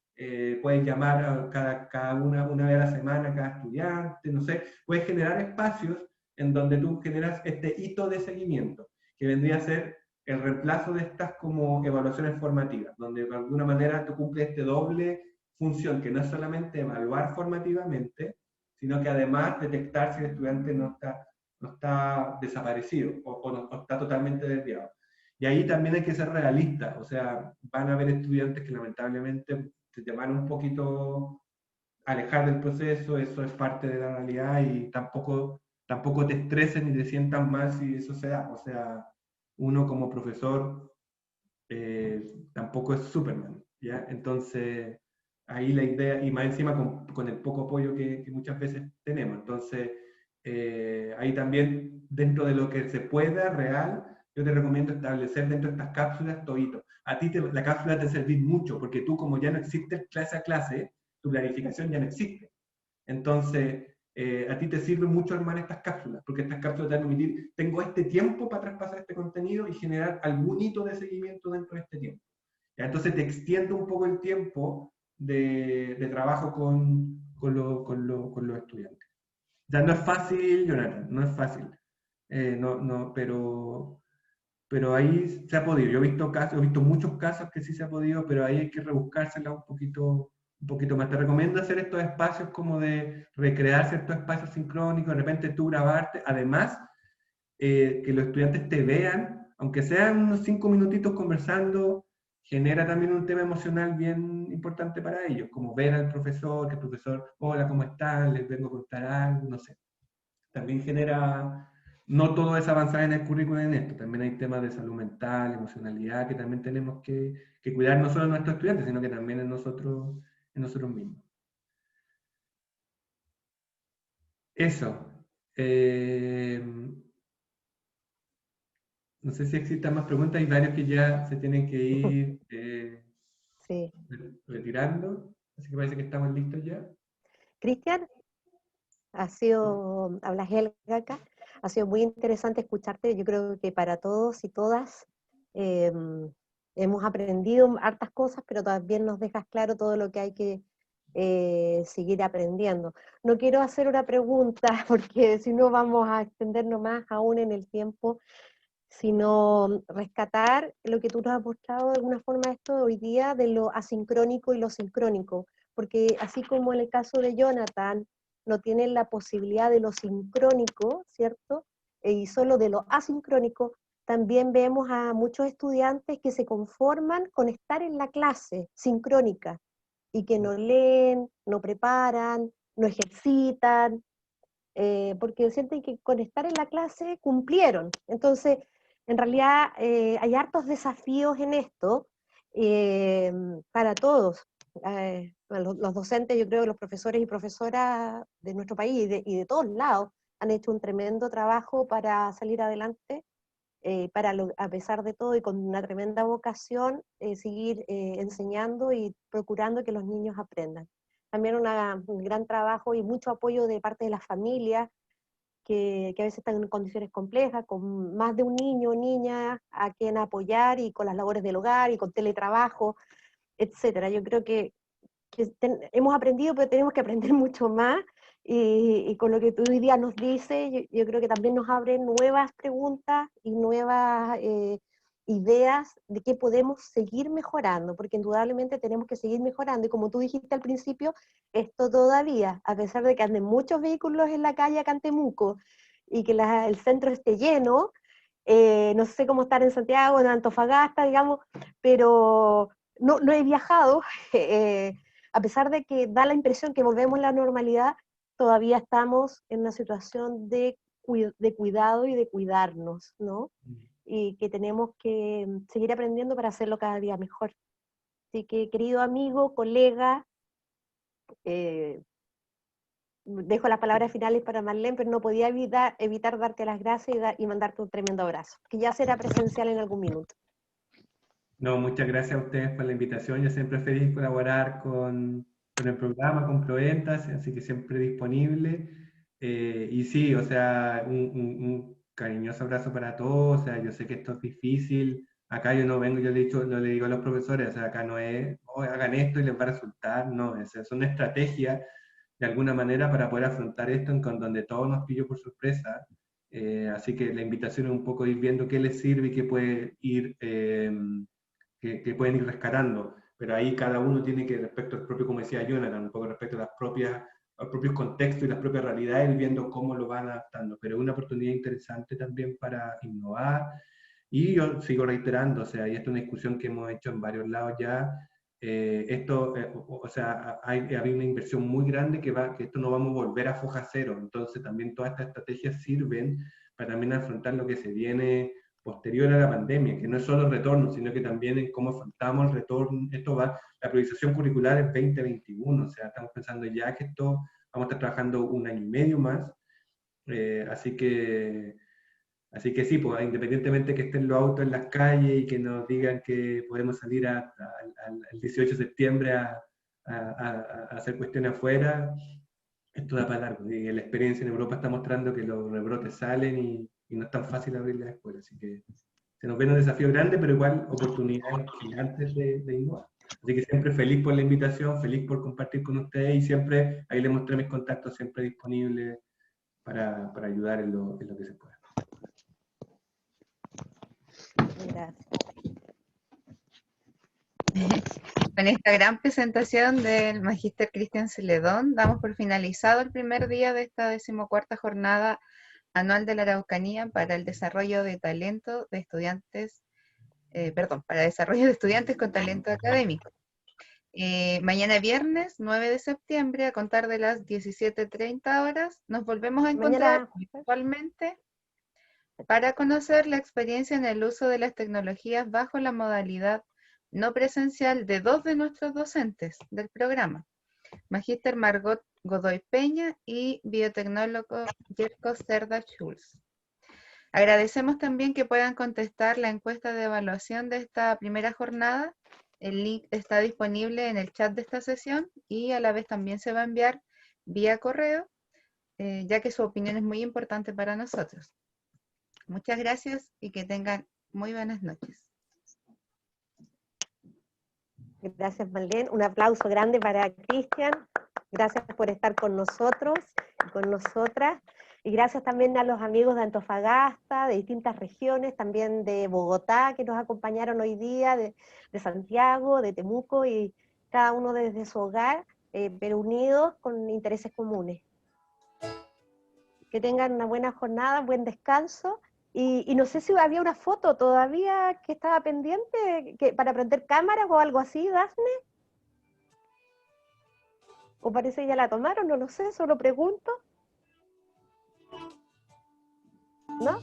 [SPEAKER 4] puedes llamar a cada una vez a la semana a cada estudiante, no sé, puedes generar espacios en donde tú generas este hito de seguimiento, que vendría a ser el reemplazo de estas como evaluaciones formativas, donde de alguna manera tú cumples este doble función, que no es solamente evaluar formativamente, sino que además detectar si el estudiante no está desaparecido o está totalmente desviado. Y ahí también hay que ser realistas, o sea, van a haber estudiantes que lamentablemente se van un poquito alejar del proceso, eso es parte de la realidad y tampoco te estreses ni te sientas mal si eso se da. O sea, uno como profesor tampoco es Superman, ¿ya? Entonces, ahí la idea, y más encima con el poco apoyo que muchas veces tenemos. Entonces, ahí también, dentro de lo que se pueda, real, yo te recomiendo establecer dentro de estas cápsulas todito. A ti la cápsula te servir mucho, porque tú como ya no existe clase a clase, tu planificación ya no existe. Entonces, a ti te sirve mucho armar estas cápsulas, porque estas cápsulas te van a permitir, tengo este tiempo para traspasar este contenido y generar algún hito de seguimiento dentro de este tiempo. ¿Ya? Entonces te extiende un poco el tiempo de trabajo con los estudiantes. Ya no es fácil, Jonathan, no es fácil. Pero ahí se ha podido. Yo he visto muchos casos que sí se ha podido, pero ahí hay que rebuscársela un poquito más. Te recomiendo hacer estos espacios como de recrear ciertos espacios sincrónicos, de repente tú grabarte. Además, que los estudiantes te vean, aunque sean unos 5 minutitos conversando, genera también un tema emocional bien importante para ellos, como ver al profesor, que el profesor, hola, ¿cómo están? Les vengo a contar algo, no sé. También genera, no todo es avanzar en el currículum en esto, también hay temas de salud mental, emocionalidad, que también tenemos que cuidar no solo a nuestros estudiantes, sino que también en nosotros mismos. Eso. No sé si existan más preguntas, hay varios que ya se tienen que ir
[SPEAKER 1] Sí.
[SPEAKER 4] retirando, así que parece que estamos listos ya.
[SPEAKER 1] Cristian, habla Helga acá, ha sido muy interesante escucharte. Yo creo que para todos y todas hemos aprendido hartas cosas, pero también nos dejas claro todo lo que hay que seguir aprendiendo. No quiero hacer una pregunta, porque si no vamos a extendernos más aún en el tiempo, sino rescatar lo que tú nos has mostrado de alguna forma esto hoy día de lo asincrónico y lo sincrónico, porque así como en el caso de Jonathan, no tienen la posibilidad de lo sincrónico, ¿cierto? Y solo de lo asincrónico, también vemos a muchos estudiantes que se conforman con estar en la clase sincrónica y que no leen, no preparan, no ejercitan, porque sienten que con estar en la clase cumplieron. Entonces, en realidad hay hartos desafíos en esto para todos. Los docentes, yo creo que los profesores y profesoras de nuestro país y de todos lados han hecho un tremendo trabajo para salir adelante, a pesar de todo y con una tremenda vocación, seguir enseñando y procurando que los niños aprendan. También un gran trabajo y mucho apoyo de parte de las familias, que a veces están en condiciones complejas, con más de un niño o niña a quien apoyar y con las labores del hogar y con teletrabajo, etcétera. Yo creo que hemos aprendido, pero tenemos que aprender mucho más, y con lo que tú hoy día nos dices, yo creo que también nos abre nuevas preguntas y nuevas ideas de qué podemos seguir mejorando, porque indudablemente tenemos que seguir mejorando, y como tú dijiste al principio, esto todavía, a pesar de que anden muchos vehículos en la calle acá en Temuco, y que el centro esté lleno, No sé cómo estar en Santiago, en Antofagasta, digamos, pero no he viajado, a pesar de que da la impresión que volvemos a la normalidad, todavía estamos en una situación de cuidado y de cuidarnos, ¿no? Y que tenemos que seguir aprendiendo para hacerlo cada día mejor. Así que, querido amigo, colega, dejo las palabras finales para Marlene, pero no podía evitar darte las gracias y mandarte un tremendo abrazo, que ya será presencial en algún minuto.
[SPEAKER 3] No, muchas gracias a ustedes por la invitación. Yo siempre feliz de colaborar con el programa, con Proventas, así que siempre disponible. Y sí, o sea, un cariñoso abrazo para todos. O sea, yo sé que esto es difícil. Acá yo no vengo, yo le digo a los profesores, o sea, acá no es, oh, hagan esto y les va a resultar. No, es una estrategia de alguna manera para poder afrontar esto con donde todo nos pilló por sorpresa. Así que la invitación es un poco ir viendo qué les sirve y qué puede ir que pueden ir rescatando, pero ahí cada uno tiene que, respecto al propio, como decía Jonathan, un poco respecto a los propios contextos y las propias realidades, ir viendo cómo lo van adaptando, pero es una oportunidad interesante también para innovar, y yo sigo reiterando, o sea, y esto es una discusión que hemos hecho en varios lados ya, o sea, hay una inversión muy grande que esto no vamos a volver a foja cero, entonces también todas estas estrategias sirven para también afrontar lo que se viene posterior a la pandemia, que no es solo el retorno, sino que también en cómo afrontamos el retorno. La priorización curricular es 2021, o sea, estamos pensando ya que esto vamos a estar trabajando un año y medio más, así que sí, pues, independientemente que estén los autos en las calles y que nos digan que podemos salir al 18 de septiembre a hacer cuestiones afuera, esto da para largo. Y la experiencia en Europa está mostrando que los rebrotes salen y no es tan fácil abrir la escuela. Así que se nos ven un desafío grande, pero igual oportunidades gigantes de innovar. Así que siempre feliz por la invitación, feliz por compartir con ustedes y siempre ahí les mostré mis contactos siempre disponibles para ayudar en lo que se pueda.
[SPEAKER 1] Gracias.
[SPEAKER 2] Con esta gran presentación del Magíster Cristian Celedón, damos por finalizado el primer día de esta 14ª jornada anual de la Araucanía para el desarrollo de talento de estudiantes, para desarrollo de estudiantes con talento académico. Mañana viernes 9 de septiembre, a contar de las 17:30 horas, nos volvemos a encontrar virtualmente para conocer la experiencia en el uso de las tecnologías bajo la modalidad no presencial de 2 de nuestros docentes del programa, Magíster Margot Godoy Peña y biotecnólogo Jerko Cerda Schulz. Agradecemos también que puedan contestar la encuesta de evaluación de esta primera jornada. El link está disponible en el chat de esta sesión y a la vez también se va a enviar vía correo, ya que su opinión es muy importante para nosotros. Muchas gracias y que tengan muy buenas noches.
[SPEAKER 1] Gracias, Marlene. Un aplauso grande para Cristian. Gracias por estar con nosotros y con nosotras. Y gracias también a los amigos de Antofagasta, de distintas regiones, también de Bogotá, que nos acompañaron hoy día, de Santiago, de Temuco, y cada uno desde su hogar, pero unidos con intereses comunes. Que tengan una buena jornada, buen descanso. Y no sé si había una foto todavía que estaba pendiente para prender cámaras o algo así, Dafne. O parece que ya la tomaron, no lo sé, solo pregunto. ¿No?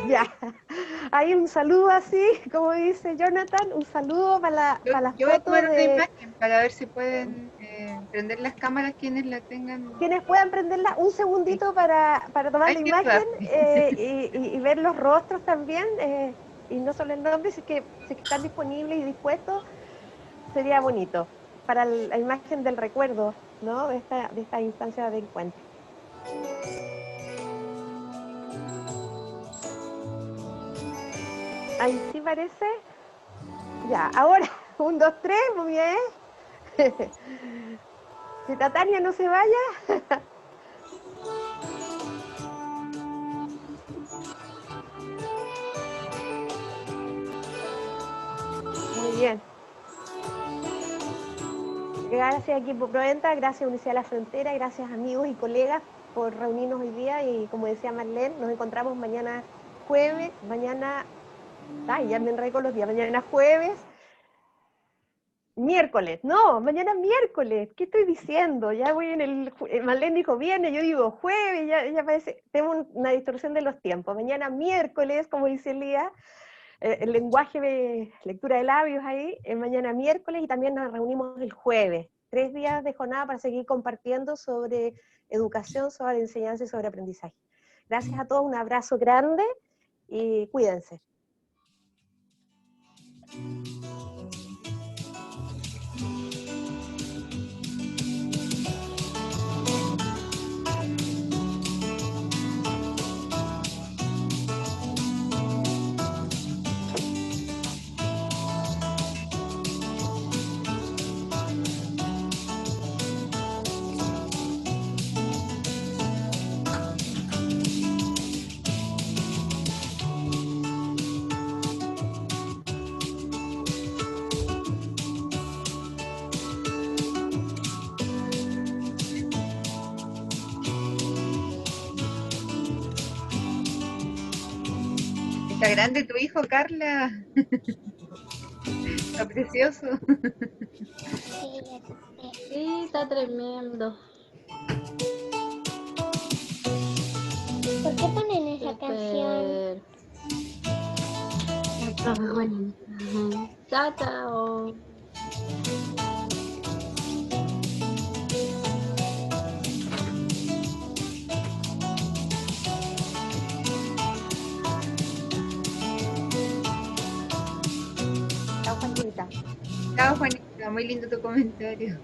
[SPEAKER 1] Ya. Hay un saludo así, como dice Jonathan, un saludo para la
[SPEAKER 2] Yo voy a
[SPEAKER 1] foto
[SPEAKER 2] tomar una
[SPEAKER 1] de...
[SPEAKER 2] imagen para ver si pueden prender las cámaras quienes la tengan.
[SPEAKER 1] Quienes puedan prenderla un segundito para tomar la imagen y ver los rostros también, y no solo el nombre, si es que están disponibles y dispuestos, sería bonito para la imagen del recuerdo, ¿no? de esta instancia de encuentro. Ahí sí parece. Ya, ahora, 1, 2, 3, muy bien. Que Tania no se vaya. Muy bien. Gracias equipo Proventa, gracias Universidad de la Frontera, gracias amigos y colegas por reunirnos hoy día y como decía Marlene, nos encontramos mañana jueves, mañana, ay, ya me enredé con los días, mañana jueves, miércoles, no, mañana miércoles, ¿qué estoy diciendo? Ya voy en el, Marlene dijo viernes, yo digo jueves, ya parece, tengo una distorsión de los tiempos, mañana miércoles, como dice Elías, el lenguaje de lectura de labios ahí, mañana miércoles, y también nos reunimos el jueves, 3 días de jornada para seguir compartiendo sobre educación, sobre enseñanza y sobre aprendizaje. Gracias a todos, un abrazo grande y cuídense.
[SPEAKER 2] Está grande tu hijo, Carla. Está precioso.
[SPEAKER 7] Sí, está tremendo.
[SPEAKER 8] ¿Por qué ponen esa
[SPEAKER 7] Súper.
[SPEAKER 8] canción?
[SPEAKER 7] Está muy bonita. Chao, chao.
[SPEAKER 1] Chao, Juanita.
[SPEAKER 2] Chao, Juanita, muy lindo tu comentario.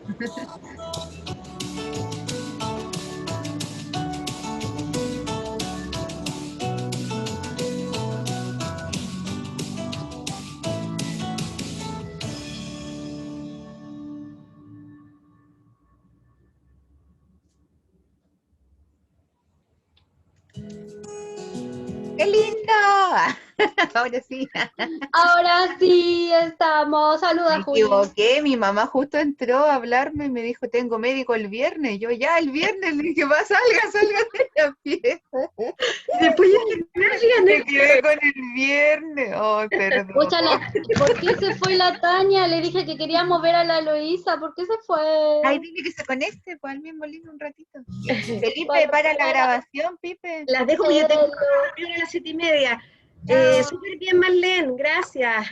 [SPEAKER 2] ¡Qué lindo! Ahora sí.
[SPEAKER 7] Ahora sí estamos. Saluda,
[SPEAKER 2] Me
[SPEAKER 7] Juli.
[SPEAKER 2] equivoqué, mi mamá justo entró a hablarme y me dijo, tengo médico el viernes. Yo ya el viernes le dije, va, salga de la fiesta.
[SPEAKER 9] Y después ya
[SPEAKER 2] Me quedé con el viernes. Oh, perdón.
[SPEAKER 7] Escúchala, ¿por qué se fue la Tania? Le dije que queríamos ver a la Eloísa. ¿Por qué se fue?
[SPEAKER 2] Ay, dile que se conecte pues, al mismo link un ratito. Felipe,
[SPEAKER 7] Bueno,
[SPEAKER 2] para la
[SPEAKER 7] para-
[SPEAKER 2] grabación, Pipe.
[SPEAKER 9] las dejo porque yo tengo
[SPEAKER 7] Hello.
[SPEAKER 9] reunión a las 7:30.
[SPEAKER 2] Chao.
[SPEAKER 9] Súper bien, Marlene, gracias.